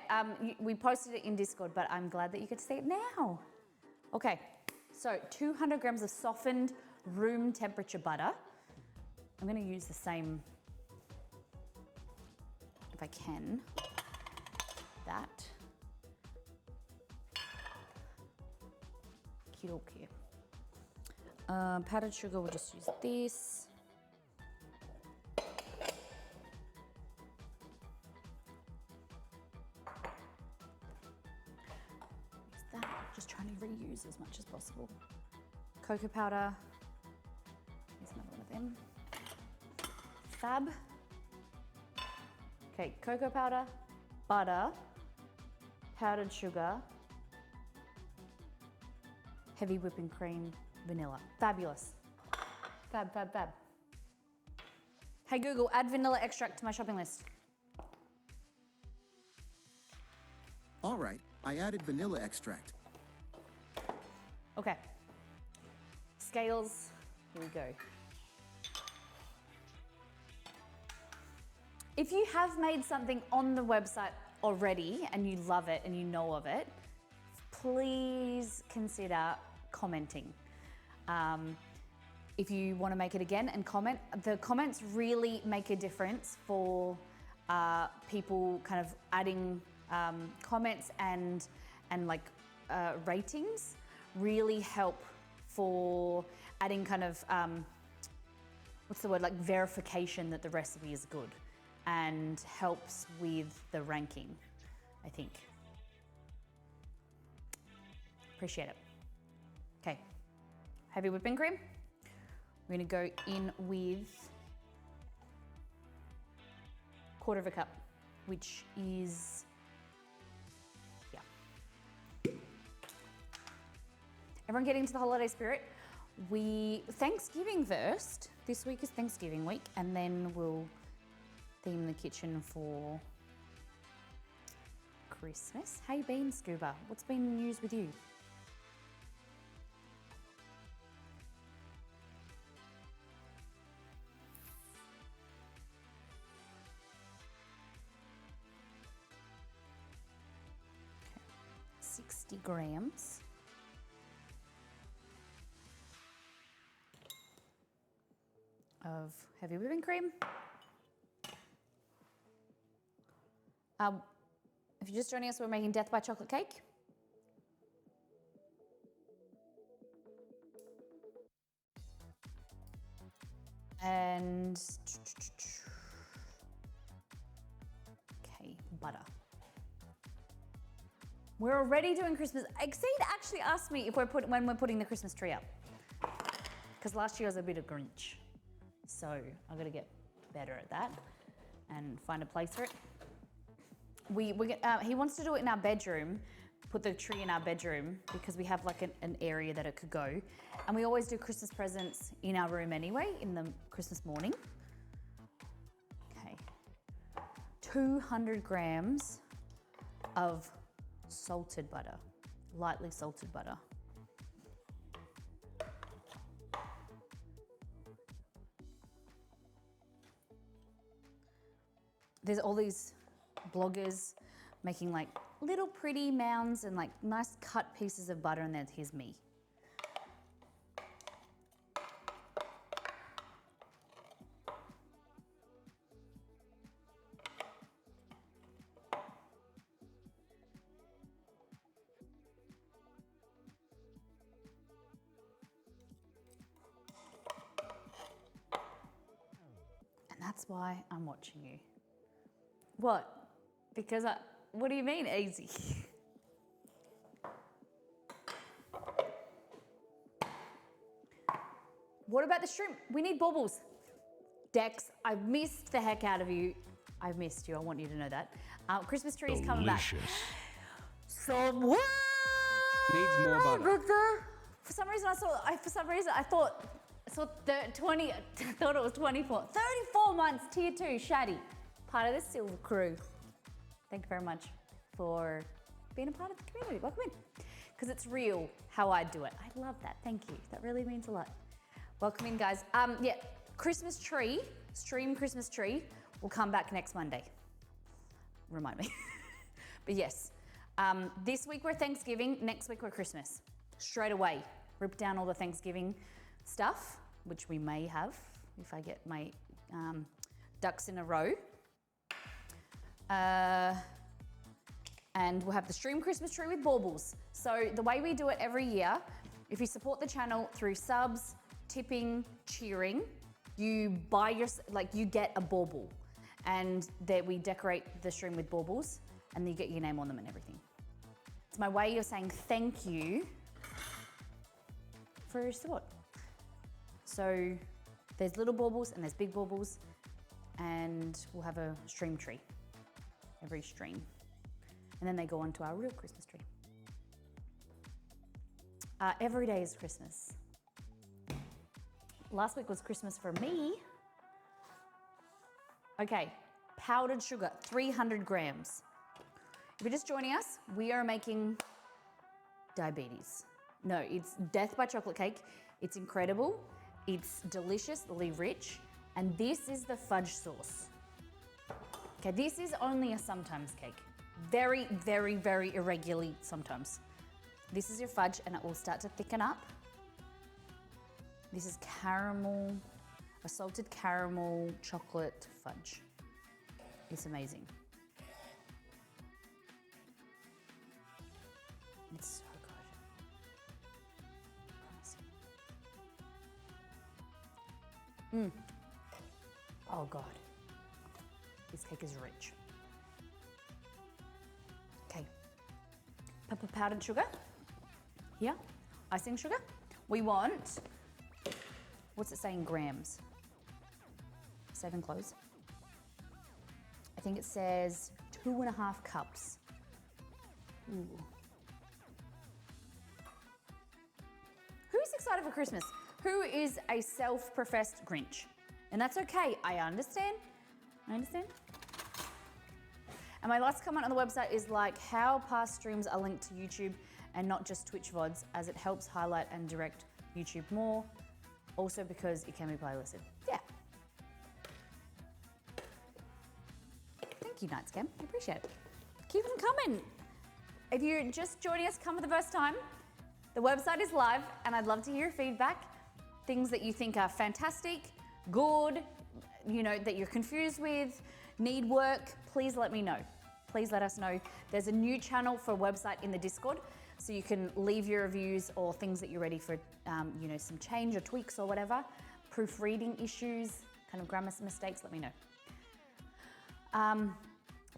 Speaker 2: we posted it in Discord, but I'm glad that you could see it now. Okay, so 200 grams of softened room temperature butter. I'm gonna use the same, if I can, that. Okay. Powdered sugar, we'll just use this. Use that, just trying to reuse as much as possible. Cocoa powder, here's another one of them. Fab. Okay, cocoa powder, butter, powdered sugar, heavy whipping cream, vanilla. Fabulous. Fab, fab, fab. Hey Google, add vanilla extract to my shopping list.
Speaker 4: All right, I added vanilla extract.
Speaker 2: Okay. Scales, here we go. If you have made something on the website already and you love it and you know of it, please consider commenting. If you want to make it again and comment, the comments really make a difference for people kind of adding comments and like ratings really help for adding kind of, what's the word, like verification that the recipe is good and helps with the ranking, I think. Appreciate it. Okay, heavy whipping cream. We're gonna go in with 1/4 cup, which is, yeah. Everyone getting into the holiday spirit. Thanksgiving first. This week is Thanksgiving week, and then we'll theme the kitchen for Christmas. How you been, Scuba? What's been news with you? Okay. 60 grams. Of heavy whipping cream. If you're just joining us, we're making Death by Chocolate Cake. And okay, butter. We're already doing Christmas. Exceed actually asked me if when we're putting the Christmas tree up, because last year I was a bit of Grinch. So I've got to get better at that and find a place for it. He wants to do it in our bedroom, put the tree in our bedroom because we have like an area that it could go. And we always do Christmas presents in our room anyway, in the Christmas morning. Okay. 200 grams of salted butter, lightly salted butter. There's all these bloggers making like little pretty mounds and like nice cut pieces of butter, and then here's me. And that's why I'm watching you. What? Because what do you mean easy? What about the shrimp? We need baubles. Dex, I've missed the heck out of you. I've missed you, I want you to know that. Christmas tree is coming back.
Speaker 3: Delicious.
Speaker 2: Somewhere
Speaker 5: Needs more butter.
Speaker 2: For some reason I thought 20, I thought it was 24. 34 months, tier 2, Shaddy. Part of the Silver Crew. Thank you very much for being a part of the community. Welcome in. Because it's real how I do it. I love that. Thank you. That really means a lot. Welcome in, guys. Yeah, Christmas tree, stream Christmas tree will come back next Monday. Remind me. But yes, this week we're Thanksgiving, next week we're Christmas. Straight away, rip down all the Thanksgiving stuff, which we may have if I get my ducks in a row. And we'll have the stream Christmas tree with baubles. So the way we do it every year, if you support the channel through subs, tipping, cheering, you get a bauble, and that we decorate the stream with baubles, and you get your name on them and everything. It's my way of saying thank you for your support. So there's little baubles and there's big baubles, and we'll have a stream tree every stream. And then they go onto our real Christmas tree. Every day is Christmas. Last week was Christmas for me. Okay, powdered sugar, 300 grams. If you're just joining us, we are making diabetes. No, it's Death by Chocolate Cake. It's incredible. It's deliciously rich. And this is the fudge sauce. Okay, this is only a sometimes cake. Very, very, very irregularly sometimes. This is your fudge and it will start to thicken up. This is caramel, a salted caramel chocolate fudge. It's amazing. It's so good. Oh God. This cake is rich. Okay. Pepper powdered sugar. Here. Icing sugar. We want, what's it saying, grams? 7 close. I think it says 2.5 cups. Ooh. Who's excited for Christmas? Who is a self-professed Grinch? And that's okay, I understand. I understand. And my last comment on the website is like how past streams are linked to YouTube and not just Twitch VODs, as it helps highlight and direct YouTube more. Also because it can be playlisted. Yeah. Thank you, Nightscam. I appreciate it. Keep them coming. If you're just joining us, come for the first time, the website is live and I'd love to hear your feedback. Things that you think are fantastic, good, you know, that you're confused with, need work, please let me know. Please let us know. There's a new channel for website in the Discord, so you can leave your reviews or things that you're ready for, you know, some change or tweaks or whatever. Proofreading issues, kind of grammar mistakes, let me know.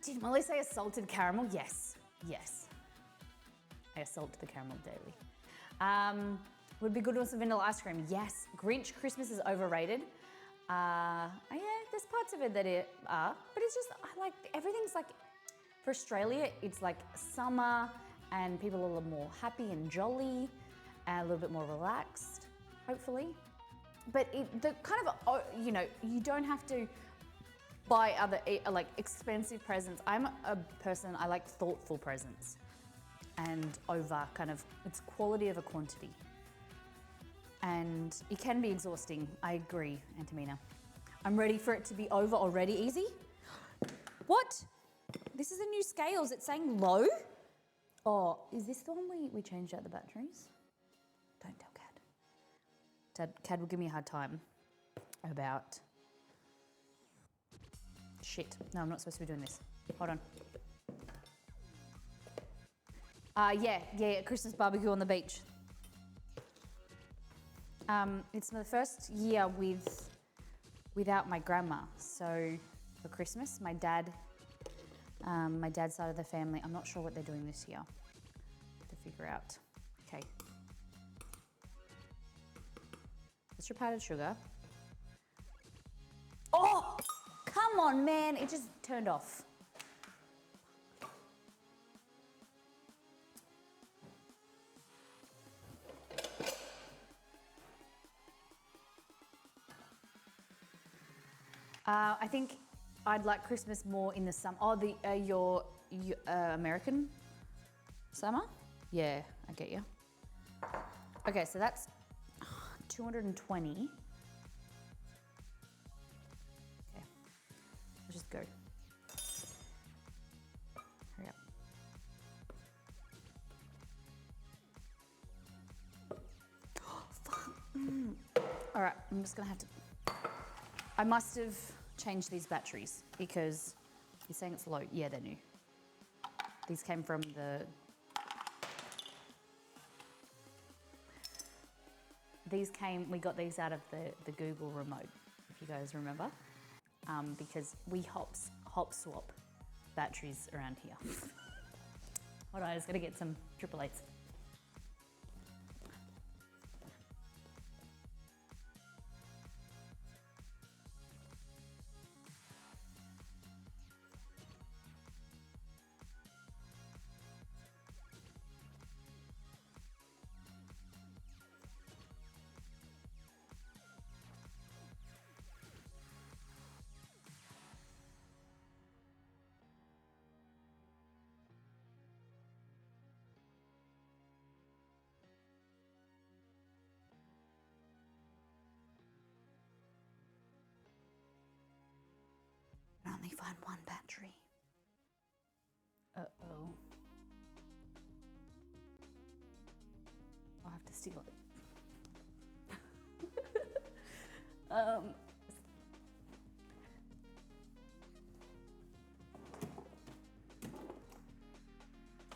Speaker 2: Did Molly say a salted caramel? Yes, yes. I salt the caramel daily. Would be good with some vanilla ice cream. Yes, Grinch Christmas is overrated. Yeah, there's parts of it that are, but it's just, I like, everything's like, for Australia, it's like summer and people are a little more happy and jolly and a little bit more relaxed, hopefully. But the kind of, you know, you don't have to buy other, like expensive presents. I'm a person, I like thoughtful presents and over kind of, it's quality over quantity. And it can be exhausting. I agree, Antamina. I'm ready for it to be over already. Easy? What? This is a new scale. Is it saying low? Oh, is this the one we changed out the batteries? Don't tell Cad. Cad will give me a hard time about shit. No, I'm not supposed to be doing this. Hold on. Yeah, Christmas barbecue on the beach. It's the first year without my grandma. So for Christmas, my dad's side of the family, I'm not sure what they're doing this year to figure out. Okay. That's your powdered sugar. Oh, come on, man. It just turned off. I think I'd like Christmas more in the summer. Oh, your American summer? Yeah, I get you. Okay, so that's 220. Okay, let's just go. Hurry up. Fuck. All right, I'm just gonna have to. I must have changed these batteries because you're saying it's low. Yeah, they're new. These came from we got these out of the Google remote, if you guys remember, because we hop swap batteries around here. Hold on, I just gotta get some 888s. find one battery. Uh-oh. I'll have to steal it.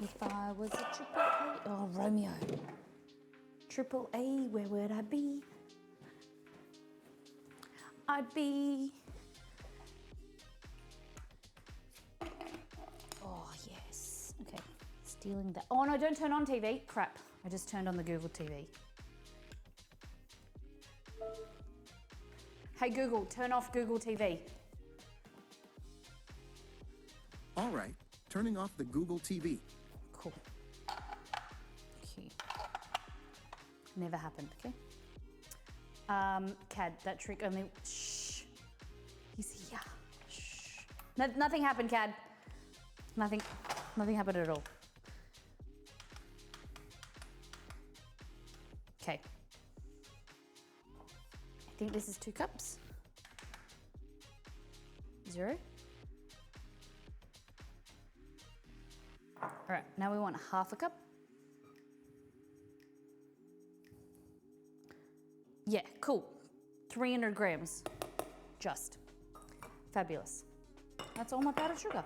Speaker 2: If I was a triple A, oh, Romeo. Triple A, where would I be? I'd be... Oh, yes. Okay, stealing that. Oh, no, don't turn on TV. Crap, I just turned on the Google TV. Hey, Google, turn off Google TV.
Speaker 4: All right, turning off the Google TV.
Speaker 2: Cool. Okay. Never happened, okay? Cad, that trick only... Shh. He's here. Shh. Nothing happened, Cad. Nothing happened at all. Okay. I think this is 2 cups. 0. All right, now we want half a cup. Yeah, cool. 300 grams, just. Fabulous. That's all my powdered sugar.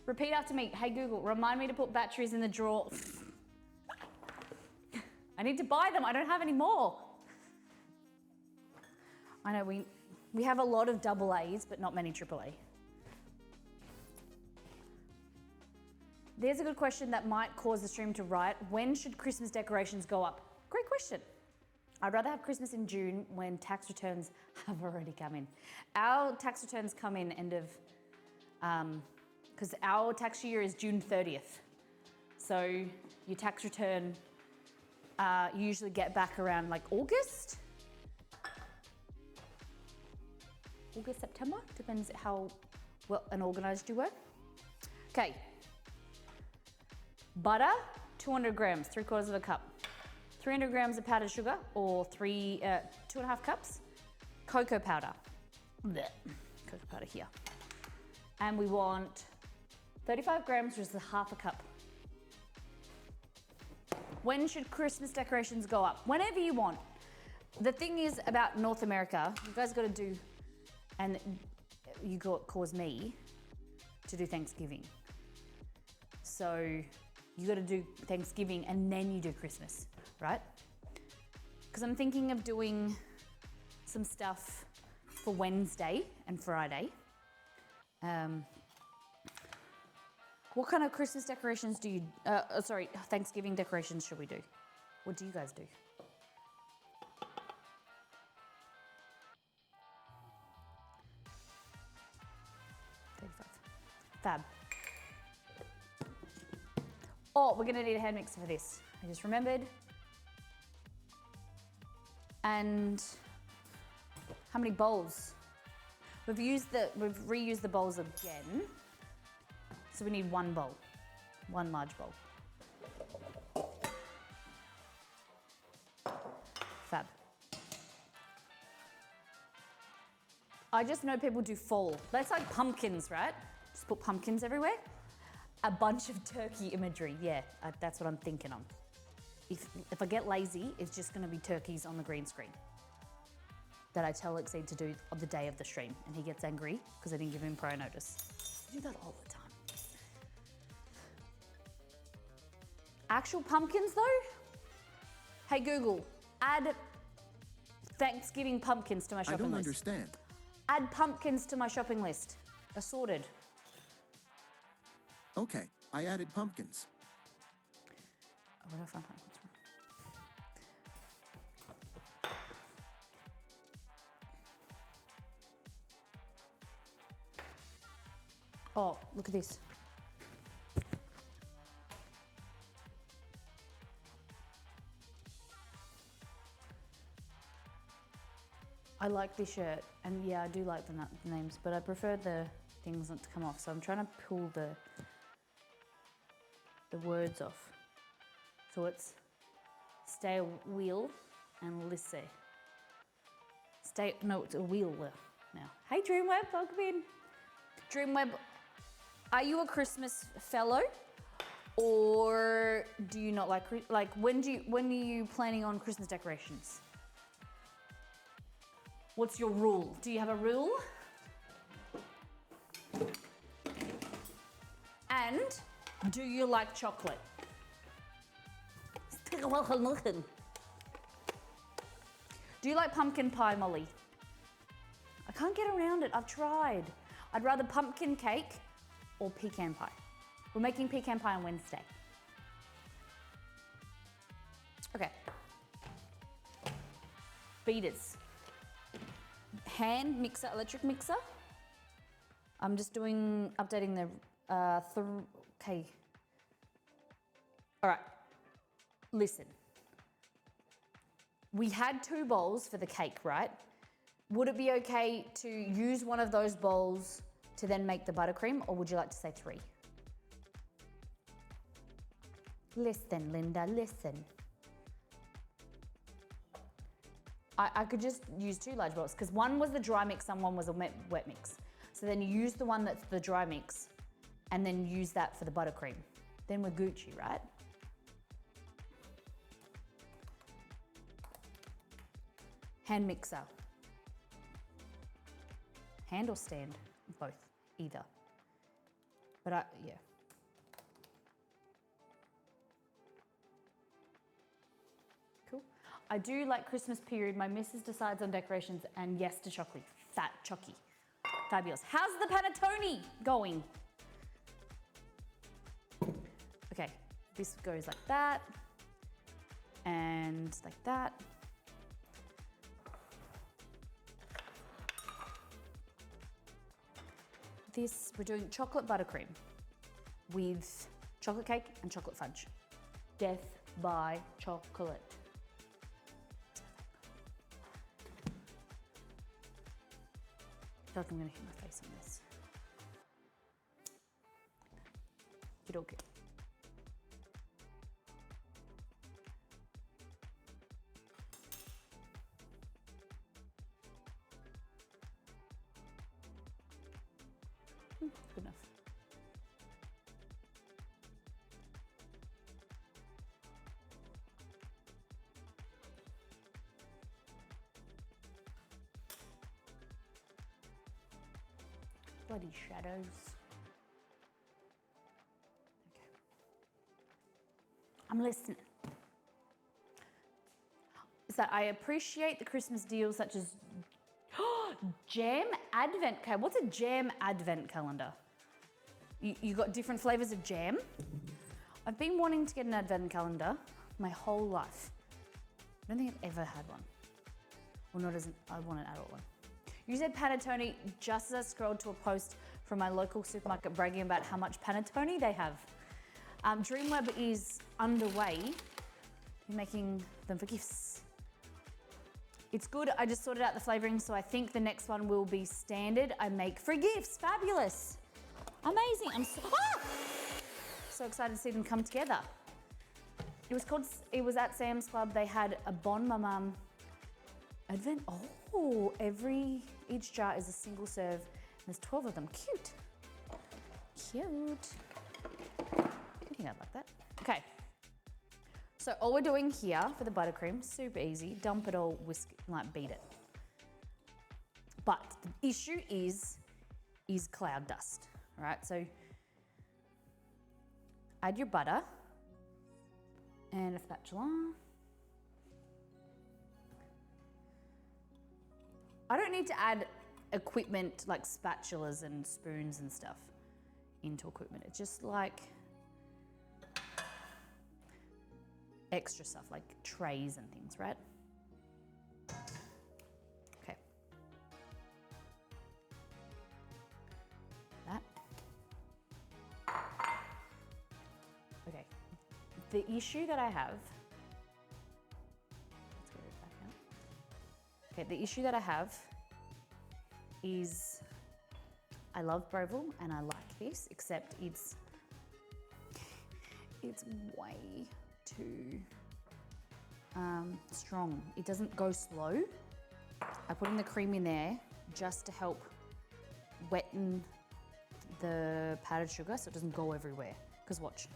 Speaker 2: Repeat after me. Hey Google, remind me to put batteries in the drawer. I need to buy them, I don't have any more. I know we have a lot of double A's, but not many triple A. There's a good question that might cause the stream to riot. When should Christmas decorations go up? Great question. I'd rather have Christmas in June when tax returns have already come in. Our tax returns come in end of, because our tax year is June 30th. So your tax return, you usually get back around like August, September, depends how well and organized you were. Okay. Butter, 200 grams, 3/4 of a cup. 300 grams of powdered sugar, or 2.5 cups. Cocoa powder. Blech. Cocoa powder here. And we want 35 grams, which is half a cup. When should Christmas decorations go up? Whenever you want. The thing is about North America, you guys got to do, and you cause me to do Thanksgiving. So you got to do Thanksgiving and then you do Christmas, right? Because I'm thinking of doing some stuff for Wednesday and Friday. What kind of Christmas decorations do you, Thanksgiving decorations should we do? What do you guys do? Fab. Oh, we're gonna need a hand mixer for this. I just remembered. And how many bowls? We've reused the bowls again. So we need one bowl, one large bowl. Fab. I just know people do fall. That's like pumpkins, right? Just put pumpkins everywhere. A bunch of turkey imagery, yeah, that's what I'm thinking on. If I get lazy, it's just gonna be turkeys on the green screen that I tell Exceed to do on the day of the stream, and he gets angry because I didn't give him prior notice. I do that all the time. Actual pumpkins though? Hey Google, add Thanksgiving pumpkins to my shopping list.
Speaker 4: I don't understand.
Speaker 2: Add pumpkins to my shopping list. Assorted.
Speaker 4: Okay, I added pumpkins.
Speaker 2: Oh, where do I find pumpkins from? Oh, look at this. I like this shirt, and yeah, I do like the names, but I prefer the things not to come off, so I'm trying to pull the words off. So it's stay a wheel and lisse. It's a wheel now. Hey Dreamweb, welcome in. Dreamweb, are you a Christmas fellow? Or do you not like when are you planning on Christmas decorations? What's your rule? Do you have a rule? And do you like chocolate? Do you like pumpkin pie, Molly? I can't get around it, I've tried. I'd rather pumpkin cake or pecan pie. We're making pecan pie on Wednesday. Okay. Beaters. Hand mixer, electric mixer. I'm just updating the, okay. All right, listen. We had 2 bowls for the cake, right? Would it be okay to use one of those bowls to then make the buttercream, or would you like to say 3? Listen, Linda, listen. I could just use 2 large bowls because one was the dry mix and one was a wet mix. So then you use the one that's the dry mix and then use that for the buttercream. Then we're Gucci, right? Hand mixer. Hand or stand? Both, either. But yeah. Cool. I do like Christmas period. My missus decides on decorations and yes to chocolate. Fat chocky. Fabulous. How's the panettone going? Okay, this goes like that and like that. This, we're doing chocolate buttercream with chocolate cake and chocolate fudge. Death by chocolate. I feel like I'm gonna hit my face on this. Get okay. Good enough. Bloody shadows. Okay. I'm listening. So I appreciate the Christmas deals such as Jam Advent calendar. What's a Jam Advent calendar? You got different flavors of jam. I've been wanting to get an Advent calendar my whole life. I don't think I've ever had one. Well, not as I want an adult one. You said panettone just as I scrolled to a post from my local supermarket bragging about how much panettone they have. Dreamweb is underway in making them for gifts. It's good, I just sorted out the flavoring, so I think the next one will be standard. I make for gifts, fabulous. Amazing, I'm so excited to see them come together. It was at Sam's Club, they had a Bon Maman Advent, each jar is a single serve, and there's 12 of them, cute. Cute. I think I'd like that. Okay. So all we're doing here for the buttercream, super easy, dump it all, whisk, beat it. But the issue is cloud dust, all right? So add your butter and a spatula. I don't need to add equipment like spatulas and spoons and stuff into equipment. It's just like extra stuff like trays and things, right? Okay. That. Okay. The issue that I have, let's get it back out. Okay, the issue that I have is I love Breville and I like this, except it's way too strong. It doesn't go slow. I put in the cream in there just to help wetten the powdered sugar so it doesn't go everywhere. Because watch.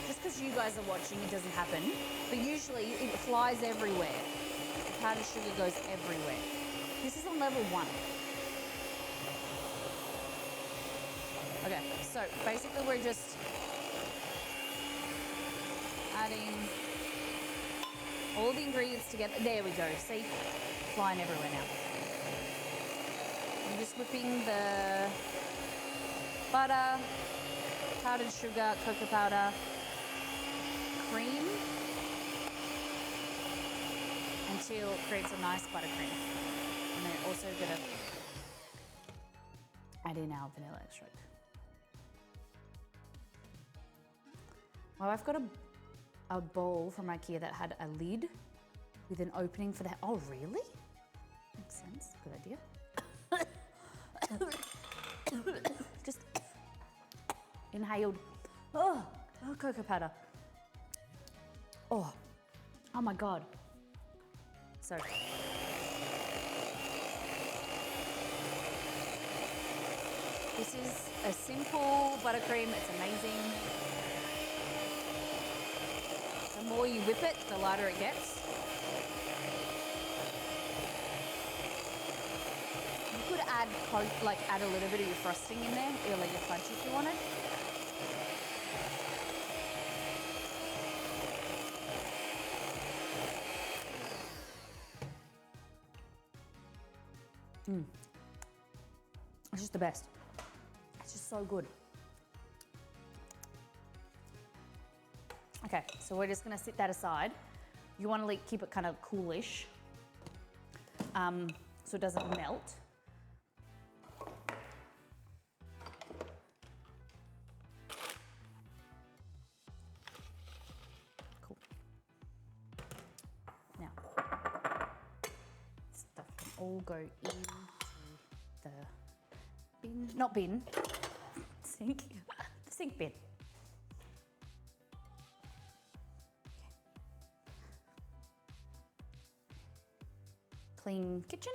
Speaker 2: Just because you guys are watching, it doesn't happen. But usually it flies everywhere. The powdered sugar goes everywhere. This is on level 1. Okay, so basically we're just adding all the ingredients together. There we go, see? Flying everywhere now. I'm just whipping the butter, powdered sugar, cocoa powder, cream until it creates a nice buttercream. And then also gonna add in our vanilla extract. Well, I've got a bowl from IKEA that had a lid with an opening for that. Oh, really? Makes sense. Good idea. Just inhaled. Oh, cocoa powder. Oh my God. So. This is a simple buttercream. It's amazing. The more you whip it, the lighter it gets. You could add add a little bit of your frosting in there, or like your fudge if you wanted. It's just the best. It's just so good. Okay, so we're just gonna sit that aside. You wanna keep it kind of coolish, so it doesn't melt. Cool. Now, stuff can all go into the bin, not bin, sink, the sink bin. Clean kitchen.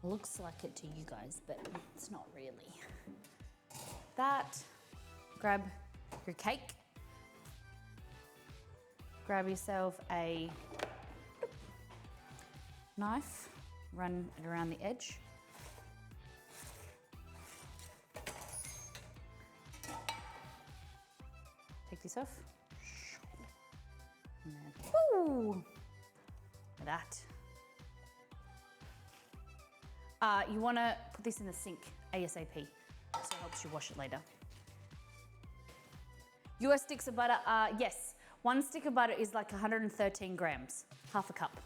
Speaker 2: Looks like it to you guys, but it's not really. That, grab your cake. Grab yourself a knife, run it around the edge. Take this off. And then, woo! That. You want to put this in the sink ASAP, so it helps you wash it later. US sticks of butter, yes. 1 stick of butter is like 113 grams, half a cup.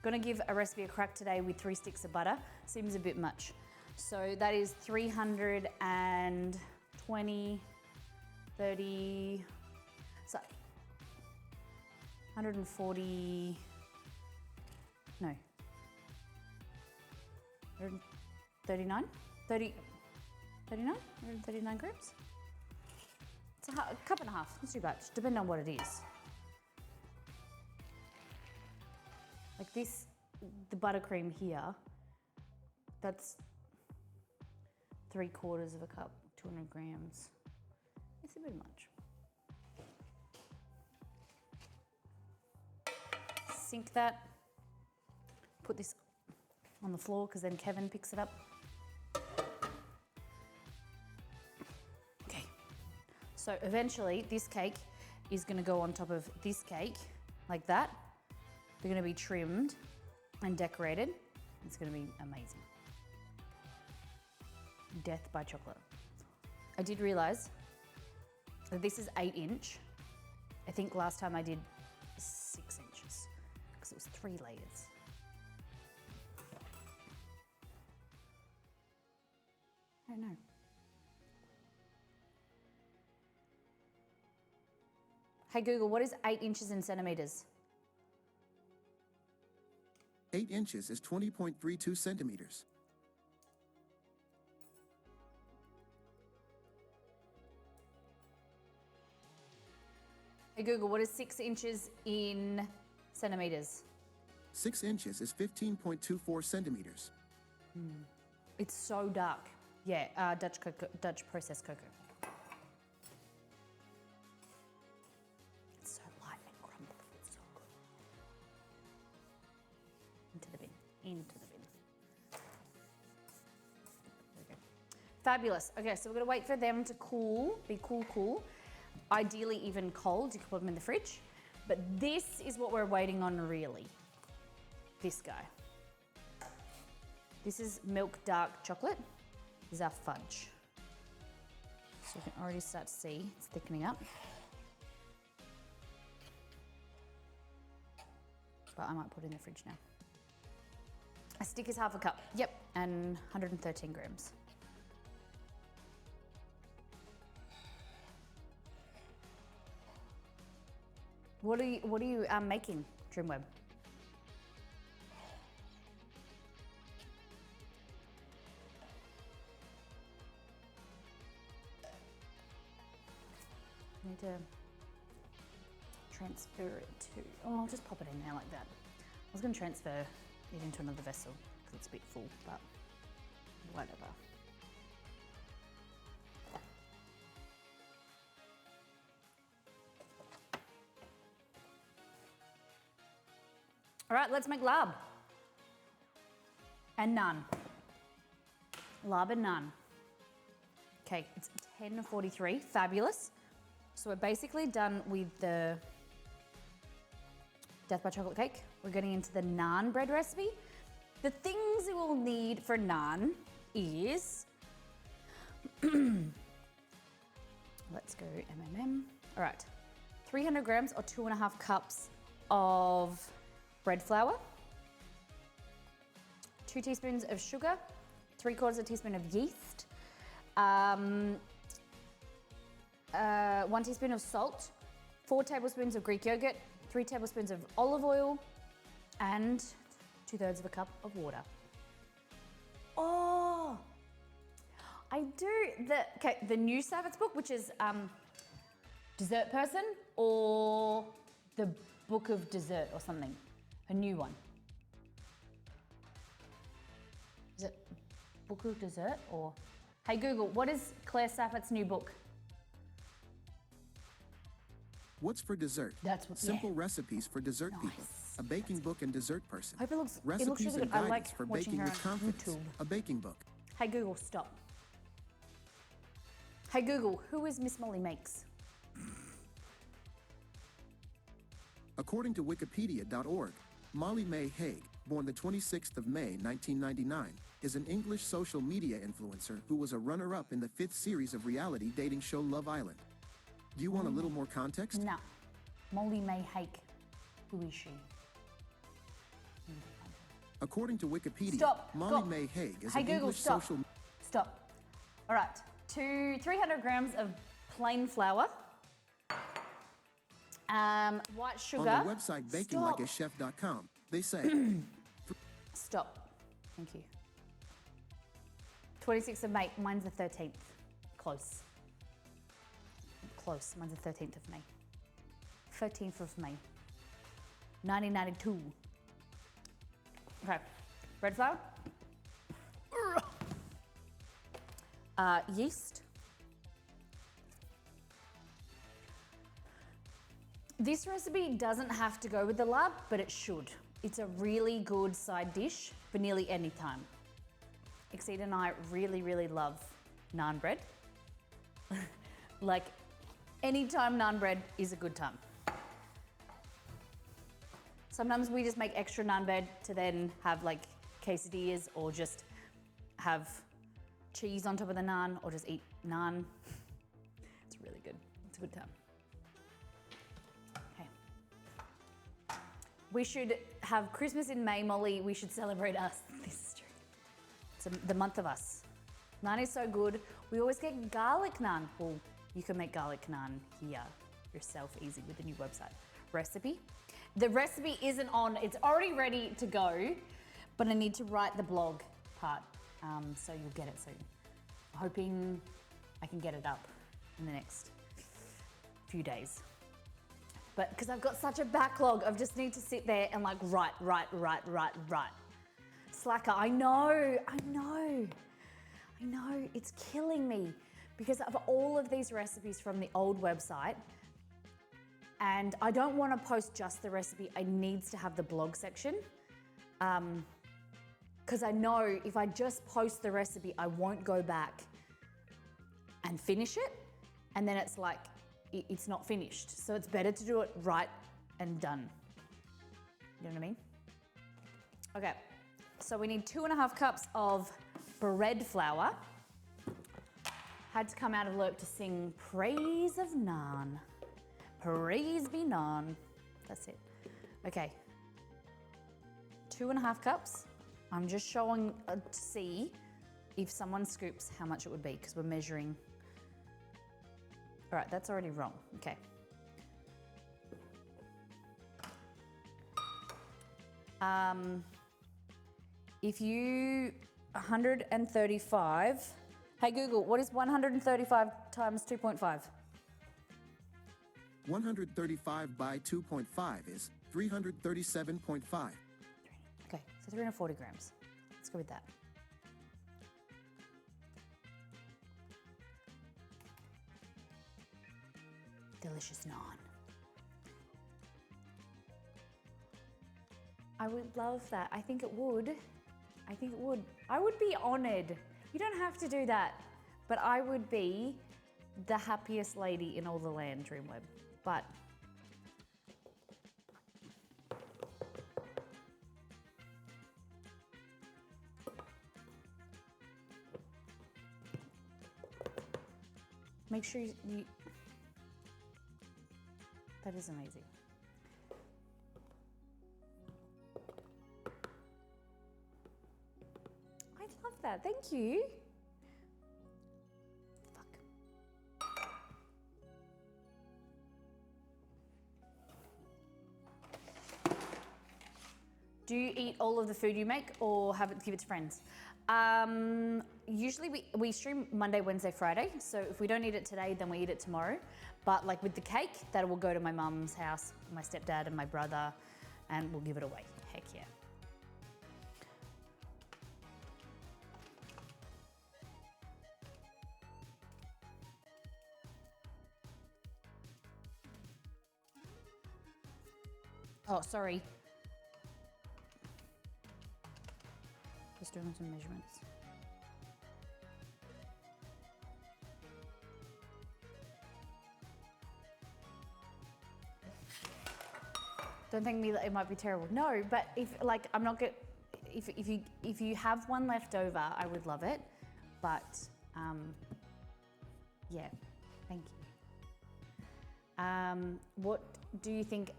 Speaker 2: Gonna give a recipe a crack today with 3 sticks of butter. Seems a bit much. So that is 320, 30, so 140, no, 139, 30, 39, 139 grams. It's a cup and a half, not too bad, depending on what it is. Like this, the buttercream here, that's 3/4 of a cup, 200 grams. It's a bit much. Sink that, put this on the floor because then Kevin picks it up. Okay, so eventually this cake is going to go on top of this cake like that. They're going to be trimmed and decorated. It's going to be amazing. Death by chocolate. I did realize that this is 8-inch. I think last time I did 6 inches because it was 3 layers. I don't know. Hey Google, what is 8 inches in centimeters?
Speaker 4: 8 inches is 20.32 centimeters.
Speaker 2: Hey Google, what is 6 inches in centimeters?
Speaker 4: 6 inches is 15.24 centimeters.
Speaker 2: It's so dark. Yeah, Dutch processed cocoa. It's so light and crumbled. It's so good. Into the bin. Into the bin. There we go. Fabulous. Okay, so we're gonna wait for them to cool, be cool. Ideally even cold, you can put them in the fridge. But this is what we're waiting on really. This guy. This is milk dark chocolate. This is our fudge. So you can already start to see it's thickening up. But I might put it in the fridge now. A stick is half a cup. Yep, and 113 grams. What are you making, Dreamweb? I need to transfer it to. Oh, I'll just pop it in there like that. I was going to transfer it into another vessel because it's a bit full, but whatever. All right, let's make lab. And naan. Lab and naan. Okay, it's 10:43, fabulous. So we're basically done with the Death by Chocolate Cake. We're getting into the naan bread recipe. The things we will need for naan is, let's go MMM. All right, 300 grams or 2.5 cups of bread flour, 2 teaspoons of sugar, 3/4 teaspoon of yeast, 1 teaspoon of salt, 4 tablespoons of Greek yogurt, 3 tablespoons of olive oil, and 2/3 cup of water. Oh, I do the new Savitz book, which is Dessert Person, or the Book of Dessert or something. A new one. Is it Book of Dessert or? Hey Google, what is Claire Saffitz's new book?
Speaker 4: What's for dessert?
Speaker 2: That's what.
Speaker 4: Simple recipes for dessert people. A baking book and dessert person.
Speaker 2: I hope it looks
Speaker 4: Recipes
Speaker 2: really
Speaker 4: and
Speaker 2: good. I
Speaker 4: guidance
Speaker 2: like
Speaker 4: for
Speaker 2: watching
Speaker 4: baking
Speaker 2: her
Speaker 4: with
Speaker 2: on
Speaker 4: confidence.
Speaker 2: YouTube.
Speaker 4: A baking book.
Speaker 2: Hey Google, stop. Hey Google, who is Miss Molly Makes?
Speaker 4: According to Wikipedia.org, Molly May Hague, born the 26th of May, 1999, is an English social media influencer who was a runner-up in the 5th series of reality dating show Love Island. Do you want a little more context?
Speaker 2: No. Molly May Hake. Who is she?
Speaker 4: According to Wikipedia,
Speaker 2: Stop.
Speaker 4: Molly
Speaker 2: Go.
Speaker 4: May Hague is
Speaker 2: Hey
Speaker 4: an
Speaker 2: Google,
Speaker 4: English
Speaker 2: stop.
Speaker 4: social.
Speaker 2: Stop. All right. 300 grams of plain flour. White sugar.
Speaker 4: On the website bakinglikeachef.com, they say,
Speaker 2: Stop. Thank you. 26th of May. Mine's the 13th. Close. Close. Mine's the 13th of May. 13th of May. 1992. Okay. Bread flour. Yeast. This recipe doesn't have to go with the lab, but it should. It's a really good side dish for nearly any time. Exceed and I really, really love naan bread. Like, anytime naan bread is a good time. Sometimes we just make extra naan bread to then have like quesadillas or just have cheese on top of the naan or just eat naan. It's really good. It's a good time. Okay. We should have Christmas in May, Molly. We should celebrate us. This is true. It's the month of us. Naan is so good. We always get garlic naan. Well, you can make garlic naan here yourself easy with the new website recipe. The recipe isn't on, it's already ready to go, but I need to write the blog part, so you'll get it soon. Hoping I can get it up in the next few days. but because I've got such a backlog of just need to sit there and like write. Slacker, I know, it's killing me because of all of these recipes from the old website. And I don't want to post just the recipe, I needs to have the blog section. Because I know if I just post the recipe, I won't go back and finish it. And then it's like, it's not finished. So it's better to do it right and done. You know what I mean? Okay, so we need 2.5 cups of bread flour. Had to come out of work to sing Praise of Naan. Praise be Naan. That's it. Okay. 2.5 cups. I'm just showing to see if someone scoops how much it would be because we're measuring. All right, that's already wrong. Okay. If you 135. Hey Google, what is 135 times 2.5?
Speaker 4: 135 by 2.5 is 337.5.
Speaker 2: Okay, so 340 grams. Let's go with that. Delicious naan. I would love that. I think it would. I would be honored. You don't have to do that, but I would be the happiest lady in all the land, Dreamweb. But make sure you that is amazing. I love that. Thank you. Do you eat all of the food you make or give it to friends? Usually we stream Monday, Wednesday, Friday. So if we don't eat it today, then we eat it tomorrow. But like with the cake, that will go to my mum's house, my stepdad and my brother, and we'll give it away. Heck yeah. Oh, sorry. Just doing some measurements. Don't think me that it might be terrible. No, but if like I'm not good. If you have one left over, I would love it. But yeah, thank you. What do you think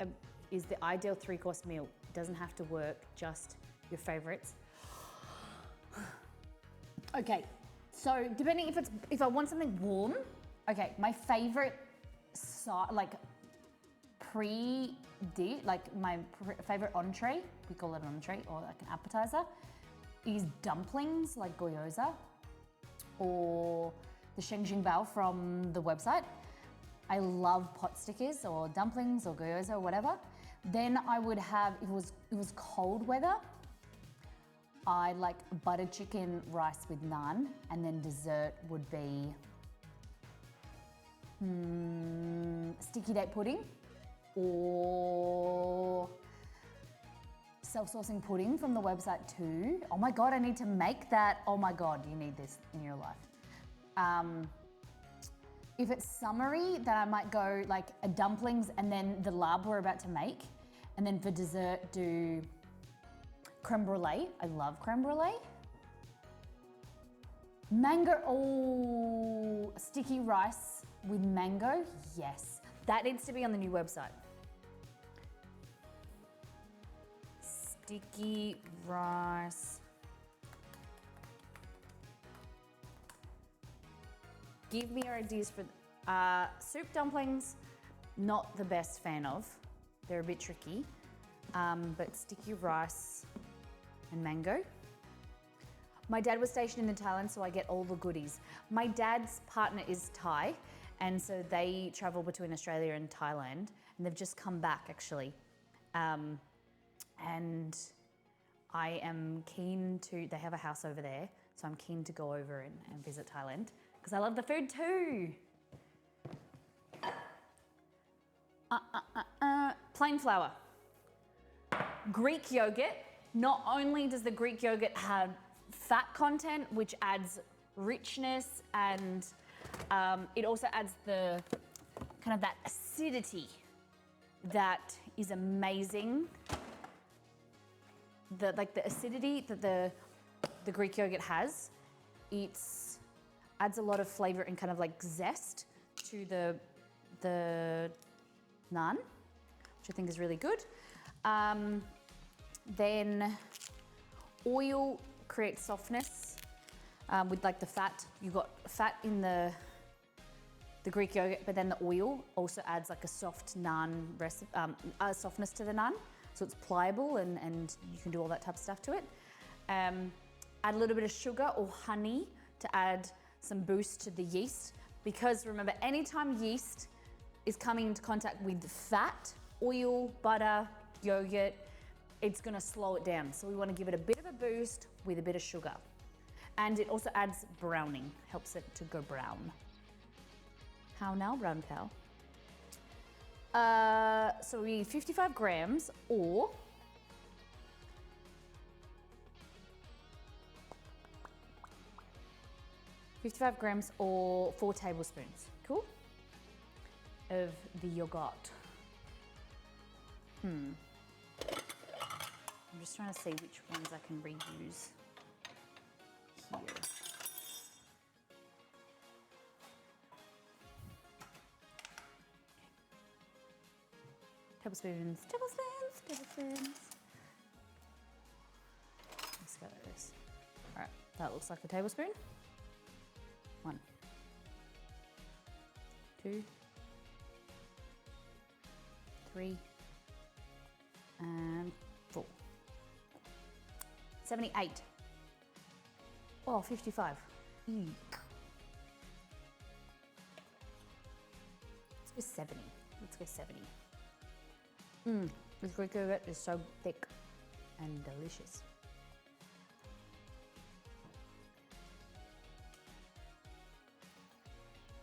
Speaker 2: is the ideal 3-course meal? It doesn't have to work. Just your favorites. Okay, so depending if I want something warm, okay, my favorite my favorite entree, we call it an entree or like an appetizer, is dumplings like gyoza or the shengjing bao from the website. I love pot stickers or dumplings or gyoza or whatever. Then I would have, if it was cold weather, I like butter chicken rice with naan, and then dessert would be sticky date pudding or self-saucing pudding from the website too. Oh my God, I need to make that. Oh my God, you need this in your life. If it's summery, then I might go like a dumplings and then the lab we're about to make. And then for dessert, do creme brulee. I love creme brulee. Mango, oh, sticky rice with mango, yes. That needs to be on the new website. Sticky rice. Give me your ideas for soup dumplings, not the best fan of. They're a bit tricky, but sticky rice and mango. My dad was stationed in Thailand, so I get all the goodies. My dad's partner is Thai, and so they travel between Australia and Thailand, and they've just come back actually. And I am keen to, they have a house over there, so I'm keen to go over and visit Thailand because I love the food too. Plain flour. Greek yogurt. Not only does the Greek yogurt have fat content, which adds richness, and it also adds the kind of that acidity that is amazing. The acidity that the Greek yogurt has, it adds a lot of flavor and kind of like zest to the naan, which I think is really good. Then oil creates softness with like the fat. You got fat in the Greek yogurt, but then the oil also adds like a soft naan softness to the naan. So it's pliable and you can do all that type of stuff to it. Add a little bit of sugar or honey to add some boost to the yeast. Because remember, anytime yeast is coming into contact with fat, oil, butter, yogurt, it's gonna slow it down. So we wanna give it a bit of a boost with a bit of sugar. And it also adds browning, helps it to go brown. How now, brown cow? So we need 55 grams or 55 grams or 4 tablespoons, cool, of the yogurt. I'm just trying to see which ones I can reuse here. Tablespoons, tablespoons, tablespoons. Let's go like this. All right, that looks like a tablespoon. 1, 2, 3, and 4. 78. Oh, 55. Eek. Let's go 70. Let's go 70. This Greek yogurt is so thick and delicious.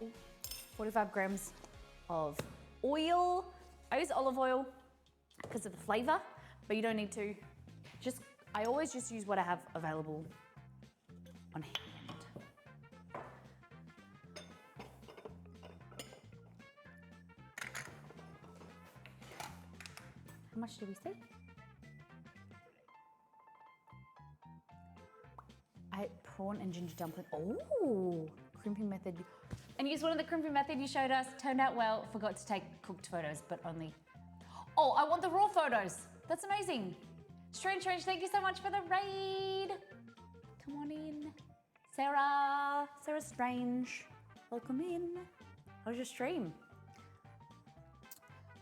Speaker 2: Ooh, 45 grams of oil. I use olive oil because of the flavor, but you don't need to. I always just use what I have available on hand. How much do we say? I ate prawn and ginger dumpling. Oh, crimping method. And use one of the crimping method you showed us. Turned out well. Forgot to take cooked photos, but only. Oh, I want the raw photos. That's amazing. Strange, thank you so much for the raid. Come on in. Sarah Strange. Welcome in. How's your stream?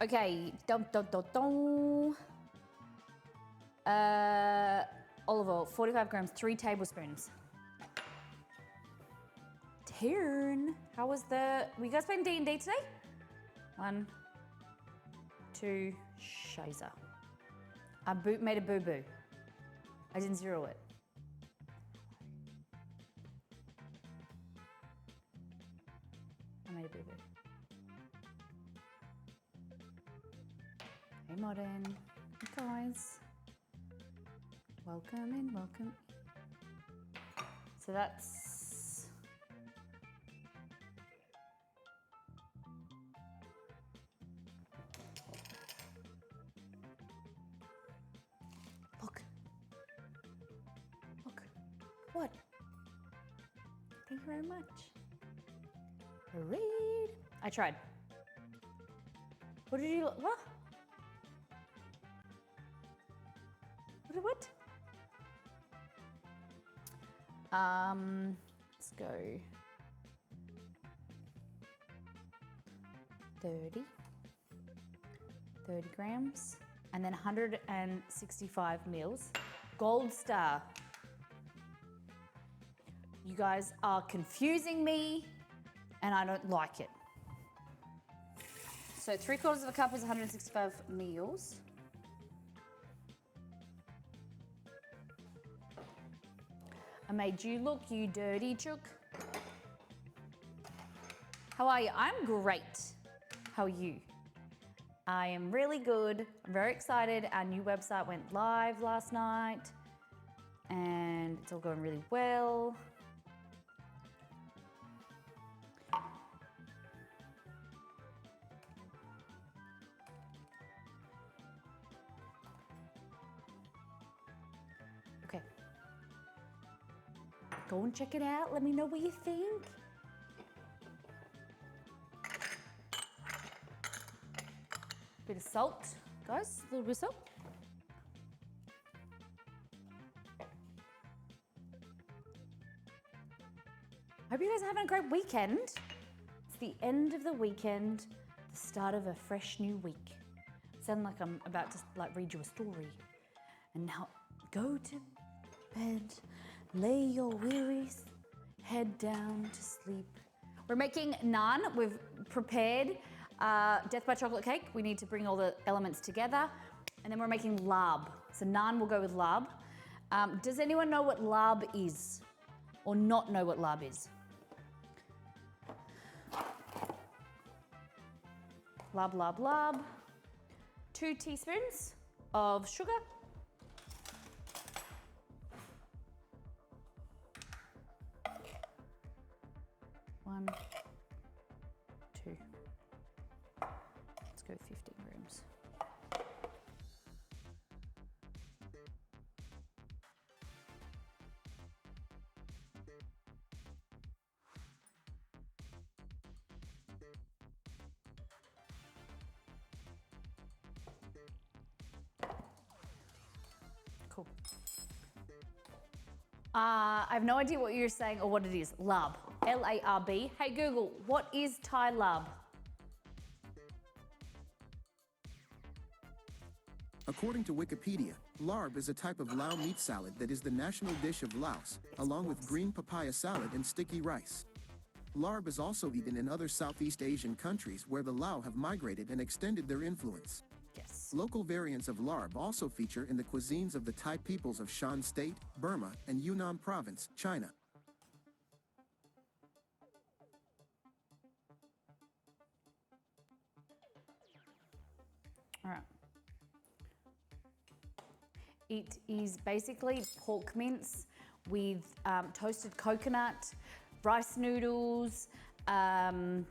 Speaker 2: Okay, olive oil, 45 grams, 3 tablespoons. Taryn, how was were you guys playing D&D today? 1, 2, Shazer. I made a boo-boo. I didn't zero it. I made a boo-boo. Hey Modern, hey guys. Welcome in, welcome. So that's look. What? Thank you very much. Read. I tried. What did you what? What? Let's go 30 grams, and then 165 mils. Gold Star. You guys are confusing me, and I don't like it. So 3/4 of a cup is 165 meals. I made you look, you dirty chook. How are you? I'm great. How are you? I am really good. I'm very excited. Our new website went live last night and it's all going really well. Okay. Go and check it out. Let me know what you think. Bit of salt, guys, a little bit of salt. Hope you guys are having a great weekend. It's the end of the weekend, the start of a fresh new week. Sound like I'm about to read you a story. And now go to bed, lay your wearies, head down to sleep. We're making naan. We've prepared Death by Chocolate cake. We need to bring all the elements together. And then we're making lab. So naan will go with lab. Does anyone know what lab is? Or not know what lab is? Lab, lab, lab. 2 teaspoons of sugar. 1, 2. Let's go 15 grams. Cool. I have no idea what you're saying or what it is. Lab. L-A-R-B. Hey Google, what is Thai lab?
Speaker 4: According to Wikipedia, larb is a type of Lao meat salad that is the national dish of Laos, along with green papaya salad and sticky rice. Larb is also eaten in other Southeast Asian countries where the Lao have migrated and extended their influence.
Speaker 2: Yes.
Speaker 4: Local variants of larb also feature in the cuisines of the Thai peoples of Shan State, Burma, and Yunnan Province, China.
Speaker 2: All right. It is basically pork mince with toasted coconut, rice noodles, then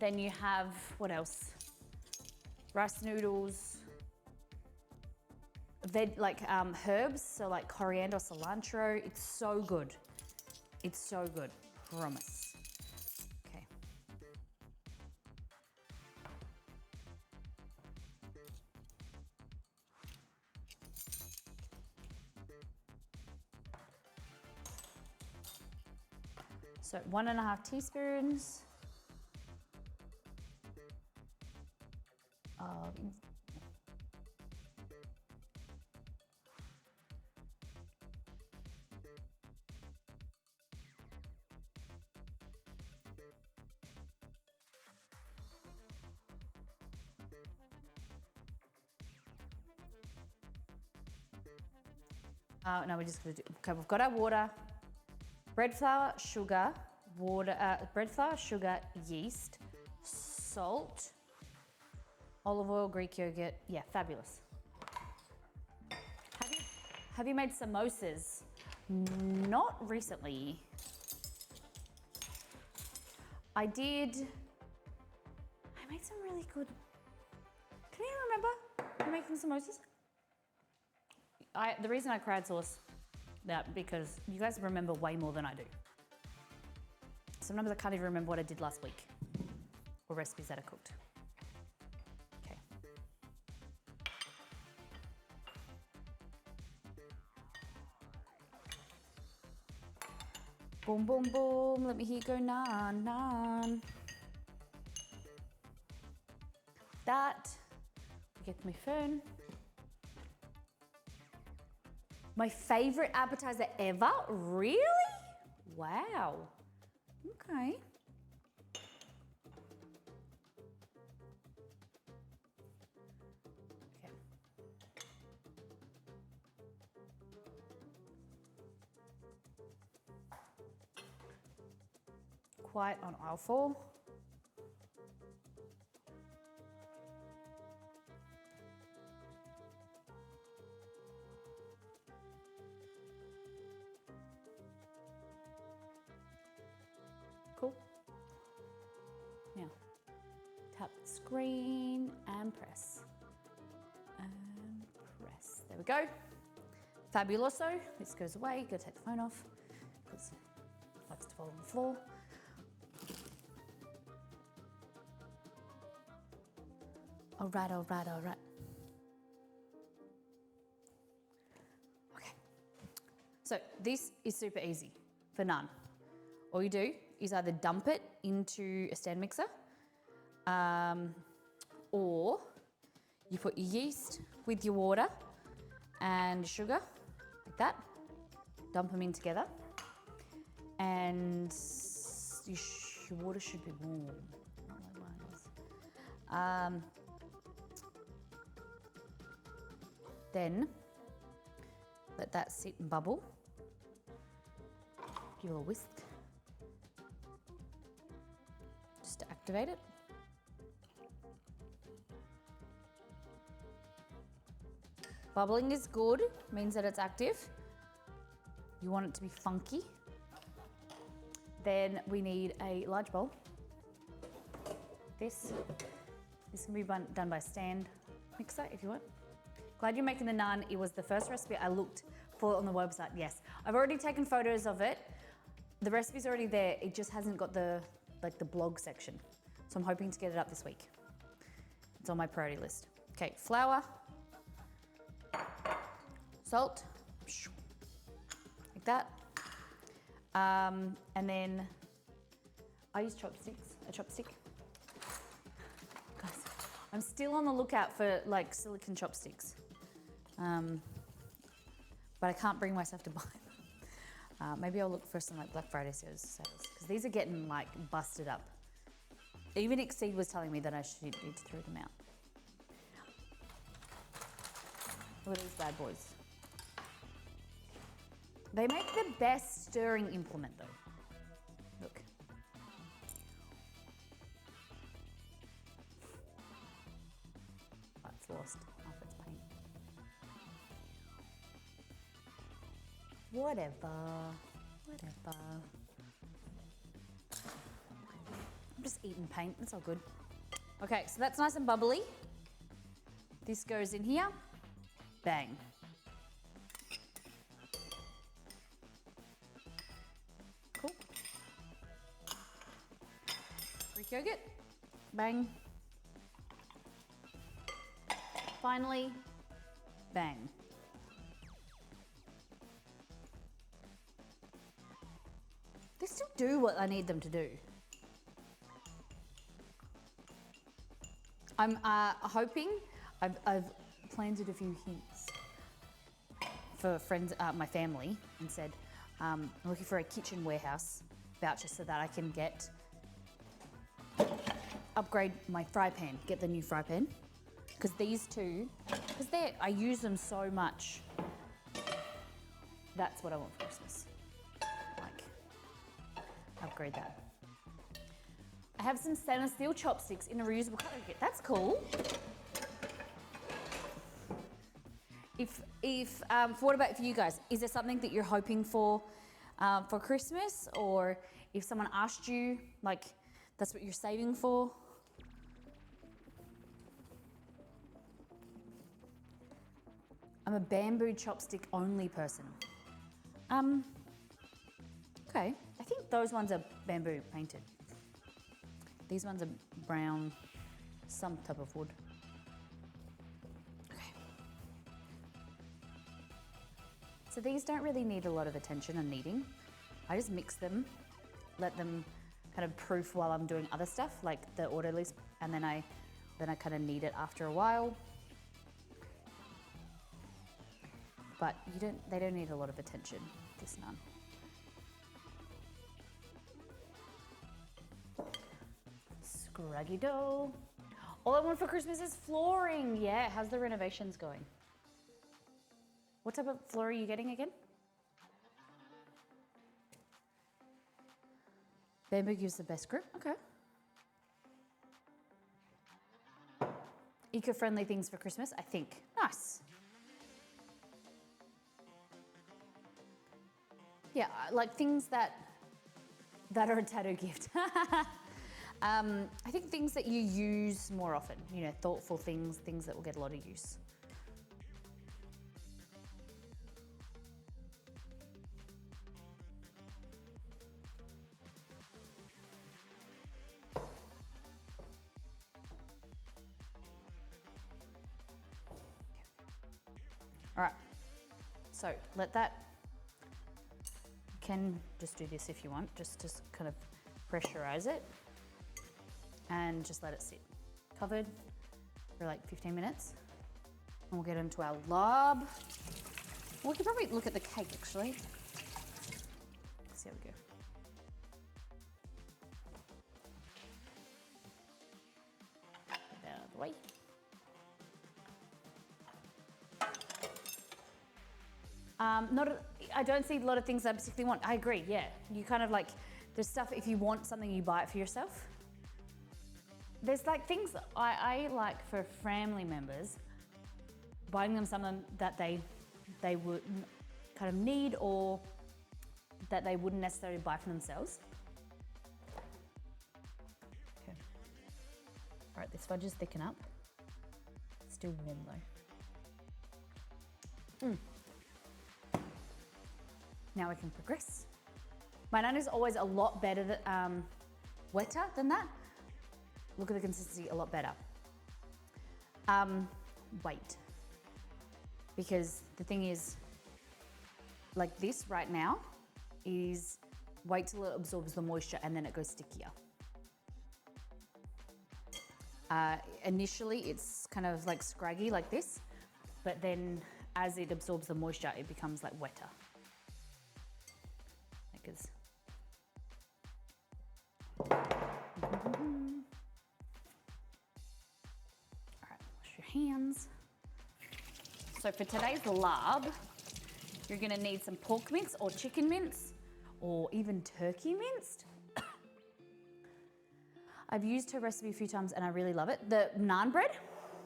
Speaker 2: you have, what else? Rice noodles, herbs, so like coriander, cilantro. It's so good. It's so good, promise. Okay. So 1.5 teaspoons of no, we're just gonna do, okay, we've got our water, bread flour, sugar, bread flour, sugar, yeast, salt, olive oil, Greek yogurt. Yeah, fabulous. Have you made samosas? Not recently. I did. I made some really good. Can you remember making samosas? The reason I crowdsource that because you guys remember way more than I do. Sometimes I can't even remember what I did last week or recipes that I cooked. Okay. Boom, boom, boom. Let me hear you go, naan, naan. That. Get my phone. My favorite appetizer ever? Really? Wow. Okay. quite on aisle 4. Cool. Now, tap the screen and press. And press. There we go. Fabuloso. This goes away. Go take the phone off because it likes to fall on the floor. All right, all right, all right. Okay. So this is super easy for naan. All you do is either dump it into a stand mixer, or you put your yeast with your water and sugar, like that. Dump them in together, and your water should be warm. Not like mine is. Then let that sit and bubble. Give it a whisk. Just to activate it. Bubbling is good, means that it's active. You want it to be funky. Then we need a large bowl. This can be done by stand mixer if you want. Glad you're making the naan. It was the first recipe I looked for on the website. Yes, I've already taken photos of it. The recipe's already there. It just hasn't got the blog section. So I'm hoping to get it up this week. It's on my priority list. Okay, flour, salt, like that. And then I use a chopstick. Guys, I'm still on the lookout for like silicone chopsticks. But I can't bring myself to buy them. Maybe I'll look for some like Black Friday sales because these are getting like busted up. Even Exceed was telling me that I should need to throw them out. Look at these bad boys. They make the best stirring implement though. Look. Oh, it's lost half its paint. Whatever. I'm just eating paint, it's all good. Okay, so that's nice and bubbly. This goes in here. Bang. Cool. Greek yogurt. Bang. Finally, bang. They still do what I need them to do. I'm hoping, I've planted a few hints for friends, my family, and said, I'm looking for a kitchen warehouse voucher so that I can upgrade my fry pan, get the new fry pan. Because these two, I use them so much. That's what I want for Christmas. Like, upgrade that. I have some stainless steel chopsticks in a reusable cutlery kit. That's cool. What about for you guys? Is there something that you're hoping for Christmas, or if someone asked you, like, that's what you're saving for? I'm a bamboo chopstick only person. Okay, I think those ones are bamboo painted. These ones are brown, some type of wood. Okay. So these don't really need a lot of attention and kneading. I just mix them, let them kind of proof while I'm doing other stuff, like the autolys, and then I kind of knead it after a while. But they don't need a lot of attention, this naan. Scruggy dough. All I want for Christmas is flooring. Yeah, how's the renovations going? What type of floor are you getting again? Bamboo gives the best grip. Okay. Eco-friendly things for Christmas, I think. Nice. Yeah, like things that are a tattoo gift. I think things that you use more often, you know, thoughtful things, things that will get a lot of use. All right, so let that, you can just do this if you want, just to kind of pressurize it and just let it sit covered for like 15 minutes. And we'll get into our lob. We could probably look at the cake actually. Let's see how we go. Get that out of the way. I don't see a lot of things I particularly want. I agree, yeah. You kind of like, there's stuff, if you want something, you buy it for yourself. There's like things that I like for family members, buying them something that they would kind of need or that they wouldn't necessarily buy for themselves. Okay. All right, this fudge is thicken up. It's still warm though. Now we can progress. My naan is always a lot better, wetter than that. Look at the consistency, a lot better. Wait. Because the thing is, like this right now is, wait till it absorbs the moisture and then it goes stickier. Initially it's kind of like scraggy like this, but then as it absorbs the moisture, it becomes like wetter. All right, wash your hands. So for today's larb, you're gonna need some pork mince or chicken mince or even turkey minced. I've used her recipe a few times and I really love it. The naan bread,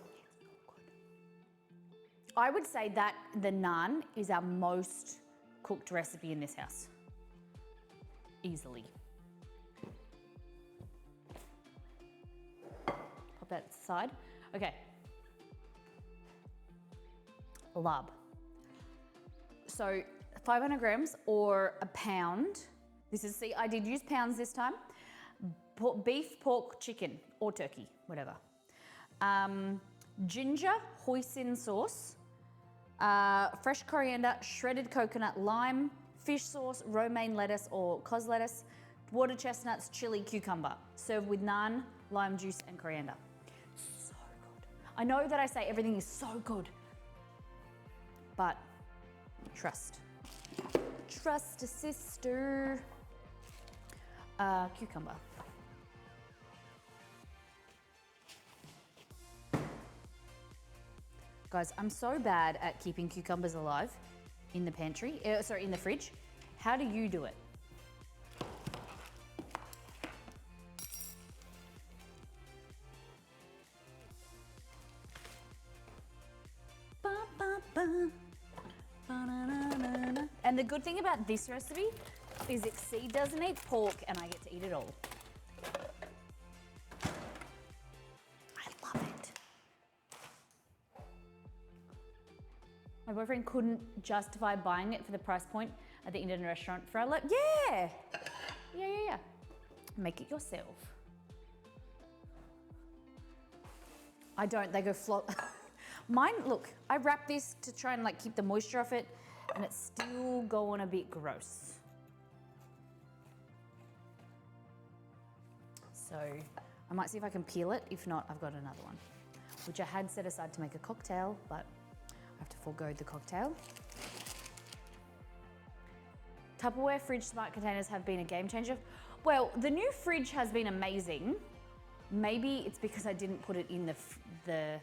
Speaker 2: it's so good. I would say that the naan is our most cooked recipe in this house. Easily. Pop that aside. Okay. Larb. So 500 grams or a pound. This is, see, I did use pounds this time. Beef, pork, chicken, or turkey, whatever. Ginger, hoisin sauce, fresh coriander, shredded coconut, lime, fish sauce, romaine lettuce or cos lettuce, water chestnuts, chili, cucumber. Served with naan, lime juice, and coriander. So good. I know that I say everything is so good, but trust. Trust a sister. Cucumber. Guys, I'm so bad at keeping cucumbers alive in the pantry, in the fridge. How do you do it? And the good thing about this recipe is Exceed doesn't eat pork and I get to eat it all. I love it. My boyfriend couldn't justify buying it for the price point at the Indian restaurant for our yeah. Make it yourself. I don't, they go flop. Mine, look, I wrap this to try and like keep the moisture off it and it's still going a bit gross. So I might see if I can peel it. If not, I've got another one, which I had set aside to make a cocktail, but I have to forego the cocktail. Tupperware fridge smart containers have been a game changer. Well, the new fridge has been amazing. Maybe it's because I didn't put it in the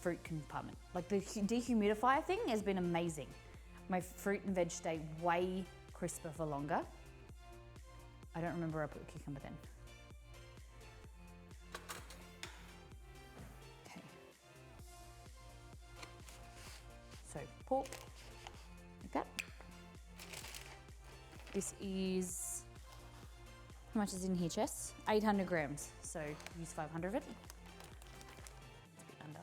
Speaker 2: fruit compartment. Like the dehumidifier thing has been amazing. My fruit and veg stay way crisper for longer. I don't remember where I put the cucumber then. Okay. So pork, like that. This is, how much is in here, Jess? 800 grams, so use 500 of it. It's a bit under.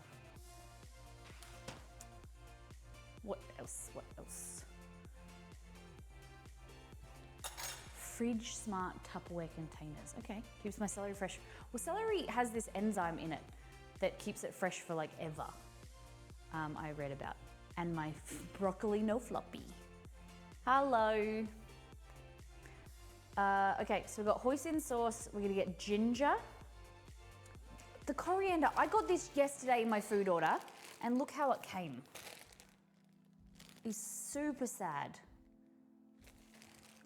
Speaker 2: What else? What else? Fridge smart Tupperware containers. Okay, keeps my celery fresh. Well, celery has this enzyme in it that keeps it fresh for like ever. I read about. And my broccoli no floppy. Hello. Okay, so we've got hoisin sauce. We're gonna get ginger. The coriander, I got this yesterday in my food order, and look how it came. It's super sad.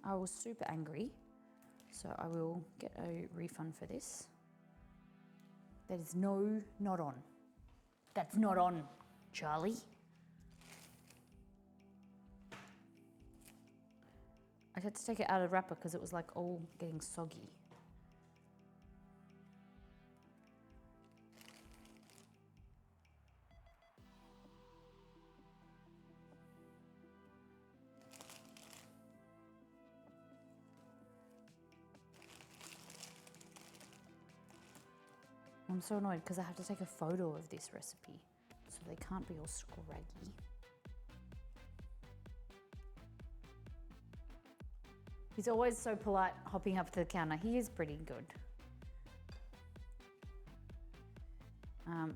Speaker 2: I was super angry, so I will get a refund for this. That is not on. That's not on, Charlie. I had to take it out of the wrapper because it was like all getting soggy. I'm so annoyed because I have to take a photo of this recipe, so they can't be all scraggy. He's always so polite hopping up to the counter. He is pretty good.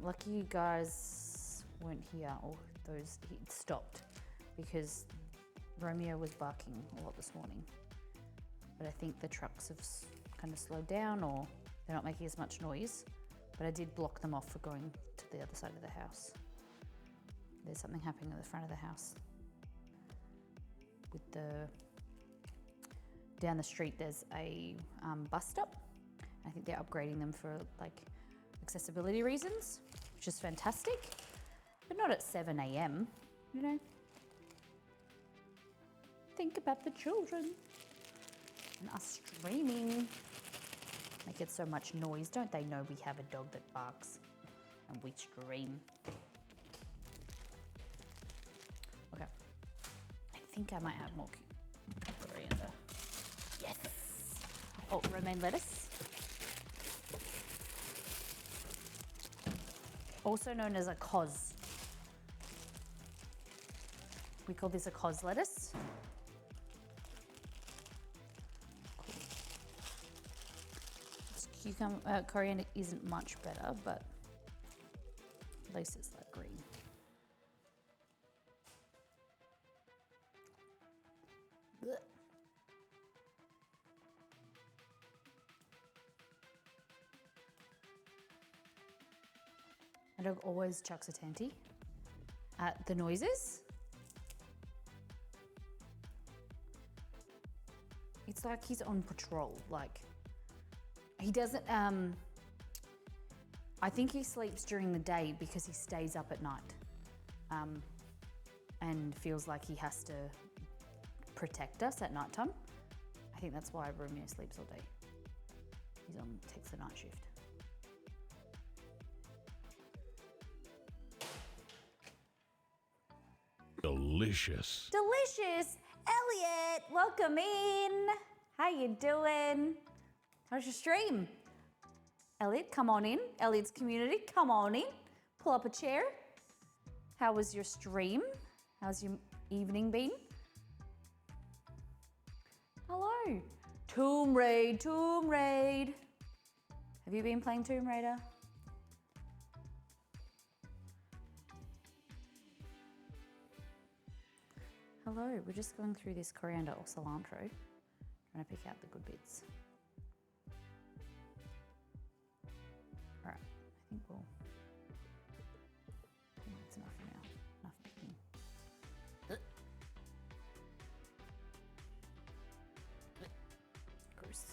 Speaker 2: Lucky you guys weren't here, or those, he stopped because Romeo was barking a lot this morning. But I think the trucks have kind of slowed down, or they're not making as much noise. But I did block them off for going to the other side of the house. There's something happening at the front of the house. With the, down the street there's a bus stop. I think they're upgrading them for like accessibility reasons, which is fantastic. But not at 7 a.m, you know. Think about the children and us streaming. Make it so much noise. Don't they know we have a dog that barks and we scream? Okay. I think I might have more coriander. Yes. Oh, romaine lettuce. Also known as a cos. We call this a cos lettuce. Coriander isn't much better, but at least it's that green. Blech. My dog always chucks a tanty at the noises. It's like he's on patrol, like. He doesn't, I think he sleeps during the day because he stays up at night and feels like he has to protect us at nighttime. I think that's why Romeo sleeps all day. Takes the night shift.
Speaker 3: Delicious.
Speaker 2: Delicious! Elliot, welcome in. How you doing? How's your stream? Elliot, come on in. Elliot's community, come on in. Pull up a chair. How was your stream? How's your evening been? Hello. Tomb Raid, Tomb Raid. Have you been playing Tomb Raider? Hello, we're just going through this coriander or cilantro, trying to pick out the good bits. All right, I think it's enough for now. Enough picking. Gross.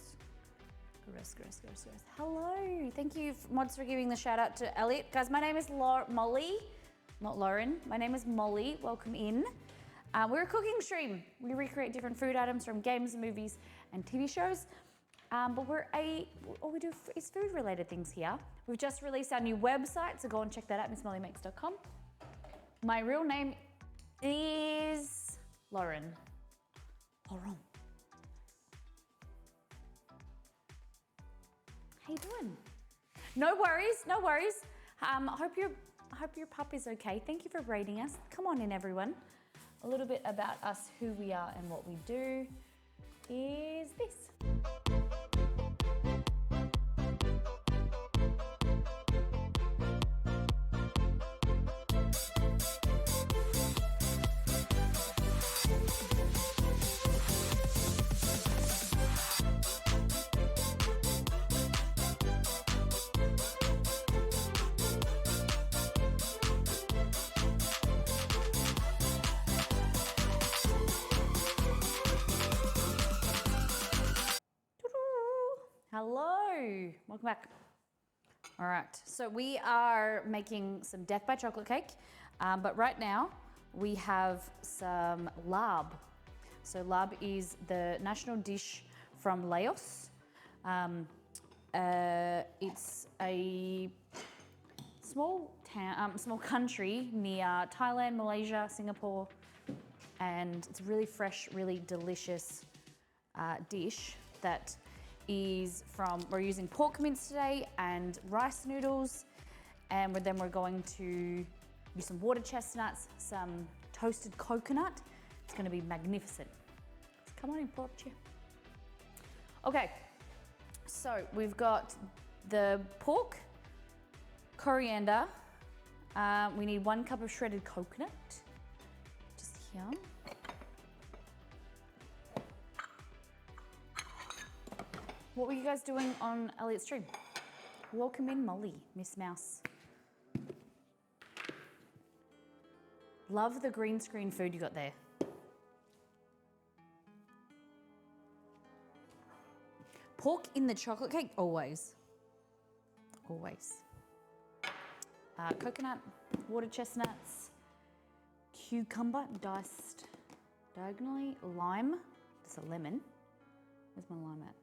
Speaker 2: Hello, thank you mods for giving the shout out to Elliot. Guys, my name is Molly, not Lauren. My name is Molly, welcome in. We're a cooking stream. We recreate different food items from games, movies, and TV shows. But all we do is food related things here. We've just released our new website, so go and check that out, missmollymakes.com. My real name is Lauren. Lauren. How you doing? No worries, no worries. I hope your pup is okay. Thank you for rating us. Come on in, everyone. A little bit about us, who we are and what we do is this. Hello, welcome back. All right, so we are making some Death by Chocolate cake, but right now we have some lab. So lab is the national dish from Laos. It's a small town, small country near Thailand, Malaysia, Singapore, and it's a really fresh, really delicious dish that is we're using pork mince today and rice noodles, and then we're going to use some water chestnuts, some toasted coconut. It's going to be magnificent. Come on in, pork chair. Okay, so we've got the pork, coriander. We need 1 cup of shredded coconut, just here. What were you guys doing on Elliot's stream? Welcome in, Molly, Miss Mouse. Love the green screen food you got there. Pork in the chocolate cake, always. Always. Coconut, water chestnuts, cucumber diced diagonally, lime, that's a lemon. Where's my lime at?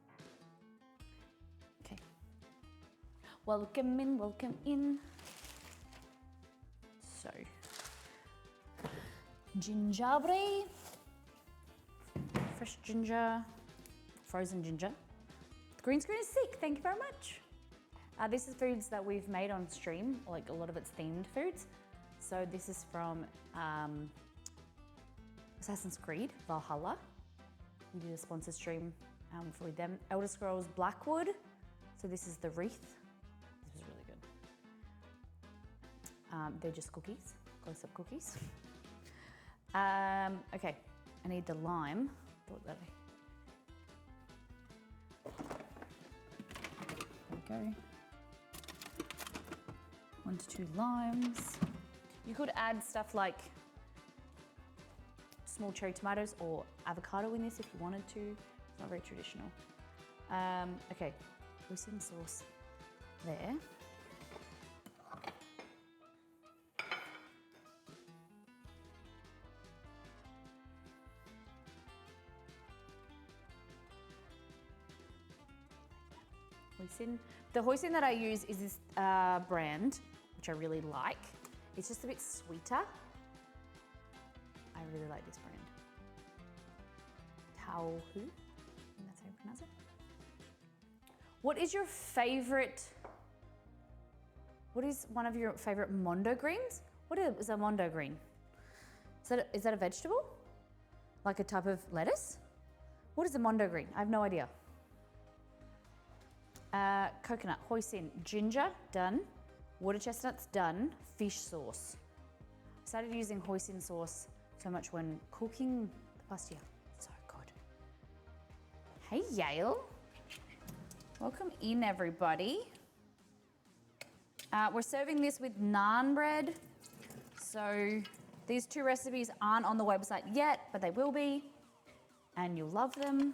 Speaker 2: Welcome in, welcome in. So, gingebre, fresh ginger, frozen ginger. The green screen is sick, thank you very much. This is foods that we've made on stream, like a lot of it's themed foods. So this is from Assassin's Creed Valhalla. We did a sponsor stream for them. Elder Scrolls Blackwood. So this is the wreath. This was really good. They're just cookies, close-up cookies. Okay, I need the lime. There we go. 1 to 2 limes. You could add stuff like small cherry tomatoes or avocado in this if you wanted to. It's not very traditional. Okay, hoisin sauce there. Hoisin. The hoisin that I use is this brand, which I really like. It's just a bit sweeter. I really like this brand. Taohu, I think that's how you pronounce it. What is your favorite, what is one of your favorite mondo greens? What is a mondo green? Is that a vegetable? Like a type of lettuce? What is a mondo green? I have no idea. Coconut, hoisin, ginger, done. Water chestnuts, done. Fish sauce. I started using hoisin sauce so much when cooking the past year. So good. Hey, Yale. Welcome in, everybody. We're serving this with naan bread. So these 2 recipes aren't on the website yet, but they will be, and you'll love them.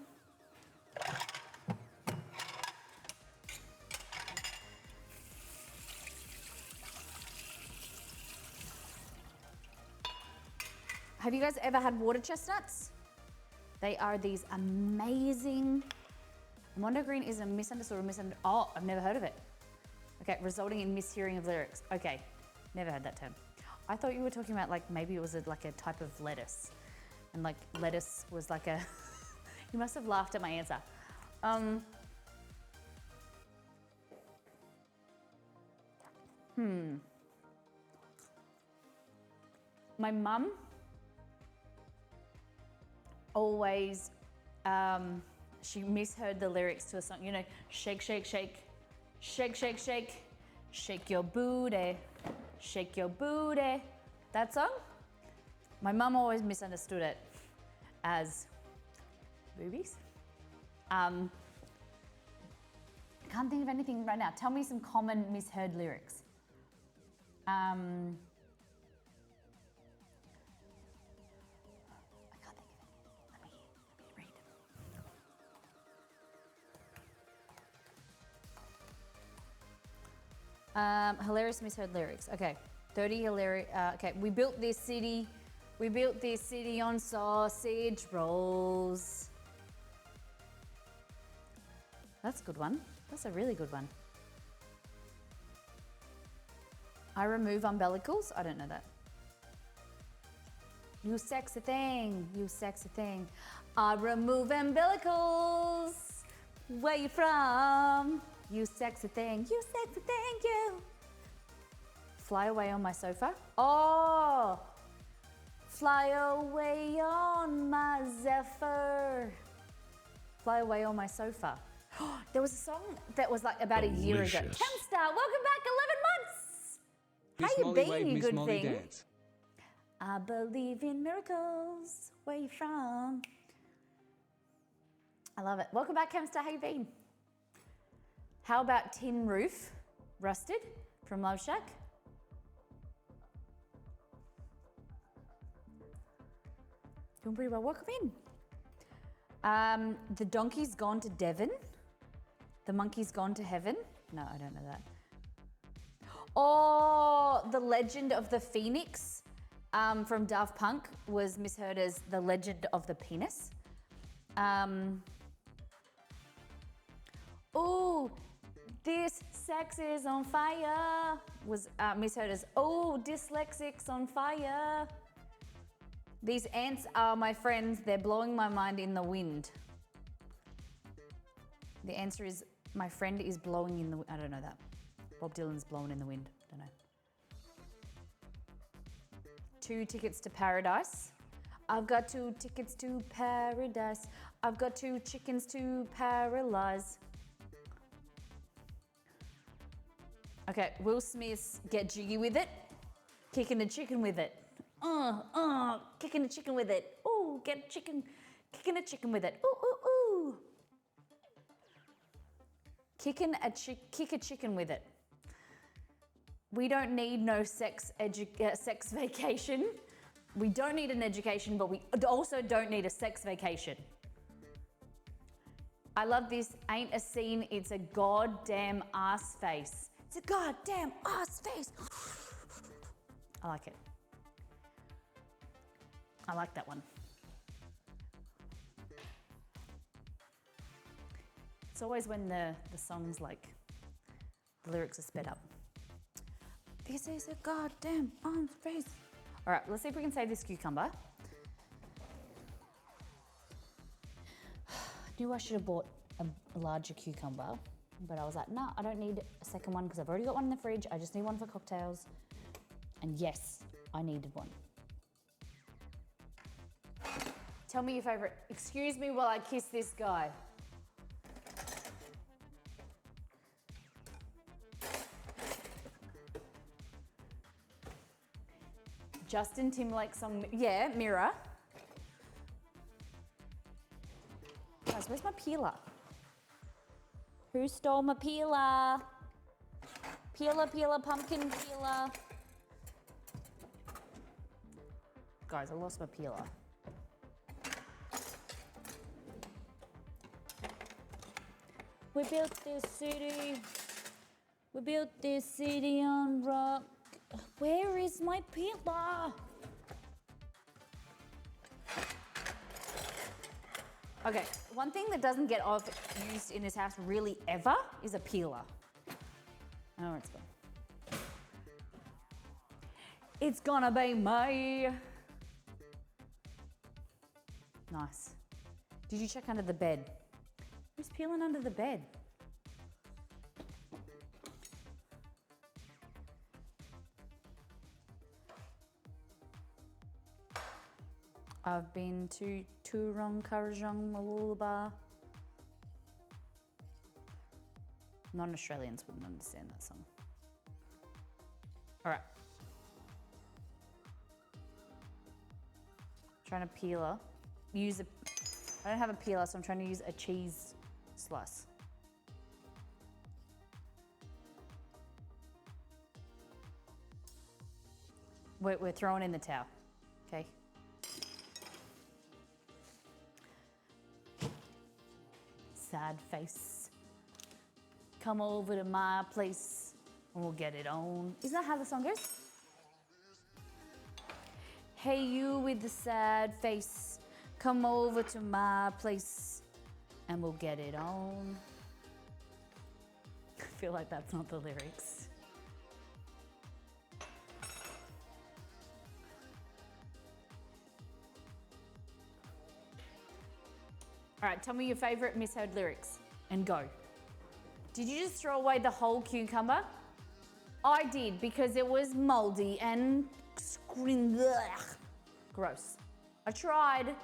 Speaker 2: Have you guys ever had water chestnuts? They are these amazing Mondo Green is a misunderstood or misunderstood. Oh, I've never heard of it. Okay, resulting in mishearing of lyrics. Okay, never heard that term. I thought you were talking about like maybe it was like a type of lettuce, and like lettuce was like a. You must have laughed at my answer. My mum always, she misheard the lyrics to a song, you know, shake, shake, shake, shake, shake, shake, shake your booty, shake your booty. That song, my mum always misunderstood it as boobies. I can't think of anything right now. Tell me some common misheard lyrics. I can't think of anything. Let me read. Hilarious misheard lyrics. Okay, 30 hilarious. Okay, we built this city on sausage rolls. That's a good one. That's a really good one. I remove umbilicals. I don't know that. You sexy thing, you sexy thing. I remove umbilicals. Where you from? You sexy thing, you sexy thing, you. Fly away on my sofa. Oh, fly away on my Zephyr. Fly away on my sofa. There was a song that was like about a year ago.
Speaker 3: Delicious.
Speaker 2: Camstar, welcome back, 11 months.
Speaker 5: Miss
Speaker 2: How you
Speaker 5: Molly
Speaker 2: been,
Speaker 5: wave,
Speaker 2: you
Speaker 5: Miss
Speaker 2: good
Speaker 5: Molly
Speaker 2: thing?
Speaker 5: dance.
Speaker 2: I believe in miracles. Where you from? I love it. Welcome back, Camstar. How you been? How about Tin Roof, Rusted from Love Shack? Doing pretty well. Welcome in. The donkey's gone to Devon. The monkey's gone to heaven. No, I don't know that. Oh, the Legend of the Phoenix from Daft Punk was misheard as the Legend of the Penis. Oh, this sex is on fire was misheard as, oh, dyslexics on fire. These ants are my friends. They're blowing my mind in the wind. The answer is, my friend is blowing in the wind. I don't know that. Bob Dylan's blowing in the wind. Don't know. 2 tickets to paradise. I've got 2 tickets to paradise. I've got 2 chickens to paralyze. Okay, Will Smith's Get Jiggy With It. Kicking a chicken with it. Kicking a chicken with it. Ooh, get chicken. Kicking a chicken with it. Ooh, ooh, ooh. Kick a chicken with it. We don't need no sex vacation. We don't need an education, but we also don't need a sex vacation. I love this. Ain't a scene, it's a goddamn ass face. It's a goddamn ass face. I like it. I like that one. It's always when the song's like, the lyrics are sped up. This is a goddamn ass face. All right, let's see if we can save this cucumber. I knew I should have bought a larger cucumber, but I was like, nah, I don't need a second one because I've already got one in the fridge. I just need one for cocktails. And yes, I needed one. Tell me your favorite. Excuse me while I kiss this guy. Justin Timberlake song, yeah, Mirror. Guys, where's my peeler? Who stole my peeler? Peeler, peeler, pumpkin peeler. Guys, I lost my peeler. We built this city. We built this city on rock. Where is my peeler? Okay, one thing that doesn't get used in this house really ever is a peeler. Oh, it's gone. It's gonna be me. Nice. Did you check under the bed? Who's peeling under the bed? I've been to Turong Karajong Malulaba. Non-Australians wouldn't understand that song. All right. Trying to peeler. I don't have a peeler, so I'm trying to use a cheese slice. We're throwing in the towel, okay? Sad face. Come over to my place and we'll get it on. Isn't that how the song goes? Hey, you with the sad face, come over to my place and we'll get it on. I feel like that's not the lyrics. All right, tell me your favorite misheard lyrics and go. Did you just throw away the whole cucumber? I did because it was moldy and gross. I tried.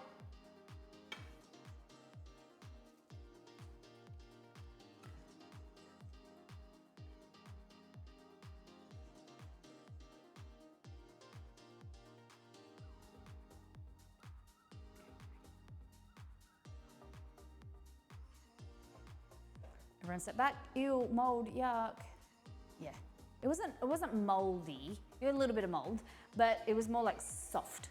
Speaker 2: Everyone step back. Ew, mold, yuck. Yeah, it wasn't moldy. It had a little bit of mold, but it was more like soft.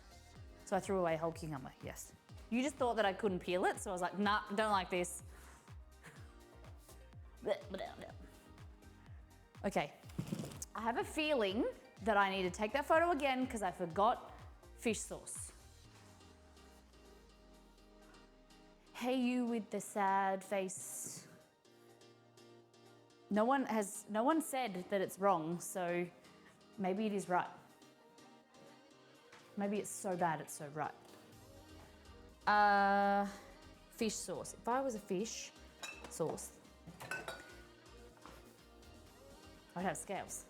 Speaker 2: So I threw away a whole cucumber, yes. You just thought that I couldn't peel it, so I was like, nah, don't like this. Okay, I have a feeling that I need to take that photo again because I forgot fish sauce. Hey, you with the sad face. No one said that it's wrong, so maybe it is right. Maybe it's so bad it's so right. Fish sauce. If I was a fish sauce, I'd have scales.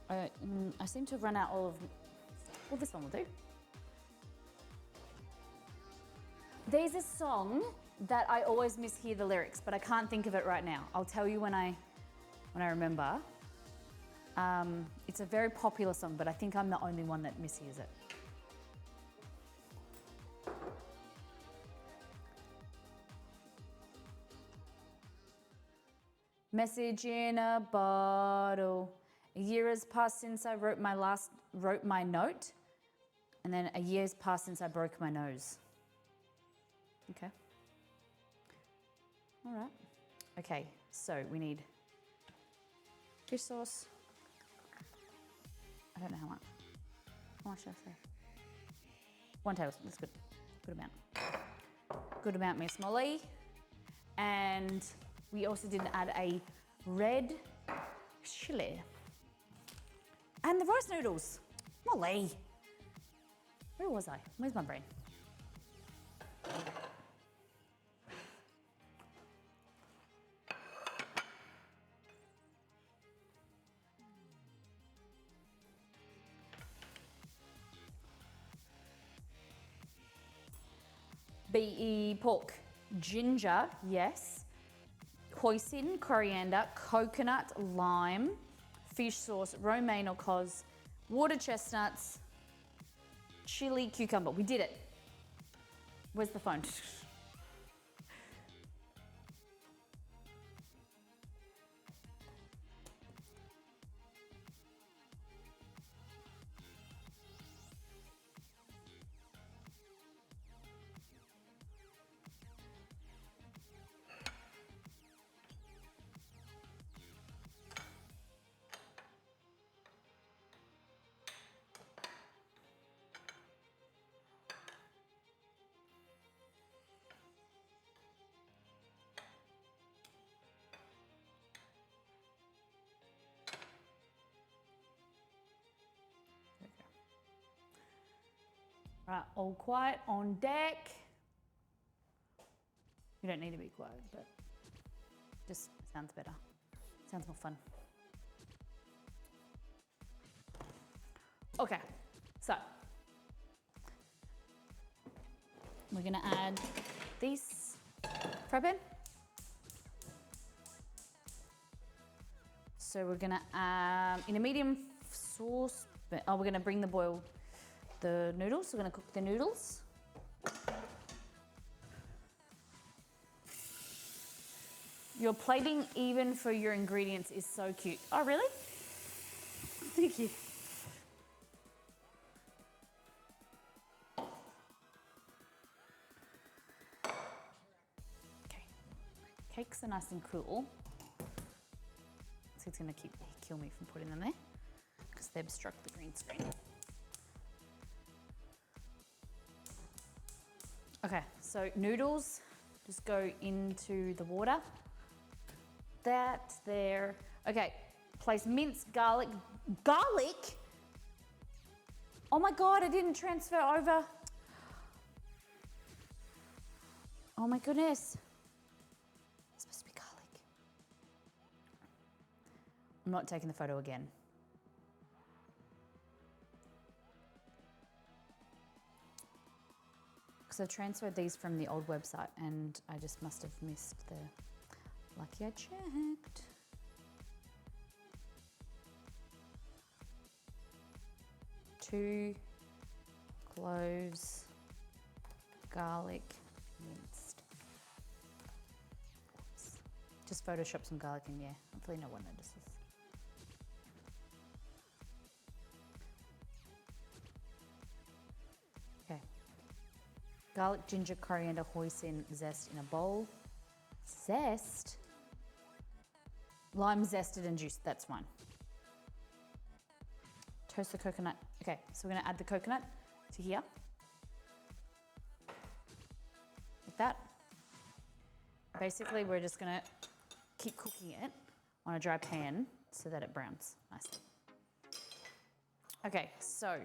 Speaker 2: I seem to have run out all of, well, this one will do. There's a song that I always mishear the lyrics, but I can't think of it right now. I'll tell you when I remember. It's a very popular song, but I think I'm the only one that mishears it. Message in a bottle. A year has passed since I wrote my note, and then a year has passed since I broke my nose. Okay. All right. Okay, so we need fish sauce. I don't know how much. How much should I say? 1 tablespoon, that's good. Good amount. Good amount, Miss Molly. And we also didn't add a red chili. And the rice noodles. Molly. Where was I? Where's my brain? BE pork, ginger, yes. Hoisin, coriander, coconut, lime, fish sauce, romaine or cos, water chestnuts, chili, cucumber. We did it. Where's the phone? Right, all quiet on deck. You don't need to be quiet, but just sounds better. Sounds more fun. Okay, so we're gonna add these fry pan. So we're gonna in a medium sauce. Oh, we're gonna bring the noodles. We're gonna cook the noodles. Your plating even for your ingredients is so cute. Oh, really? Thank you. Okay. Cakes are nice and cool. So it's gonna kill me from putting them there because they obstruct the green screen. Okay, so noodles just go into the water. That there. Okay, place minced garlic. Garlic? Oh my God, I didn't transfer over. Oh my goodness. It's supposed to be garlic. I'm not taking the photo again. Because I transferred these from the old website and I just must have missed the... Lucky I checked. Two cloves, garlic, minced. Oops. Just Photoshop some garlic in, yeah. Hopefully no one notices. Okay. Garlic, ginger, coriander, hoisin, zest in a bowl. Zest? Lime zested and juiced, that's fine. Toast the coconut. Okay, so we're gonna add the coconut to here. Like that. Basically, we're just gonna keep cooking it on a dry pan so that it browns nicely. Okay, so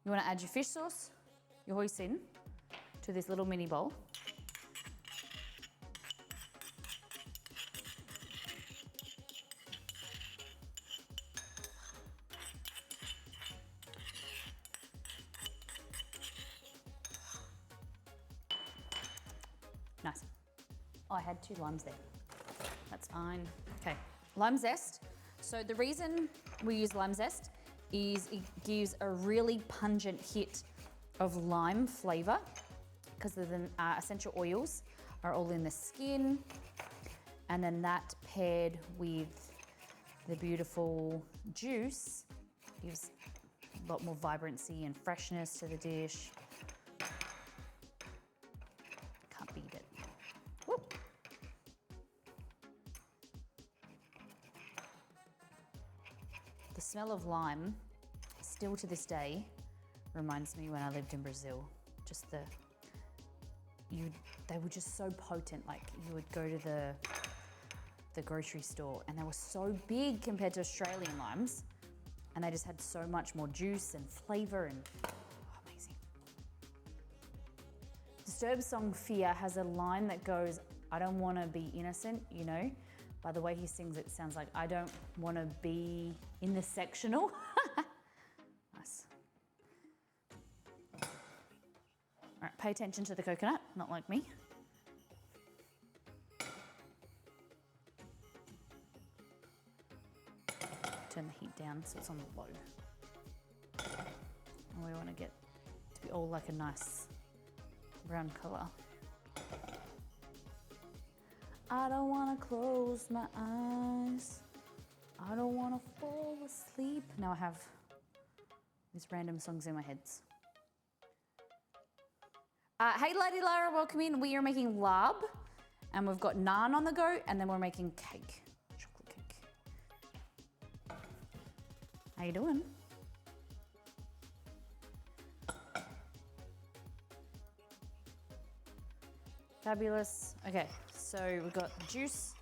Speaker 2: you wanna add your fish sauce, your hoisin, to this little mini bowl. Nice. Oh, I had 2 limes there. That's fine. Okay, lime zest. So the reason we use lime zest is it gives a really pungent hit of lime flavor because the essential oils are all in the skin, and then that paired with the beautiful juice gives a lot more vibrancy and freshness to the dish. Can't beat it. Woo. The smell of lime, still to this day, reminds me when I lived in Brazil. Just they were just so potent. Like you would go to the grocery store and they were so big compared to Australian limes, and they just had so much more juice and flavor and amazing. Disturbed's song Fear has a line that goes, I don't want to be innocent, you know. By the way he sings, it sounds like I don't want to be in the sectional. Nice. All right, pay attention to the coconut, not like me. Turn the heat down so it's on the low. And we want to get to be all like a nice brown color. I don't want to close my eyes. I don't want to fall asleep. Now I have these random songs in my head. Hey Lady Lara, welcome in. We are making lab and we've got naan on the go, and then we're making cake, chocolate cake. How you doing? Fabulous. Okay, so we've got the juice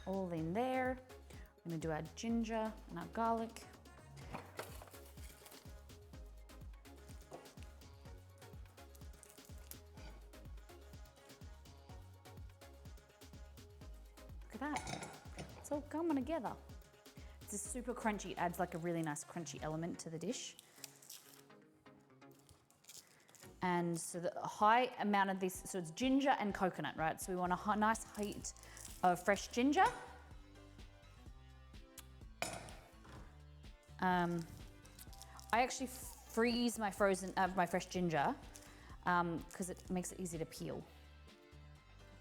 Speaker 2: all in there. I'm gonna do our ginger and our garlic. that. It's all coming together. It's just super crunchy. It adds like a really nice crunchy element to the dish. And so the high amount of this, so it's ginger and coconut, right? So we want a nice heat of fresh ginger. I actually freeze my my fresh ginger because it makes it easy to peel.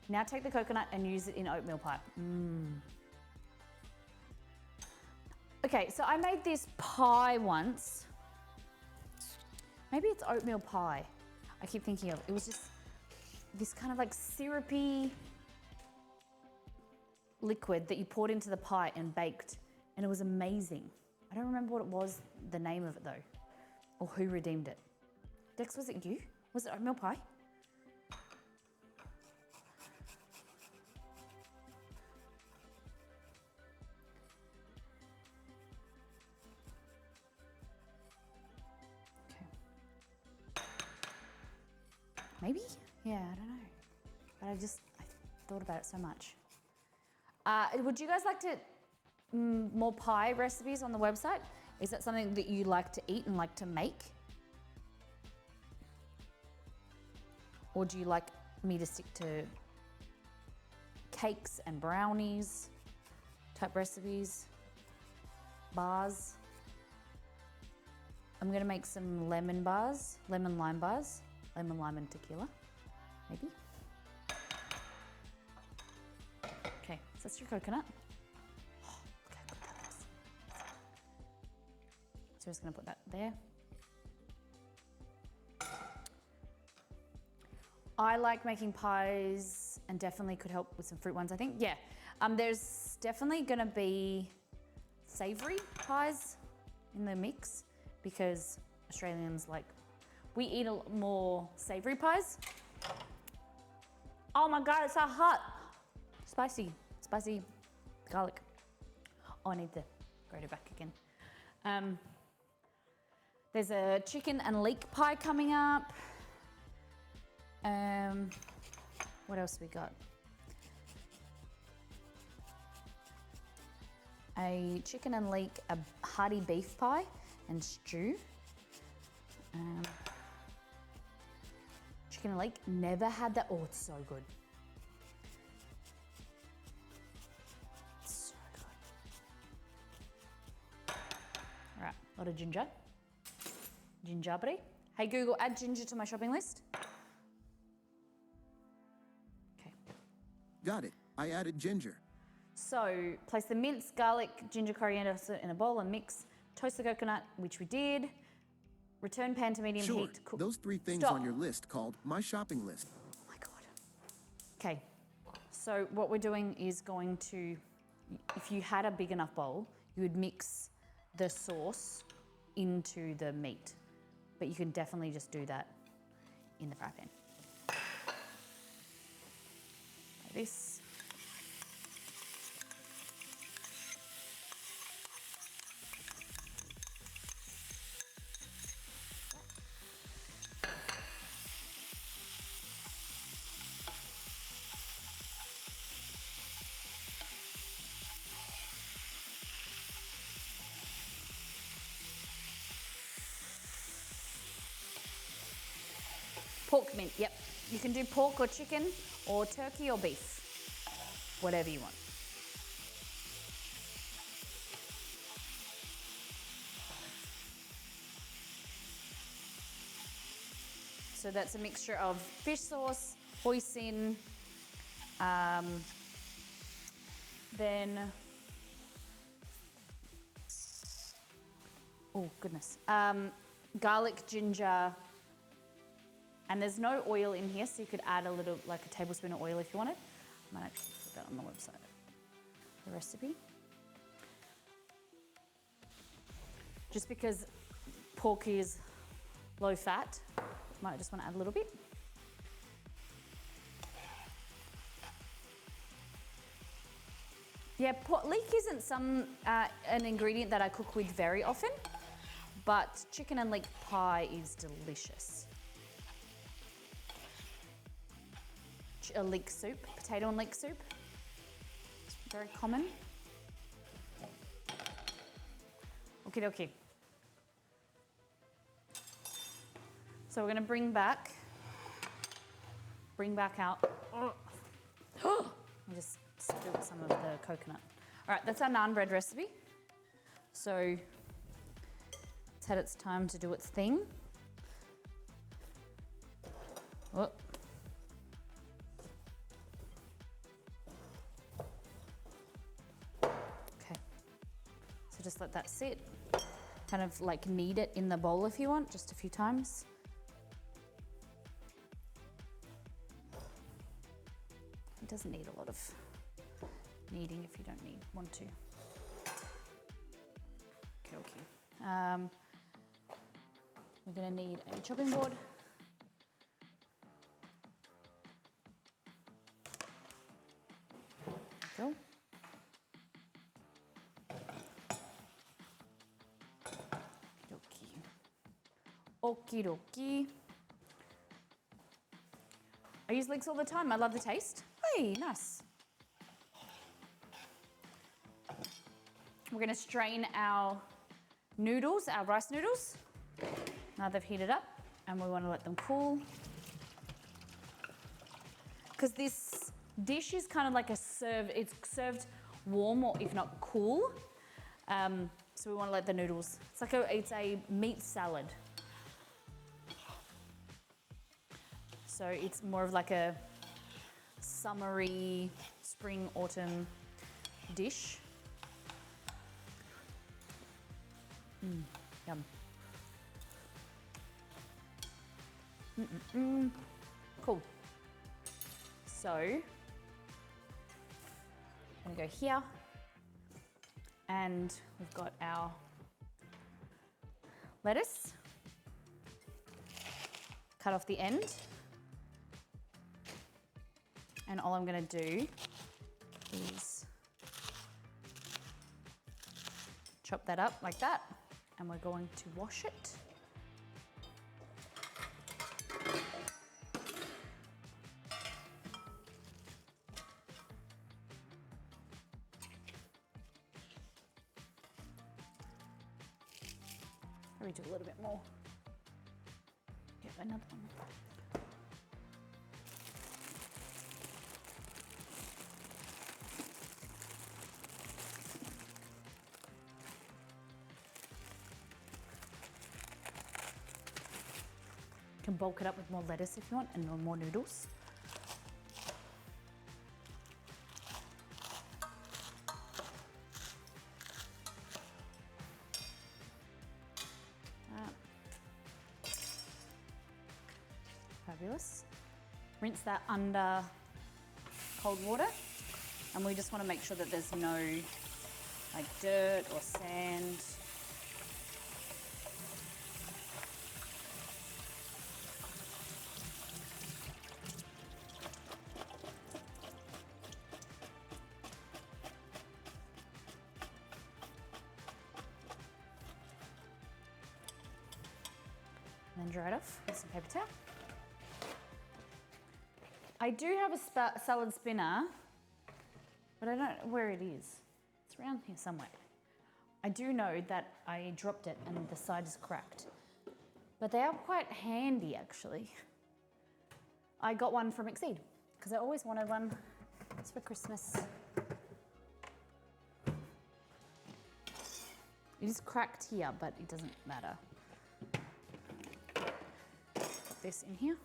Speaker 2: Now take the coconut and use it in oatmeal pie. Okay, so I made this pie once. Maybe it's oatmeal pie. I keep thinking of it was just this kind of like syrupy liquid that you poured into the pie and baked, and it was amazing. I don't remember what it was, the name of it though, or who redeemed it. Dex, was it you? Was it oatmeal pie? Maybe? Yeah, I don't know. But I thought about it so much. Would you guys like to, more pie recipes on the website? Is that something that you like to eat and like to make? Or do you like me to stick to cakes and brownies type recipes? Bars? I'm gonna make some lemon bars, lemon lime bars. Lemon, lime, and tequila, maybe. Okay, so that's your coconut. Oh, look how good that looks. So we're just gonna put that there. I like making pies and definitely could help with some fruit ones, I think. Yeah, there's definitely gonna be savory pies in the mix because Australians like, we eat a lot more savory pies. Oh my God, it's so hot. Spicy garlic. Oh, I need the grater back again. There's a chicken and leek pie coming up. What else we got? A chicken and leek, a hearty beef pie and stew. Chicken and leek, never had that. Oh, it's so good. So good. All right, a lot of ginger. Gingerbread. Hey Google, add ginger to my shopping list. Okay.
Speaker 4: Got it. I added ginger.
Speaker 2: So place the minced garlic, ginger, coriander in a bowl and mix. Toast the coconut, which we did. Return pan to medium
Speaker 4: Sure,
Speaker 2: heat. Cook.
Speaker 4: those 3 things
Speaker 2: Stop.
Speaker 4: on your list called My Shopping List.
Speaker 2: Oh my God. Okay, so what we're doing is going to, if you had a big enough bowl, you would mix the sauce into the meat. But you can definitely just do that in the fry pan. Like this. Pork mint, yep. You can do pork or chicken or turkey or beef, whatever you want. So that's a mixture of fish sauce, hoisin, then, oh goodness, garlic, ginger, and there's no oil in here, so you could add a little, like a tablespoon of oil if you wanted. I might actually put that on the website, the recipe. Just because pork is low fat, might just want to add a little bit. Yeah, leek isn't an ingredient that I cook with very often, but chicken and leek pie is delicious. A leek soup, potato and leek soup. very common. Okie dokie. So we're gonna bring back out. I just spilled some of the coconut. All right, that's our naan bread recipe. So it's had its time to do its thing. Oh. Okay, so just let that sit. Kind of like knead it in the bowl if you want, just a few times. It doesn't need a lot of kneading if you don't want to. Okay. We're gonna need a chopping board. There we go. Okie dokie. I use Lix all the time. I love the taste. Hey, nice. We're gonna strain our noodles, our rice noodles. Now they've heated up and we wanna let them cool. Because this dish is kind of like it's served warm or if not cool. So we wanna let the noodles, it's a meat salad. So it's more of like a summery, spring, autumn dish. Yum. Cool. So, I'm gonna go here, and we've got our lettuce. Cut off the end. And all I'm gonna do is chop that up like that, and we're going to wash it. Maybe do a little bit more. Get another one. You can bulk it up with more lettuce if you want and more noodles. Fabulous. Rinse that under cold water, and we just want to make sure that there's no like dirt or sand. And then dry it off with some paper towel. I do have a salad spinner, but I don't know where it is. It's around here somewhere. I do know that I dropped it and the side is cracked, but they are quite handy actually. I got one from Exceed because I always wanted one. It's for Christmas. It is cracked here, but it doesn't matter. Put this in here.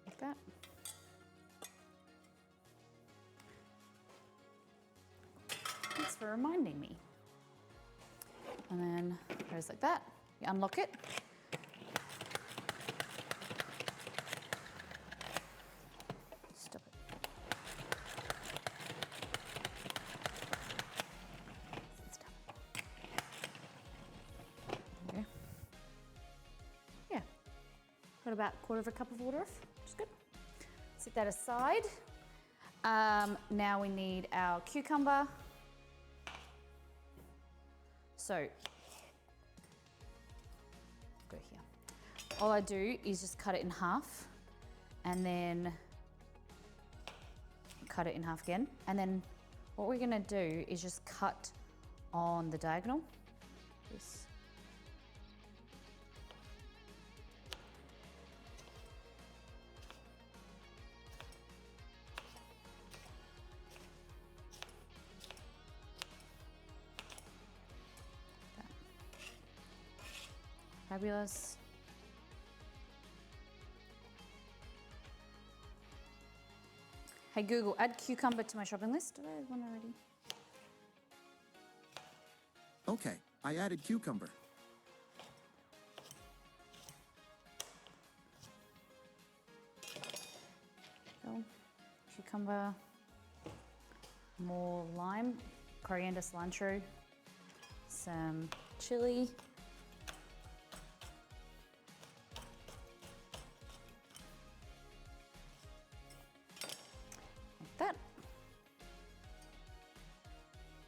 Speaker 2: Like that. Thanks for reminding me. And then it goes like that. You unlock it. Stop it. There we go. Yeah. Got about a quarter of a cup of water off, which is good. Set that aside. Now we need our cucumber. So, go here. All I do is just cut it in half and then cut it in half again. And then what we're gonna do is just cut on the diagonal. This. Fabulous. Hey Google, add cucumber to my shopping list. Did I add one already?
Speaker 4: Okay, I added cucumber.
Speaker 2: Go. Cucumber, more lime, coriander, cilantro, some chili. Like that.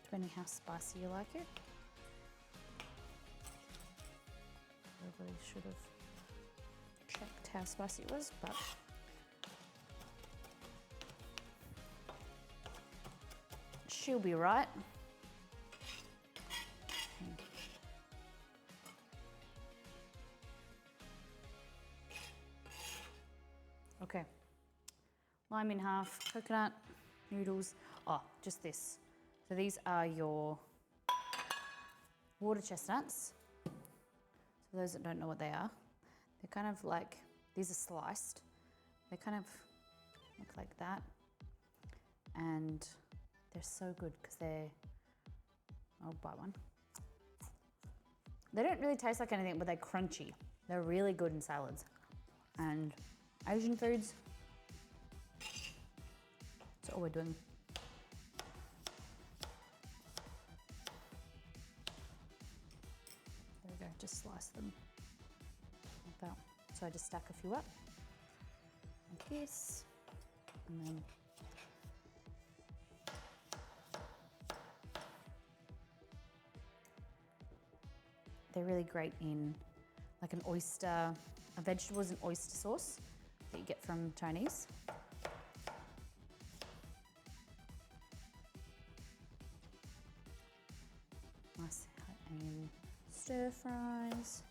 Speaker 2: Depending how spicy you like it. Probably should have checked how spicy it was, but she'll be right. Okay. Lime in half, coconut, noodles. Oh, just this. So these are your water chestnuts. For those that don't know what they are, they're kind of like, these are sliced. They kind of look like that. And they're so good because they're, I'll buy one. They don't really taste like anything, but they're crunchy. They're really good in salads. And Asian foods, that's all we're doing. There we go, just slice them like that. So I just stack a few up, like this, and then they're really great in like an oyster, a vegetables and oyster sauce that you get from Chinese. Nice and stir fries.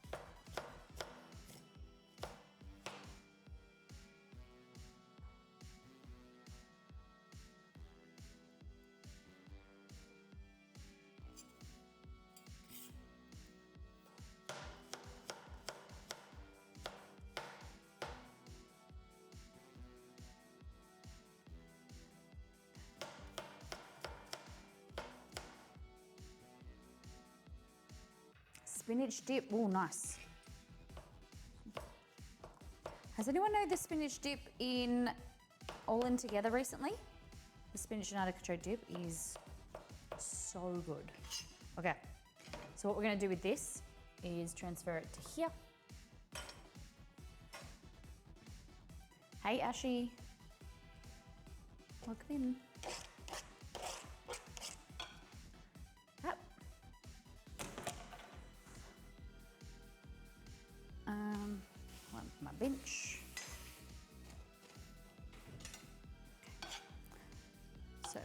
Speaker 2: Spinach dip, oh nice. Has anyone known the spinach dip in All In Together recently? The spinach and artichoke dip is so good. Okay, so what we're gonna do with this is transfer it to here. Hey Ashy, welcome in. Up. Want my bench. Okay. So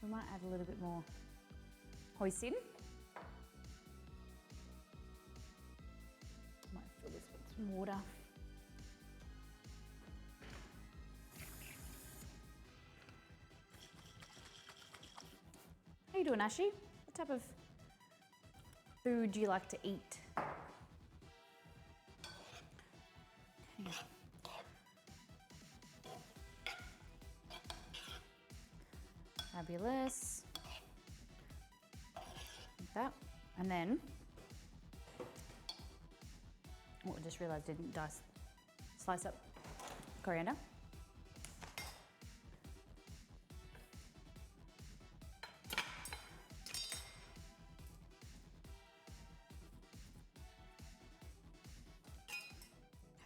Speaker 2: we might add a little bit more hoisin. Might fill this with some water. How you doing, Ashy? What type of food do you like to eat? Okay. Fabulous. Like that. And then, oh, I just realized I didn't slice up coriander.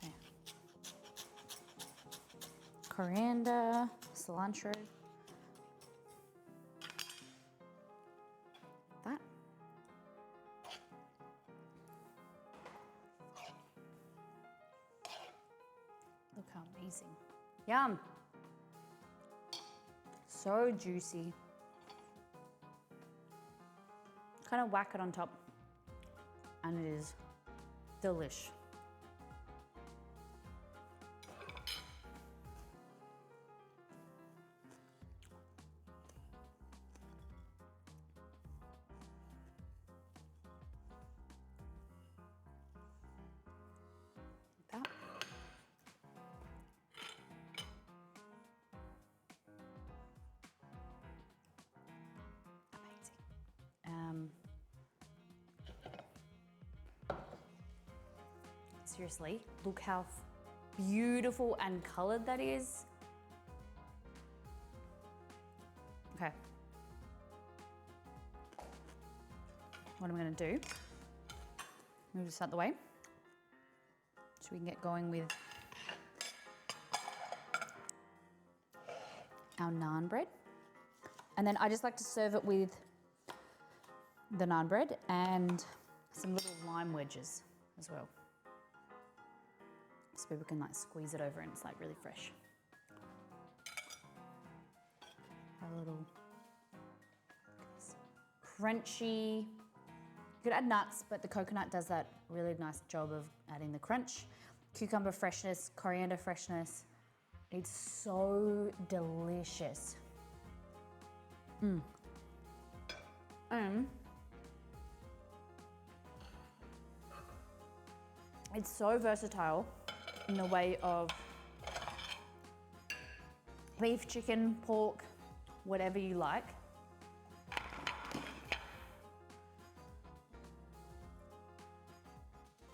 Speaker 2: Okay. Coriander, cilantro. That. Look how amazing amazing. Yum. So juicy. Kind of whack it on top, and it is delish. Like that. Amazing. Seriously, look how beautiful and colored that is. Okay. What I'm gonna do, move this out the way so we can get going with our naan bread. And then I just like to serve it with the naan bread and some little lime wedges as well. So people can like squeeze it over and it's like really fresh. A little crunchy. You could add nuts, but the coconut does that really nice job of adding the crunch. Cucumber freshness, coriander freshness. It's so delicious. It's so versatile in the way of beef, chicken, pork, whatever you like.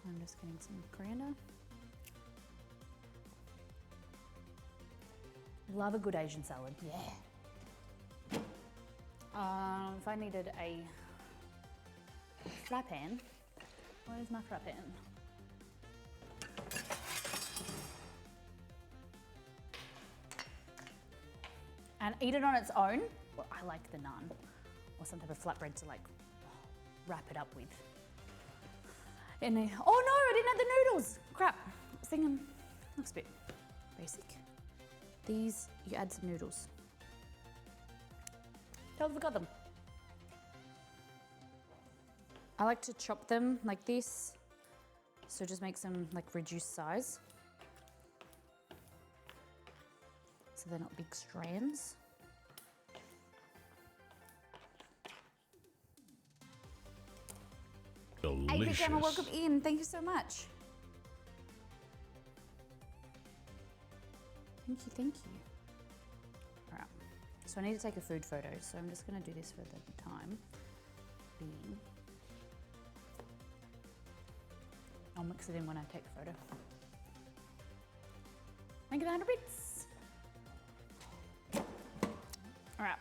Speaker 2: I'm just getting some coriander. Love a good Asian salad, yeah. If I needed a frypan, where's my frypan? And eat it on its own. Well, I like the naan or some type of flatbread to like wrap it up with. And then, oh no, I didn't add the noodles. Crap. I was thinking, looks a bit basic. These, you add some noodles. Totally forgot them. I like to chop them like this. So just makes them like reduced size. So they're not big strands.
Speaker 3: Delicious.
Speaker 2: Hey, Emma, welcome in. Thank you so much. Thank you, thank you. All right, so I need to take a food photo, so I'm just gonna do this for the time being. I'll mix it in when I take the photo. Make it 100 bits. All right.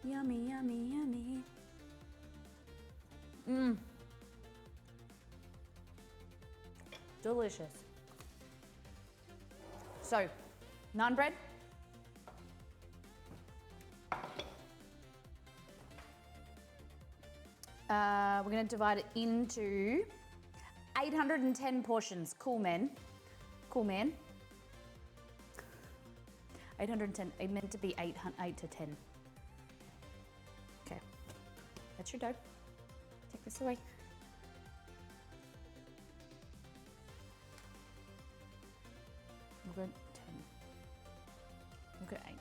Speaker 2: Yummy, yummy, yummy. Delicious. So, naan bread. We're going to divide it into 810 portions. Cool, man. Cool, man. 810. It meant to be 8 to 10. Okay. That's your dough. Take this away. Look at 10. Look at 8.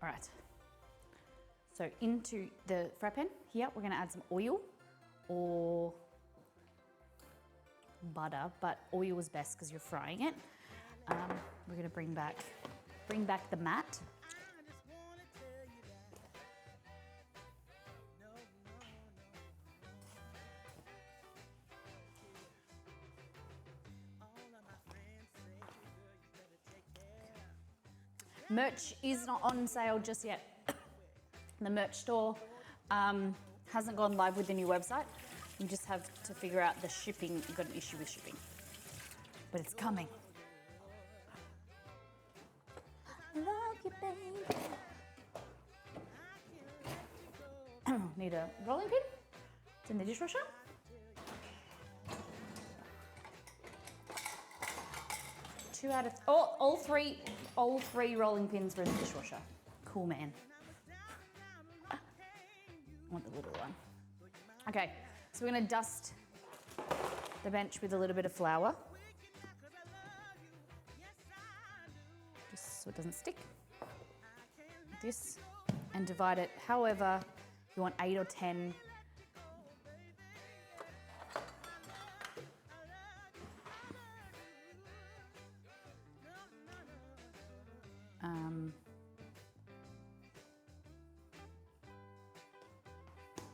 Speaker 2: All right. So into the fry pan here, we're going to add some oil or butter, but oil is best because you're frying it. We're going to bring back the mat. Merch is not on sale just yet. The merch store hasn't gone live with the new website. You just have to figure out the shipping. You've got an issue with shipping, but it's coming. you, baby. Need a rolling pin. It's in the dishwasher. All three rolling pins were in the dishwasher. Cool, man. I want the little one. Okay, so we're gonna dust the bench with a little bit of flour, just so it doesn't stick. Like this, and divide it however you want, 8 or 10.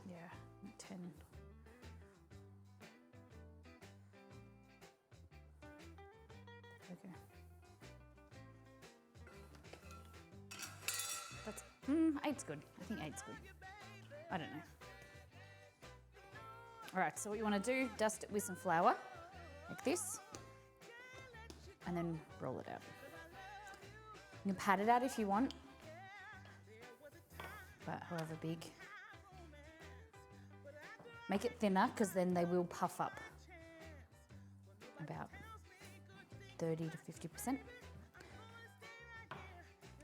Speaker 2: Yeah, 10. Okay. That's 8's good. I think 8's good. I don't know. All right, so what you want to do, dust it with some flour, like this, and then roll it out. You can pat it out if you want, but however big. Make it thinner because then they will puff up about 30 to 50%.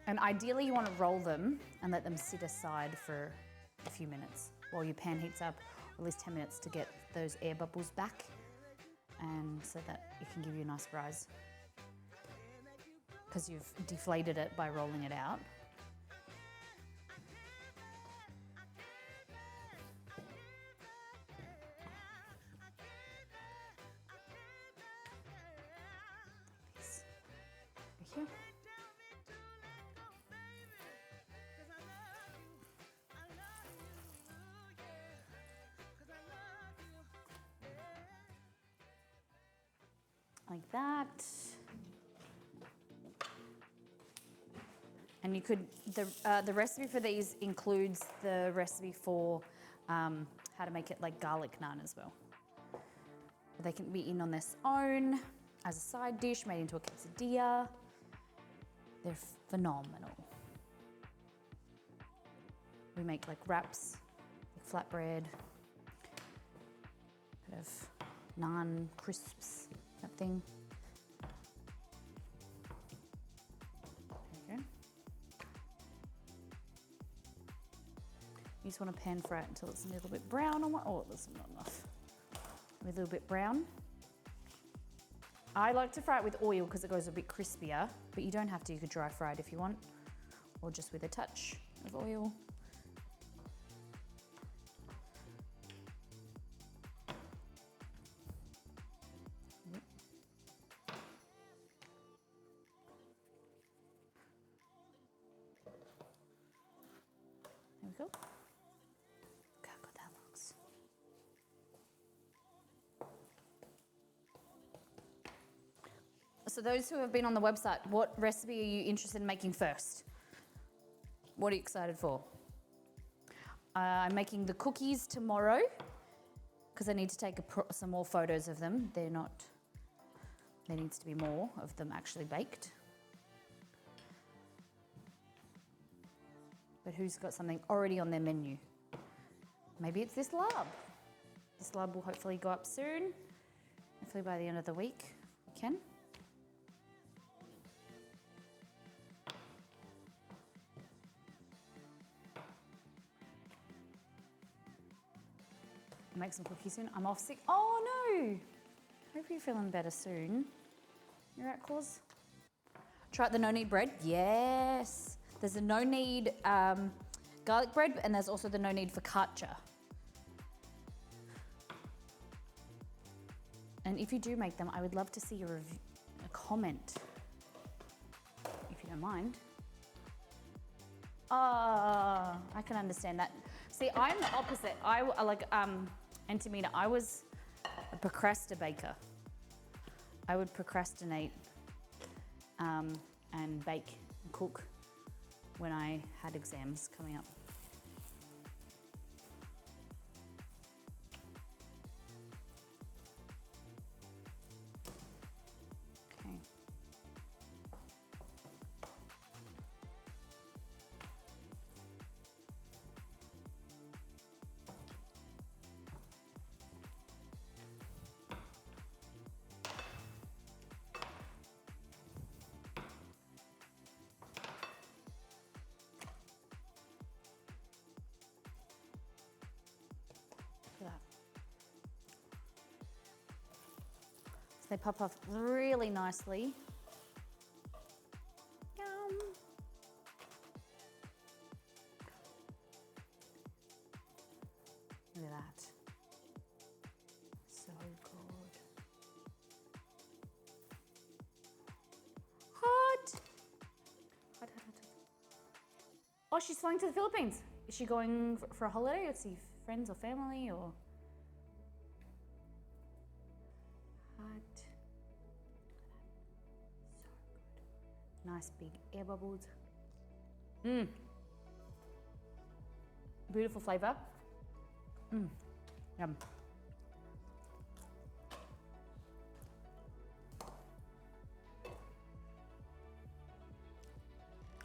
Speaker 2: And ideally you want to roll them and let them sit aside for a few minutes while your pan heats up, or at least 10 minutes to get those air bubbles back, and so that it can give you a nice rise. Because you've deflated it by rolling it out. This. Over here. Like that. And you could, the recipe for these includes the recipe for how to make it like garlic naan as well. They can be eaten on their own, as a side dish, made into a quesadilla. They're phenomenal. We make like wraps, like flatbread, bit of naan crisps, that thing. There you go. You just want to pan fry it until it's a little bit brown on one. Oh, that's not enough. A little bit brown. I like to fry it with oil because it goes a bit crispier, but you don't have to. You could dry fry it if you want, or just with a touch of oil. There we go. Look how good that looks. So those who have been on the website, what recipe are you interested in making first? What are you excited for? I'm making the cookies tomorrow because I need to take some more photos of them. There needs to be more of them actually baked. But who's got something already on their menu? Maybe it's this lab. This lab will hopefully go up soon. Hopefully by the end of the week we can. Make some cookies soon. I'm off sick. Oh no! Hope you're feeling better soon. You're right, Claus? Try the no-knead bread. Yes. There's a no-knead garlic bread, and there's also the no-knead focaccia. And if you do make them, I would love to see a comment, if you don't mind. I can understand that. See, I'm the opposite. And Tamina, I was a procrastinator. I would procrastinate and bake and cook when I had exams coming up. Okay. They pop off really nicely. Yum. Look at that. So good. Hot. Hot, hot, hot, hot. Oh, she's flying to the Philippines. Is she going for a holiday or see friends or family or? Hot. So good. Nice big air bubbles. Mmm. Beautiful flavor. Mmm. Yum.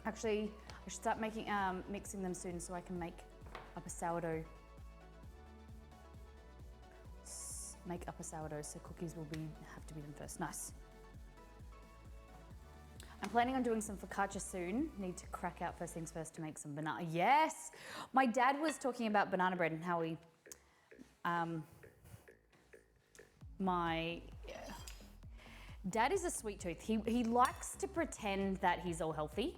Speaker 2: Actually, I should start making mixing them soon so I can make up a sourdough. Make up a sourdough, so cookies will have to be done first. Nice. I'm planning on doing some focaccia soon. Need to crack out first things first to make some banana. Yes, my dad was talking about banana bread and how he, my dad is a sweet tooth. He likes to pretend that he's all healthy,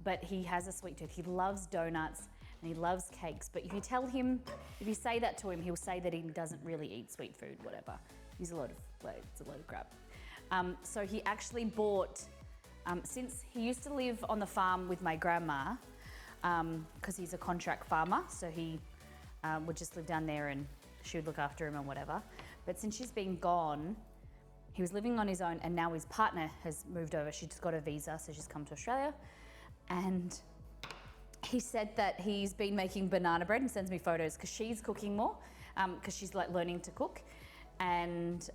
Speaker 2: but he has a sweet tooth. He loves donuts and he loves cakes. But if you tell him, if you say that to him, he'll say that he doesn't really eat sweet food, whatever. It's a load of crap. So he actually bought, since he used to live on the farm with my grandma, because he's a contract farmer, so he would just live down there and she would look after him and whatever. But since she's been gone, he was living on his own and now his partner has moved over. She just got a visa, so she's come to Australia. And he said that he's been making banana bread and sends me photos because she's cooking more, because she's like learning to cook. And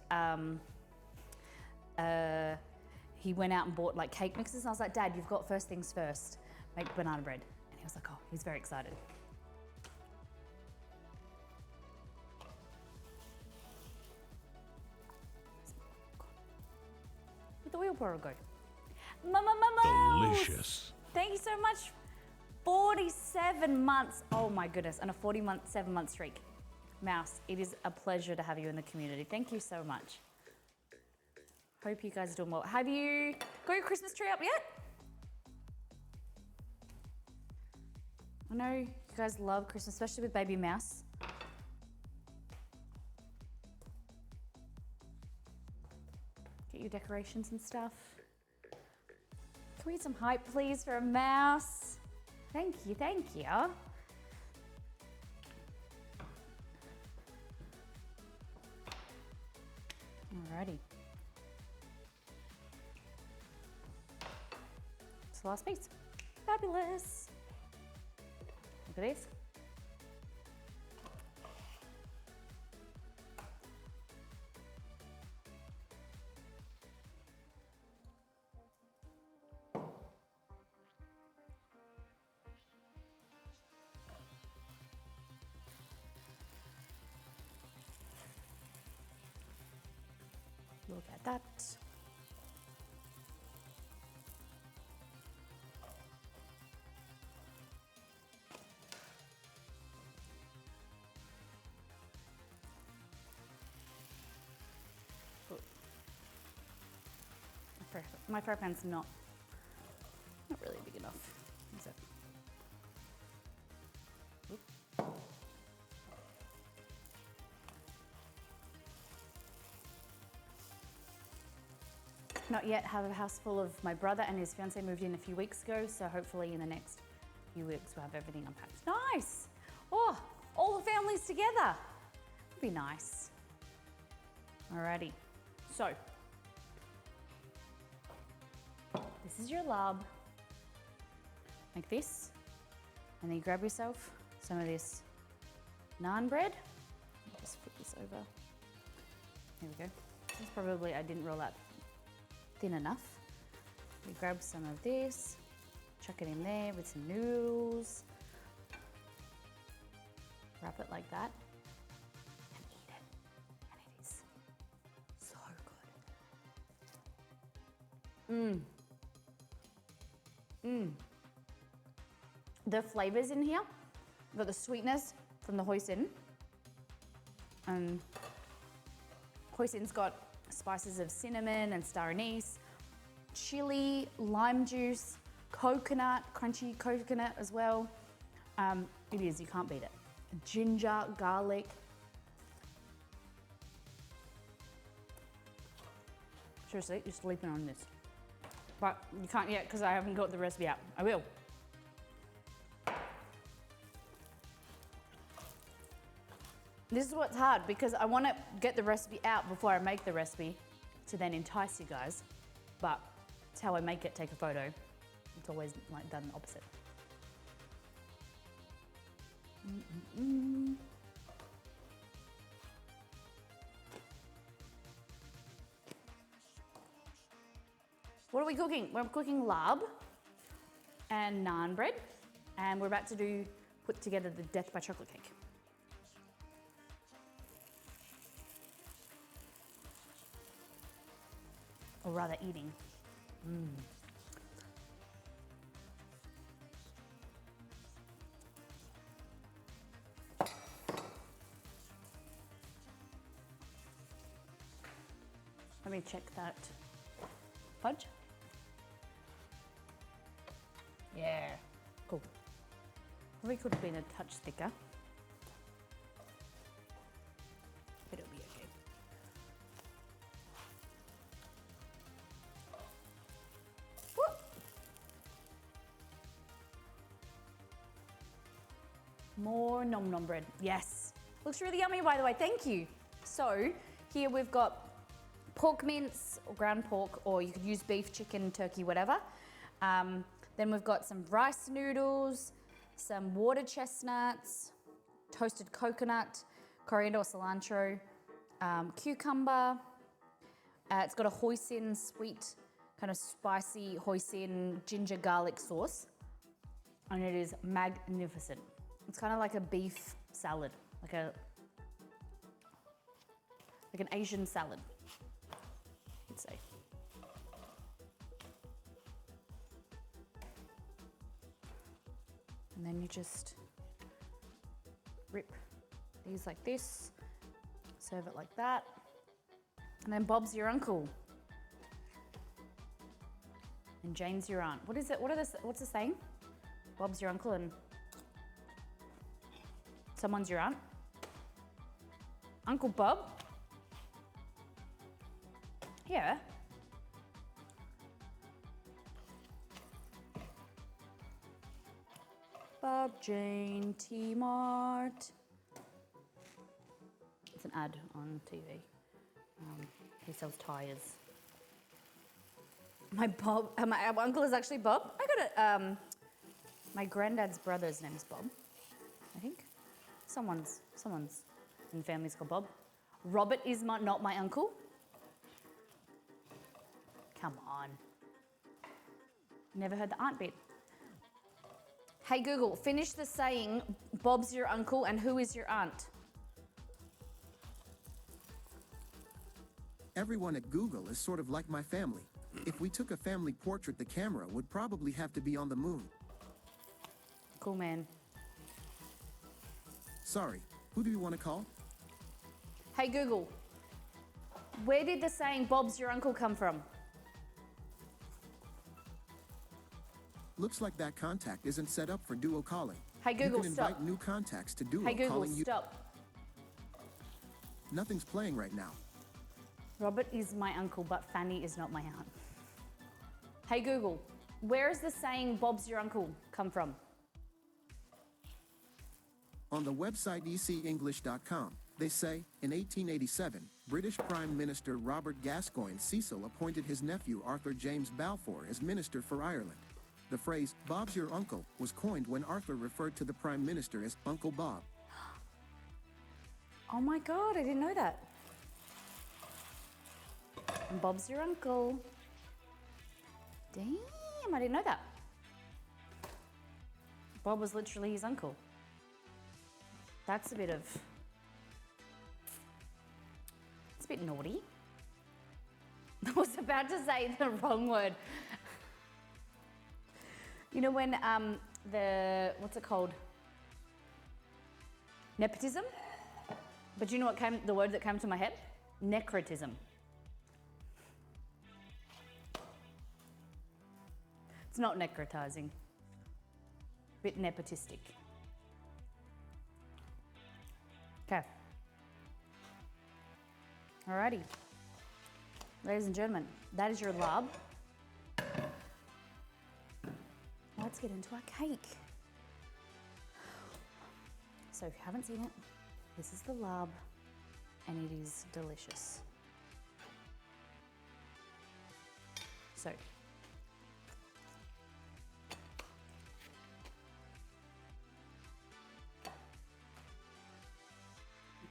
Speaker 2: he went out and bought like cake mixes. And I was like, Dad, you've got first things first, make banana bread. And he was like, oh, he's very excited. Where'd the oil porrer go? Mama.
Speaker 3: Delicious.
Speaker 2: Thank you so much. 47 months. Oh my goodness. And a 7-month streak. Mouse, it is a pleasure to have you in the community. Thank you so much. Hope you guys are doing well. Have you got your Christmas tree up yet? I know you guys love Christmas, especially with baby Mouse. Get your decorations and stuff. Can we get some hype, please, for a mouse? Thank you, thank you. Alrighty. It's the last piece. Fabulous. Look at this. Look at that. My fry pan's not really big enough, is it? Oop. Not yet. Have a house full of my brother and his fiance moved in a few weeks ago, so hopefully in the next few weeks we'll have everything unpacked. Nice! Oh, all the families together. It'd be nice. Alrighty. So, this is your lab. Like this. And then you grab yourself some of this naan bread. Just flip this over. There we go. This is probably, I didn't roll out thin enough. You grab some of this, chuck it in there with some noodles. Wrap it like that. And eat it. And it is so good. The flavors in here, we've got the sweetness from the hoisin. Hoisin's got spices of cinnamon and star anise, chili, lime juice, coconut, crunchy coconut as well. It is, you can't beat it. Ginger, garlic. Seriously, you're sleeping on this. But you can't yet because I haven't got the recipe out. I will. This is what's hard because I want to get the recipe out before I make the recipe to then entice you guys. But it's how I make it, take a photo. It's always like done the opposite. What are we cooking? We're cooking lab and naan bread, and we're about to put together the Death by Chocolate cake. Or rather eating. Let me check that fudge. Yeah, cool. Probably could have been a touch thicker. But it'll be okay. Woo! More nom nom bread. Yes. Looks really yummy, by the way. Thank you. So here we've got pork mince or ground pork, or you could use beef, chicken, turkey, whatever. Then we've got some rice noodles, some water chestnuts, toasted coconut, coriander or cilantro, cucumber. It's got a hoisin, sweet, kind of spicy hoisin ginger garlic sauce, and it is magnificent. It's kind of like a beef salad, like an Asian salad, you'd say. And then you just rip these like this, serve it like that, and then Bob's your uncle, and Jane's your aunt. What is it? What's the saying? Bob's your uncle and someone's your aunt. Uncle Bob. Yeah. Bob, Jane, T-Mart. It's an ad on TV. He sells tires. My uncle is actually Bob. I got it. My granddad's brother's name is Bob, I think. Someone's in the family's called Bob. Robert is not my uncle. Come on. Never heard the aunt bit. Hey Google, finish the saying, Bob's your uncle and who is your aunt?
Speaker 4: Everyone at Google is sort of like my family. If we took a family portrait, the camera would probably have to be on the moon.
Speaker 2: Cool, man.
Speaker 4: Sorry, who do you want to call?
Speaker 2: Hey Google, where did the saying Bob's your uncle come from?
Speaker 4: Looks like that contact isn't set up for duo calling.
Speaker 2: Hey Google,
Speaker 4: you can invite
Speaker 2: stop.
Speaker 4: new contacts to duo
Speaker 2: Hey Google,
Speaker 4: calling you.
Speaker 2: stop.
Speaker 4: Nothing's playing right now.
Speaker 2: Robert is my uncle, but Fanny is not my aunt. Hey Google, where is the saying Bob's your uncle come from?
Speaker 4: On the website ecenglish.com, they say, in 1887, British Prime Minister Robert Gascoigne Cecil appointed his nephew Arthur James Balfour as Minister for Ireland. The phrase, Bob's your uncle, was coined when Arthur referred to the Prime Minister as Uncle Bob.
Speaker 2: Oh my God, I didn't know that. And Bob's your uncle. Damn, I didn't know that. Bob was literally his uncle. That's a bit naughty. I was about to say the wrong word. You know when what's it called? Nepotism? But you know what the word that came to my head? Necrotism. It's not necrotizing. Bit nepotistic. Okay. Alrighty. Ladies and gentlemen, that is your lab. Let's get into our cake. So if you haven't seen it, this is the lab and it is delicious. So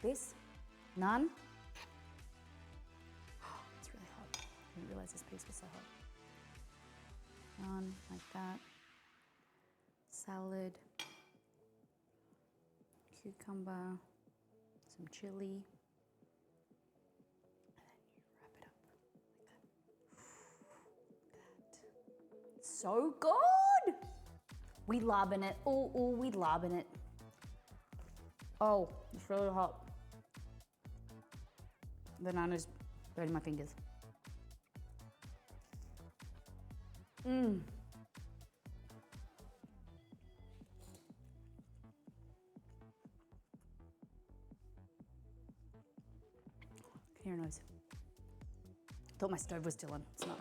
Speaker 2: this, naan. It's really hot. I didn't realize this piece was so hot. Naan like that. Salad, cucumber, some chili, and then you wrap it up like that. So good! We lobbing it. Oh, we lobbing it. Oh, it's really hot. The naan is burning my fingers. Mmm. Hear a noise. Thought my stove was still on. It's not.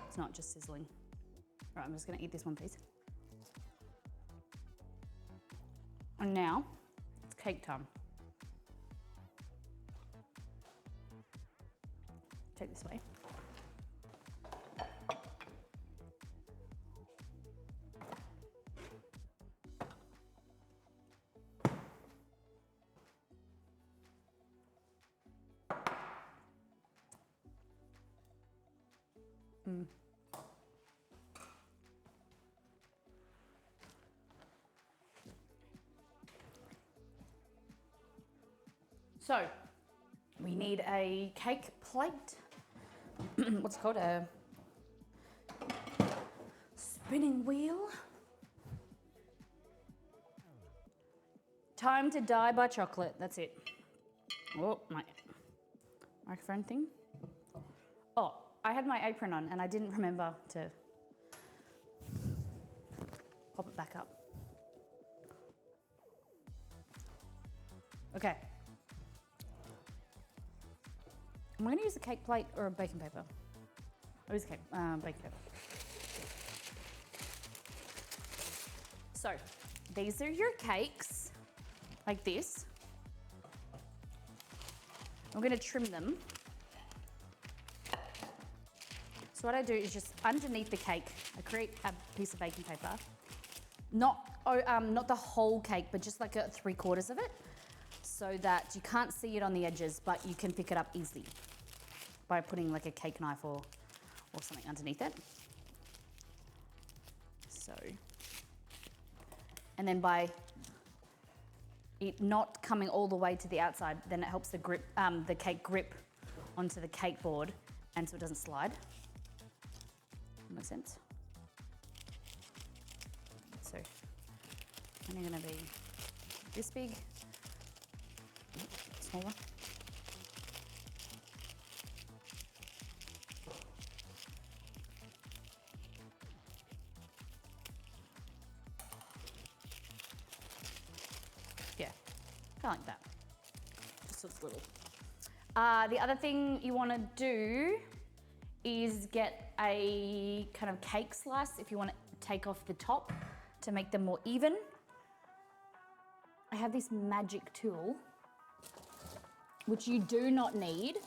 Speaker 2: It's not, just sizzling. All right, I'm just gonna eat this one piece. And now, it's cake time. Take this way. So, we need a cake plate. What's it called? A spinning wheel. Time to die by chocolate. That's it. Oh, my microphone thing. Oh, I had my apron on and I didn't remember to pop it back up. Okay. I'm going to use a cake plate or a baking paper. I'll use a baking paper. So, these are your cakes, like this. I'm going to trim them. So what I do is just underneath the cake, I create a piece of baking paper. Not the whole cake, but just like 3/4 of it, so that you can't see it on the edges, but you can pick it up easily by putting like a cake knife or something underneath it. So, and then by it not coming all the way to the outside, then it helps the cake grip onto the cake board, and so it doesn't slide. Makes sense. So, only going to be this big, smaller. Yeah, kind of like that. Just so it's little. The other thing you want to do is get a kind of cake slice if you want to take off the top to make them more even. I have this magic tool, which you do not need.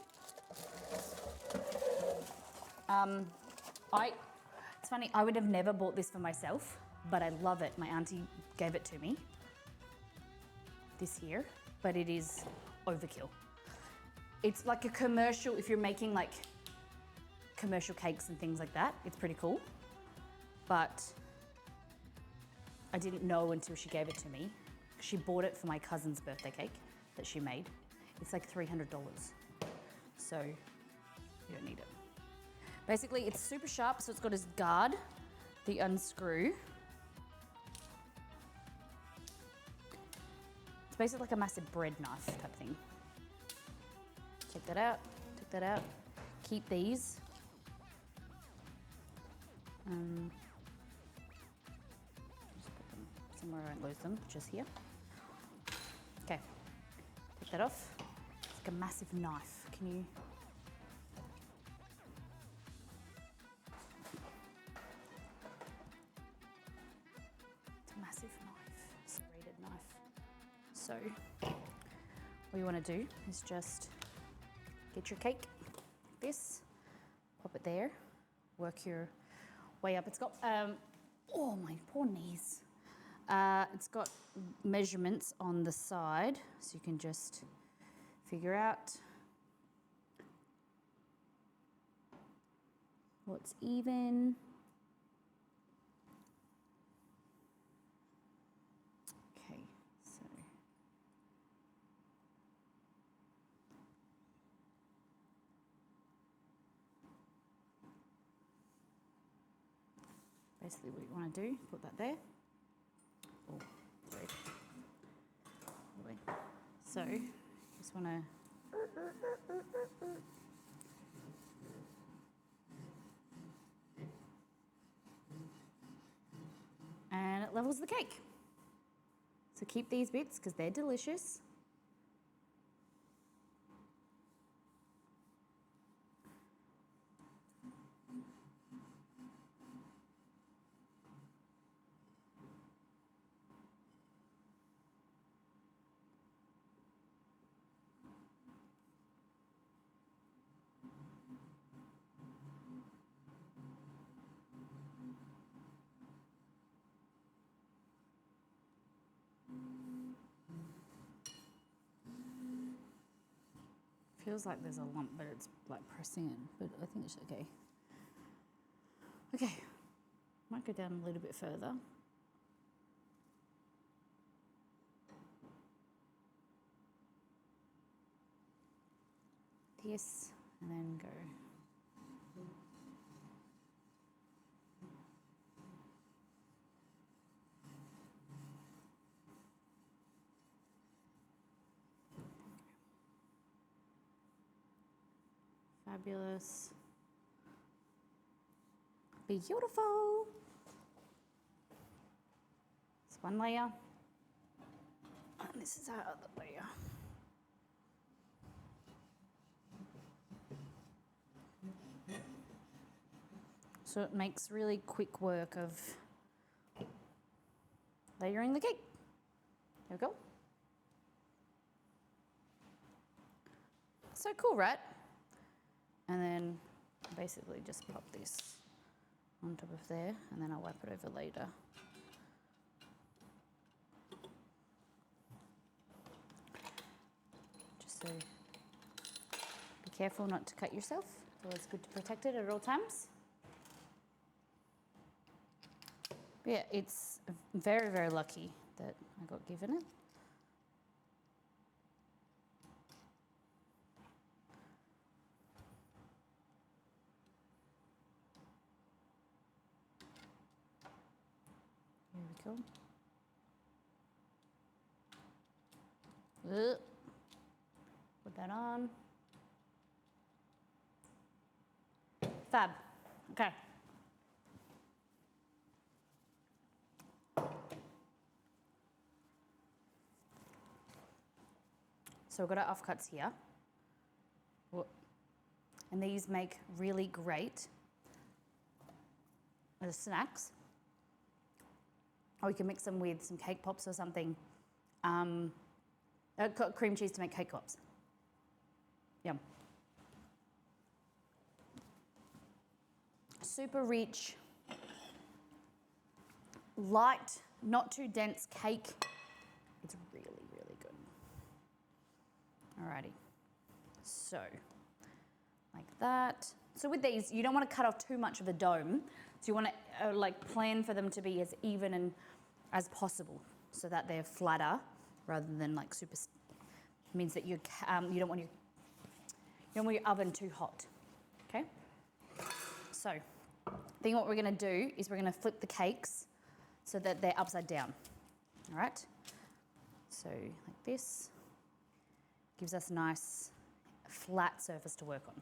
Speaker 2: It's funny, I would have never bought this for myself, but I love it. My auntie gave it to me. This here, but it is overkill. It's like a commercial, if you're making like commercial cakes and things like that, it's pretty cool. But I didn't know until she gave it to me. She bought it for my cousin's birthday cake that she made. It's like $300. So you don't need it. Basically, it's super sharp, so it's got this guard that you unscrew. It's basically like a massive bread knife type thing. Check that out, take that out. Keep these. somewhere I won't lose them, just here. Okay, take that off. It's like a massive knife. Can you? It's a massive knife, serrated knife. So, what you want to do is just get your cake like this, pop it there, work your way up. It's got, oh my poor knees. It's got measurements on the side, so you can just figure out what's even. Okay, so basically what you want to do, put that there. Oh, sorry. Wait. So, just want to and it levels the cake. So keep these bits because they're delicious. Feels like there's a lump, but it's like pressing in, but I think it's okay. Okay, might go down a little bit further. This, and then go. Fabulous. Beautiful. It's one layer. And this is our other layer. So it makes really quick work of layering the cake. There we go. So cool, right? And then basically just pop this on top of there, and then I'll wipe it over later. Just so be careful not to cut yourself. It's always good to protect it at all times. But yeah, it's very, very lucky that I got given it. There we go. Put that on. Fab. Okay. So we've got our offcuts here. And these make really great as snacks. Or you can mix them with some cake pops or something. Cream cheese to make cake pops. Yum. Super rich, light, not too dense cake. It's really, really good. Alrighty. So, like that. So with these, you don't want to cut off too much of the dome. So you want to like plan for them to be as even and as possible, so that they're flatter rather than like super. Means that you don't want your oven too hot. Okay. So, I think what we're going to do is we're going to flip the cakes so that they're upside down. All right. So like this gives us a nice flat surface to work on.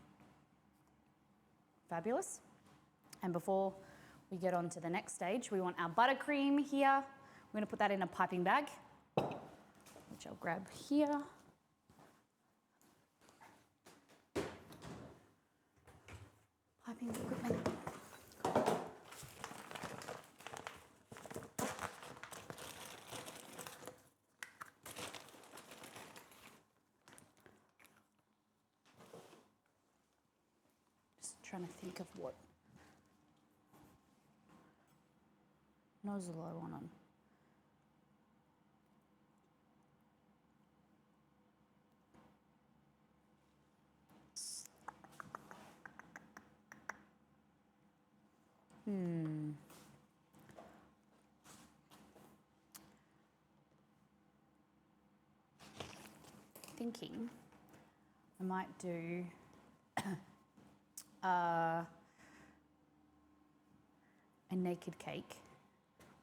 Speaker 2: Fabulous. And before we get on to the next stage, we want our buttercream here. We're gonna put that in a piping bag, which I'll grab here. Piping equipment. Just trying to think of what nozzle I want on. Thinking I might do a naked cake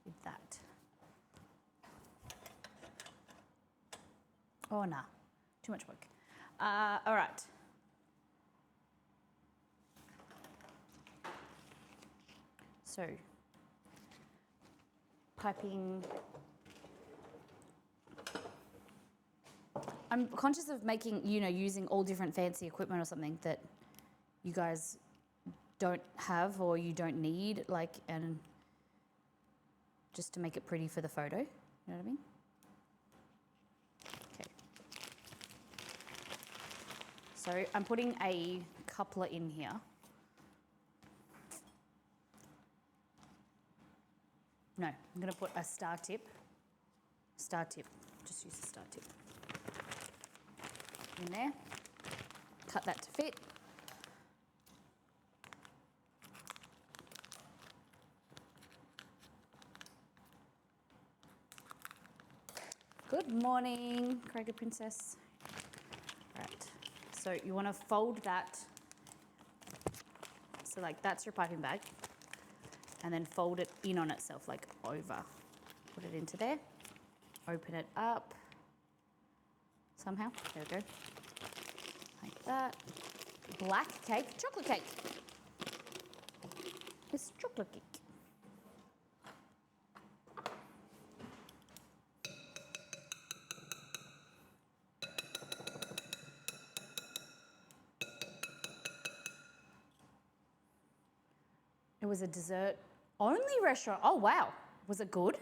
Speaker 2: with that. Oh, nah, too much work. All right. So, piping. I'm conscious of making, using all different fancy equipment or something that you guys don't have or you don't need, and just to make it pretty for the photo. You know what I mean? Okay. So I'm putting a coupler in here. No, I'm going to put a star tip. Star tip. Just use the star tip. In there. Cut that to fit. Good morning, Craig Princess. Right. So you want to fold that. So that's your piping bag. And then fold it in on itself, over. Put it into there. Open it up. Somehow. There we go. Like that. Black cake. Chocolate cake. It's chocolate cake. It was a dessert only restaurant. Oh, wow. Was it good?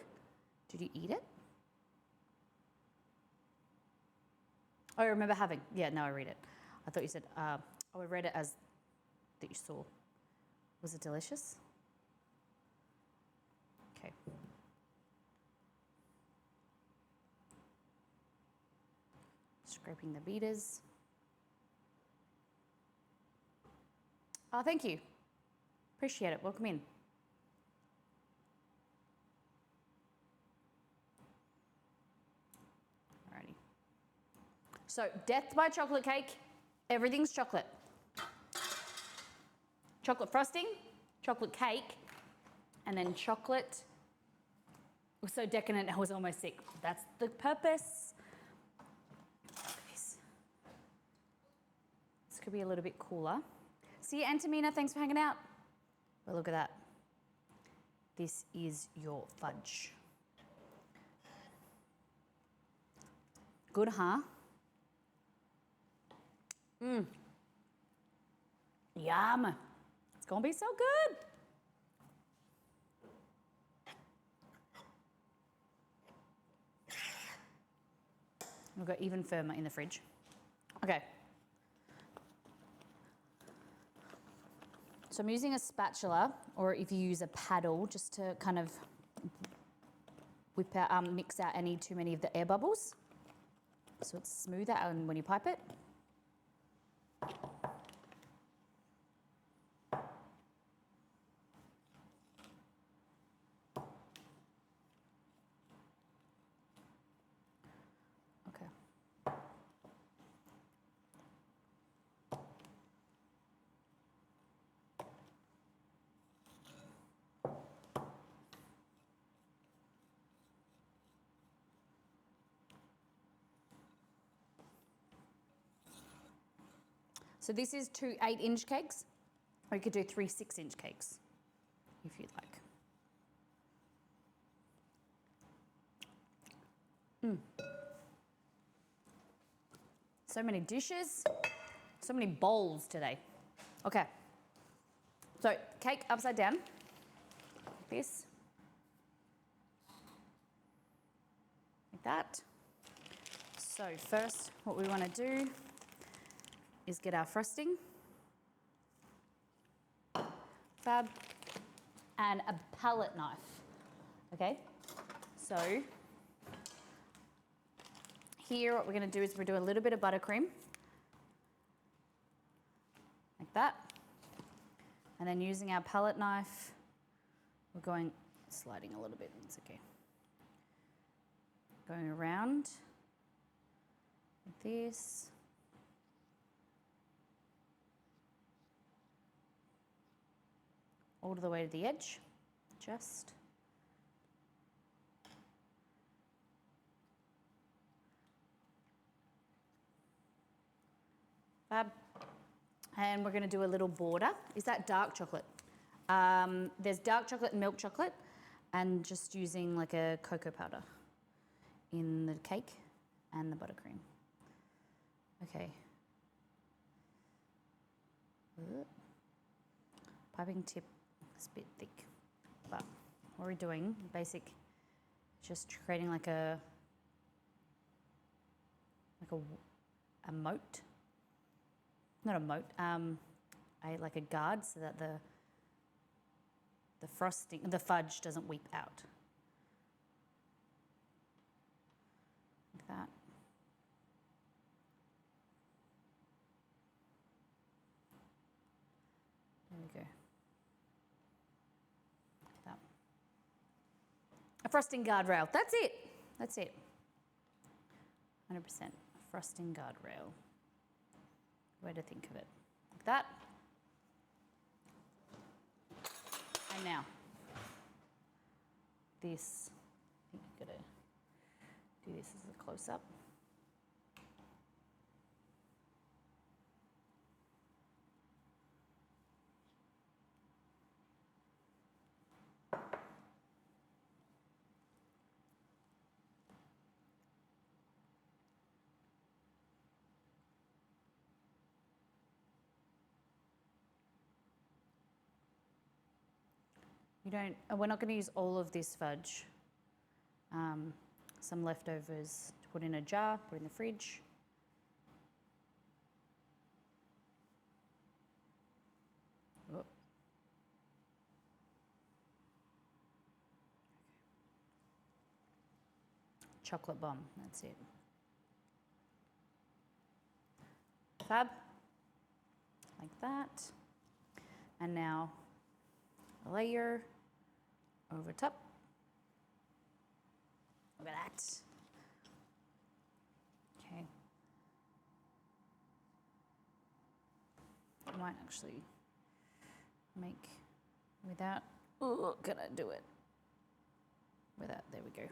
Speaker 2: Did you eat it? Oh, I remember having. Yeah, no, I read it. I thought you said, I read it as that you saw. Was it delicious? Okay. Scraping the beaters. Oh, thank you. Appreciate it. Welcome in. Alrighty. So, death by chocolate cake. Everything's chocolate. Chocolate frosting, chocolate cake, and then chocolate. It was so decadent, I was almost sick. That's the purpose. This could be a little bit cooler. See you, Antamina. Thanks for hanging out. But look at that. This is your fudge. Good, huh? Yum. It's gonna be so good. We'll go even firmer in the fridge. Okay. So I'm using a spatula, or if you use a paddle, just to kind of whip out, mix out too many of the air bubbles. So it's smoother when you pipe it. So this is 2 8-inch cakes, or you could do 3 6-inch cakes, if you'd like. So many dishes, so many bowls today. Okay. So cake upside down, like this, like that. So first, what we want to do is get our frosting, fab, and a palette knife. Okay. So here, what we're going to do is we're doing a little bit of buttercream, like that. And then using our palette knife, we're going, sliding a little bit, it's okay. Going around like this. All the way to the edge, just. Fab. And we're going to do a little border. Is that dark chocolate? There's dark chocolate and milk chocolate, and just using like a cocoa powder in the cake and the buttercream. Okay. Piping tip is a bit thick, but what we're doing, basic, just creating like a moat. Not a moat, like a guard, so that the frosting, the fudge doesn't weep out. Like that. There we go. Like that. A frosting guardrail. That's it. That's it. 100%. A frosting guardrail. Way to think of it. Like that. And now, this, I think you've got to do this as a close-up. We're not going to use all of this fudge. Some leftovers to put in a jar, put in the fridge. Oh. Chocolate bomb, that's it. Fab, like that. And now a layer over top. Look at that. Okay. I might actually make without, oh, can I do it? Without, there we go.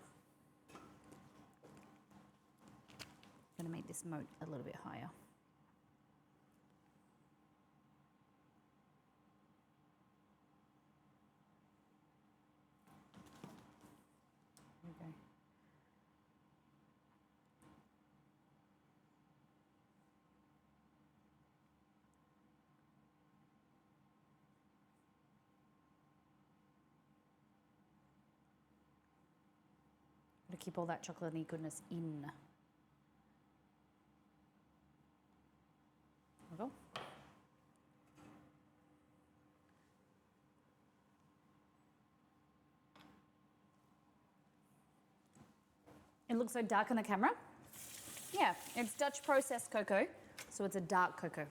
Speaker 2: I'm gonna make this moat a little bit higher. To keep all that chocolatey goodness in. There we go. It looks so dark on the camera. Yeah, it's Dutch processed cocoa, so it's a dark cocoa.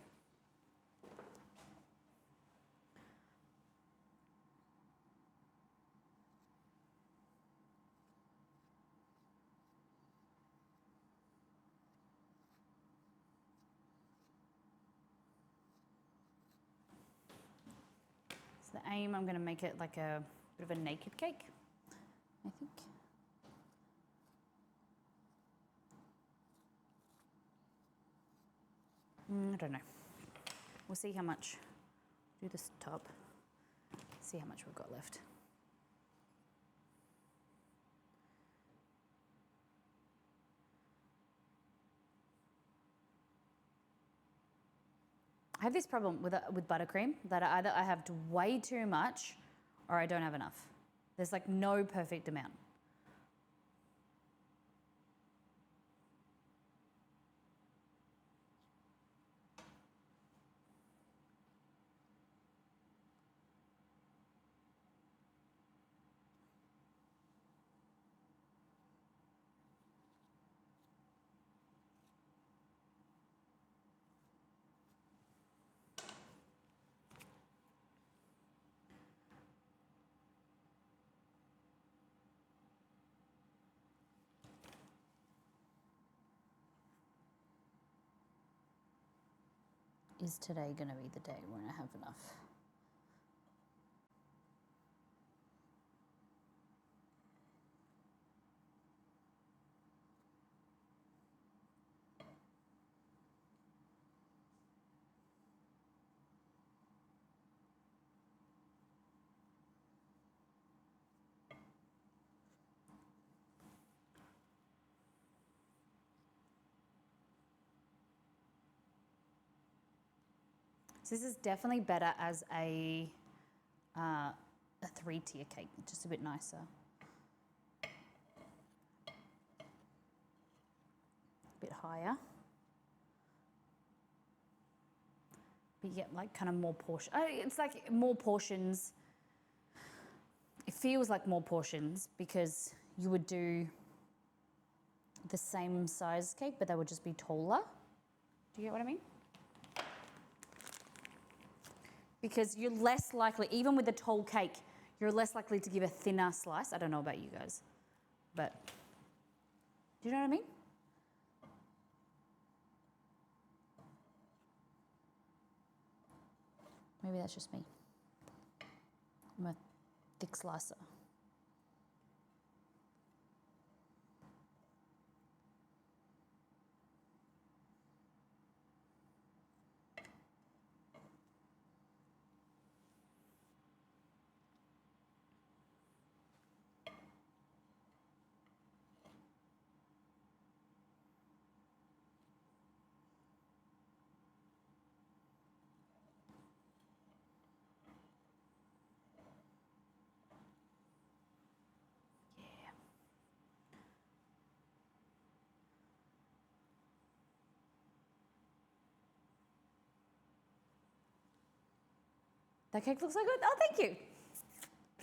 Speaker 2: So the aim, I'm going to make it like a bit of a naked cake, I think. I don't know. We'll see how much. Do this top. See how much we've got left. I have this problem with buttercream that either I have way too much or I don't have enough. There's like no perfect amount. Is today going to be the day when I have enough? So this is definitely better as a 3-tier cake, just a bit nicer. A bit higher. But you get like kind of more portion. It's like more portions. It feels like more portions because you would do the same size cake, but they would just be taller. Do you get what I mean? Because you're less likely, even with a tall cake, you're less likely to give a thinner slice. I don't know about you guys, but do you know what I mean? Maybe that's just me. I'm a thick slicer. That cake looks so good. Oh, thank you.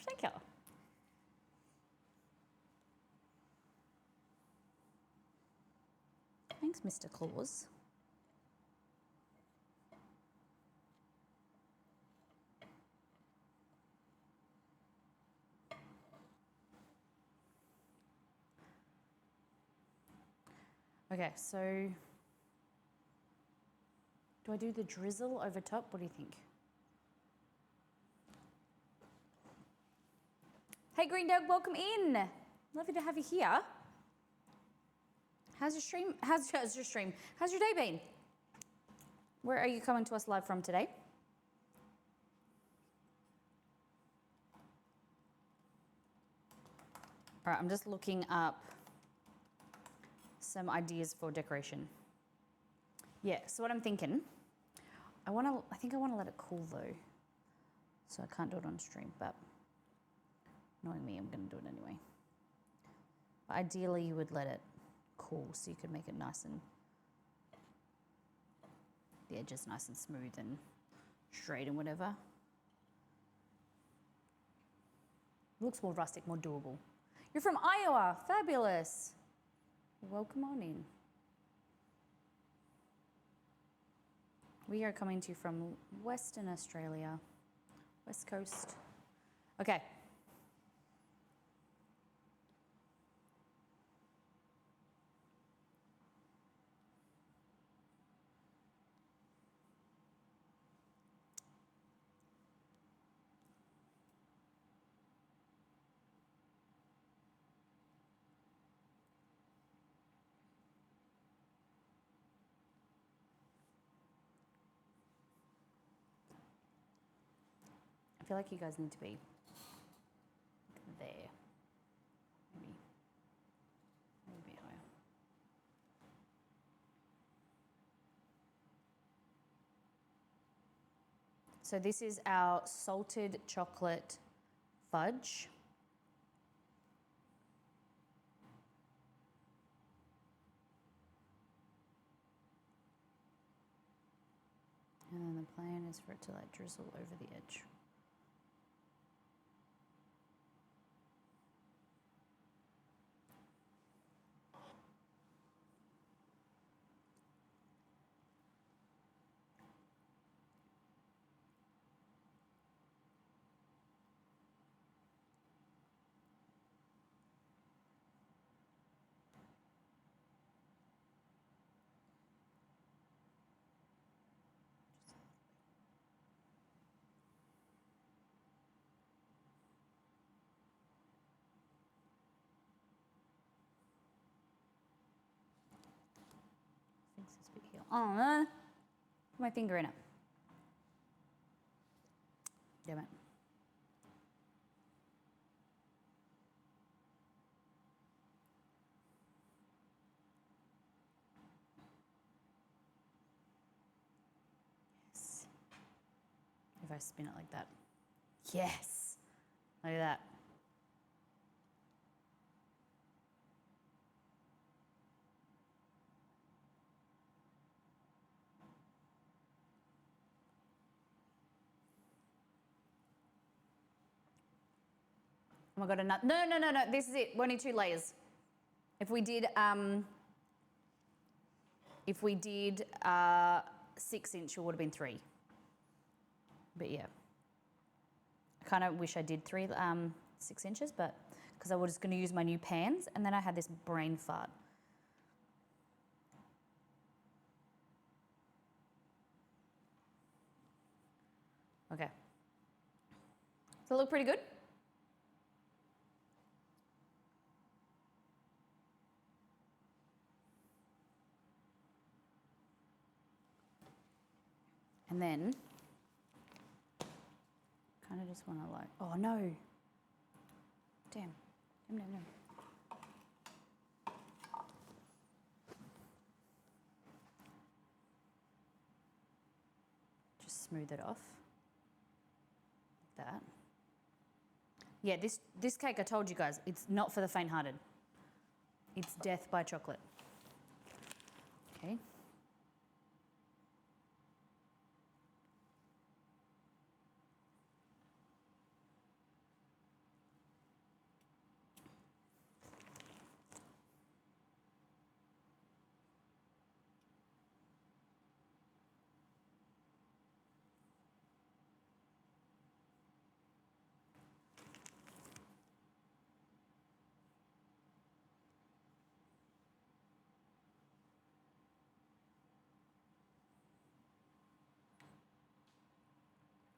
Speaker 2: Thank you. Thanks, Mr. Claus. Okay, so do I do the drizzle over top? What do you think? Hey, Green Dog, welcome in. Lovely to have you here. How's your stream? How's your stream? How's your day been? Where are you coming to us live from today? All right, I'm just looking up some ideas for decoration. Yeah, so what I'm thinking, I think I want to let it cool though. So I can't do it on stream, but knowing me, I'm going to do it anyway. But ideally, you would let it cool so you could make it nice and the edges nice and smooth and straight and whatever. Looks more rustic, more doable. You're from Iowa, fabulous. Welcome on in. We are coming to you from Western Australia, West Coast. Okay. I feel like you guys need to be there. Maybe a bit higher. So this is our salted chocolate fudge. And then the plan is for it to like drizzle over the edge. Fix this bit here. Oh, put my finger in it. Damn it. Yes. If I spin it like that. Yes. Look at that. Oh my God, enough. No, no, no, no, this is it. We need 2 layers. If we did 6 inch, it would have been 3. But yeah, I kind of wish I did 6 inches, but because I was going to use my new pans, and then I had this brain fart. Okay. Does it look pretty good? And then, kind of just want to like, oh no. Damn. Damn, damn, damn. Just smooth it off. Like that. Yeah, this cake, I told you guys, it's not for the faint-hearted. It's death by chocolate. Okay.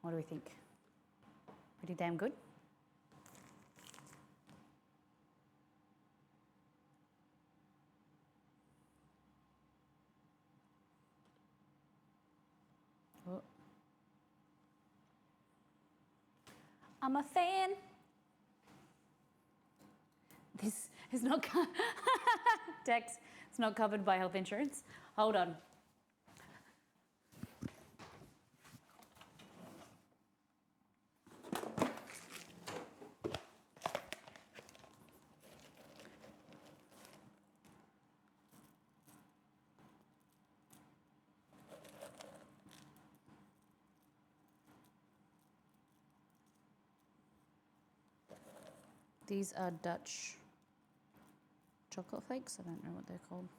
Speaker 2: What do we think? Pretty damn good? Oh. I'm a fan. This is not Dex, it's not covered by health insurance. Hold on. These are Dutch chocolate flakes. I don't know what they're called.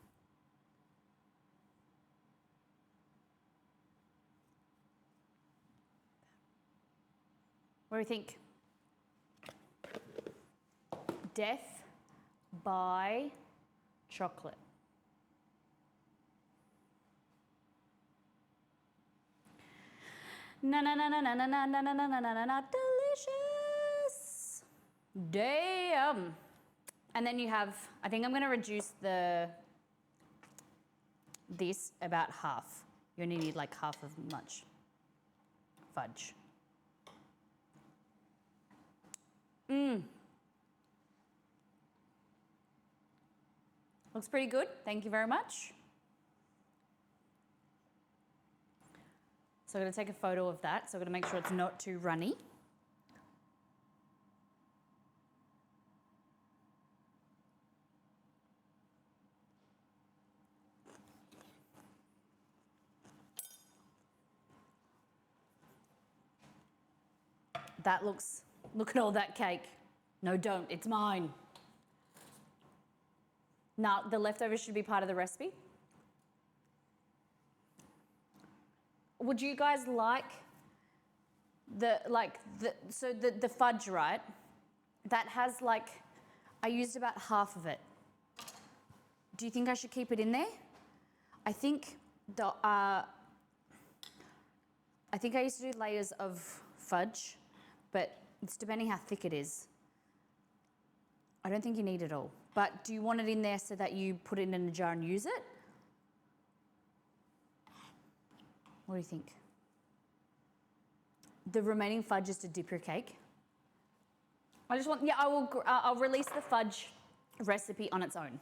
Speaker 2: What do you think? Death by chocolate. Na na na na na na na na na na na na na, delicious. Damn. And then you have, I think I'm going to reduce this about half. You only need like half of much fudge. Looks pretty good. Thank you very much. So I'm going to take a photo of that. So I'm going to make sure it's not too runny. That looks, look at all that cake. No, don't, it's mine. Now, the leftovers should be part of the recipe. Would you guys like the fudge, right? That has like, I used about half of it. Do you think I should keep it in there? I think I used to do layers of fudge, but it's depending how thick it is. I don't think you need it all. But do you want it in there so that you put it in a jar and use it? What do you think? The remaining fudge is to dip your cake. I just want, yeah, I'll release the fudge recipe on its own.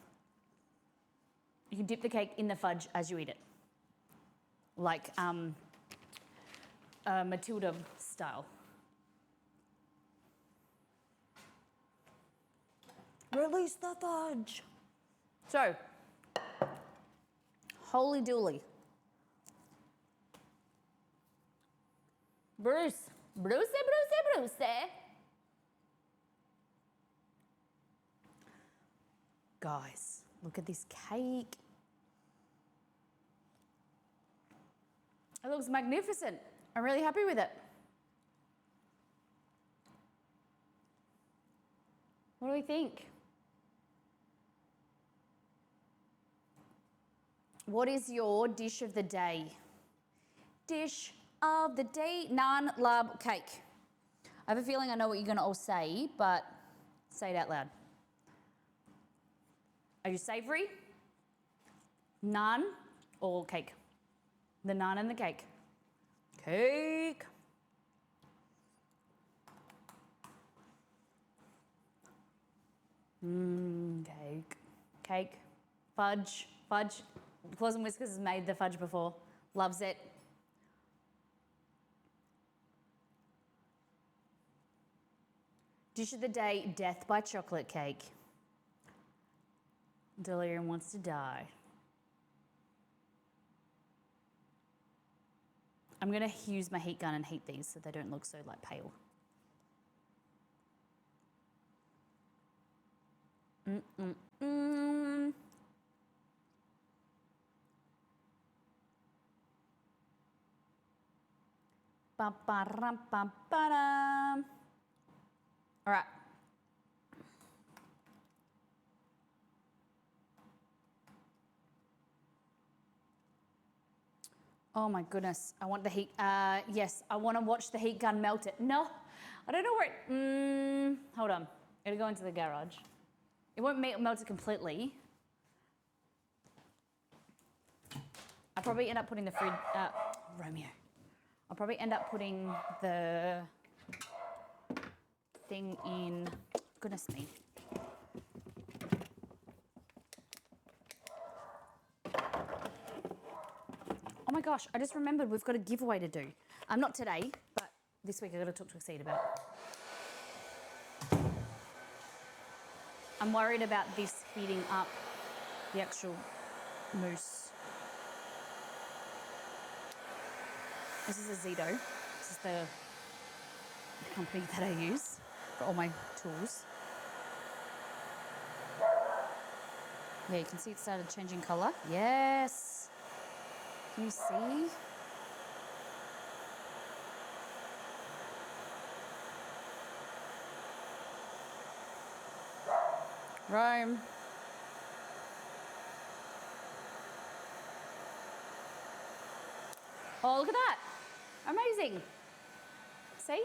Speaker 2: You can dip the cake in the fudge as you eat it. Like Matilda style. Release the fudge. So, holy dooly. Bruce. Guys, look at this cake. It looks magnificent. I'm really happy with it. What do we think? What is your dish of the day? Dish of the day, naan lab cake. I have a feeling I know what you're going to all say, but say it out loud. Are you savory, naan, or cake? The naan and the cake. Cake. Cake. Cake. Fudge. Fudge. Claus and Whiskers has made the fudge before. Loves it. Dish of the day, death by chocolate cake. Delirium wants to die. I'm going to use my heat gun and heat these so they don't look so like pale. Ba-ba-ram-ba-ba-dam. All right. Oh my goodness, I want the heat, yes, I want to watch the heat gun melt it. No, I don't know where it, hold on. It'll go into the garage. It won't melt it completely. I'll probably end up putting the fridge, Romeo. I'll probably end up putting the thing in, goodness me. Oh my gosh, I just remembered we've got a giveaway to do. Not today, but this week I've got to talk to Exceed about. I'm worried about this heating up the actual mousse. This is a Zito. This is the company that I use for all my tools. Yeah, you can see it started changing colour. Yes. Can you see? Rome. Oh, look at that. Amazing. See?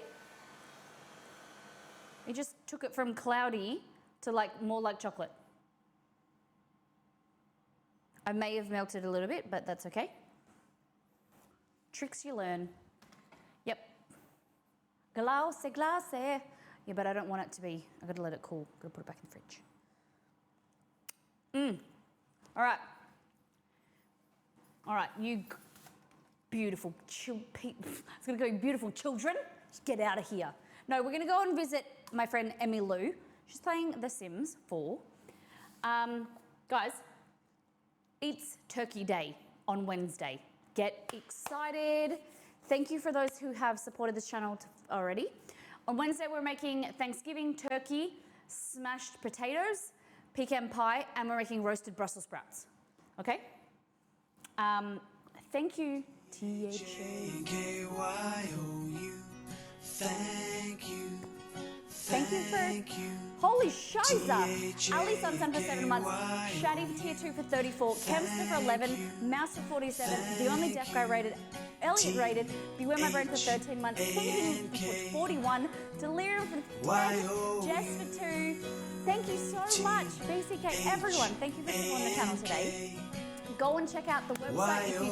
Speaker 2: It just took it from cloudy to like more like chocolate. I may have melted a little bit, but that's okay. Tricks you learn. Yep. Glace. Yeah, but I don't want it to be, I've got to let it cool. I've got to put it back in the fridge. All right. All right, beautiful it's gonna go beautiful children. Just get out of here. No, we're gonna go and visit my friend Emmy Lou. She's playing The Sims 4. Guys, it's Turkey Day on Wednesday. Get excited. Thank you for those who have supported this channel already. On Wednesday, we're making Thanksgiving turkey, smashed potatoes, pecan pie, and we're making roasted Brussels sprouts. Okay? Thank you, THA. Thank you for... Holy shiza! Ali's on Sun for 7 months, Shadi for tier 2 for 34, Kemster for 11, Mouse for 47, The Only Deaf Guy rated, Elliot rated, Beware My Brain for 13 months, Thinking for 41, Delirium for 10, Jess for 2. Thank you so much, BCK, everyone. Thank you for supporting the channel today. Go and check out the website if you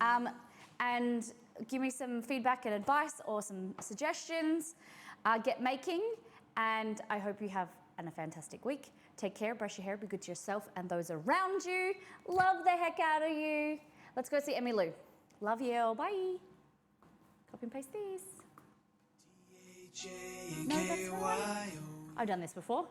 Speaker 2: can, and give me some feedback and advice or some suggestions. Get making, and I hope you have a fantastic week. Take care, brush your hair, be good to yourself and those around you. Love the heck out of you. Let's go see Emmy Lou. Love you. Bye. Copy and paste these. No, that's not right. I've done this before.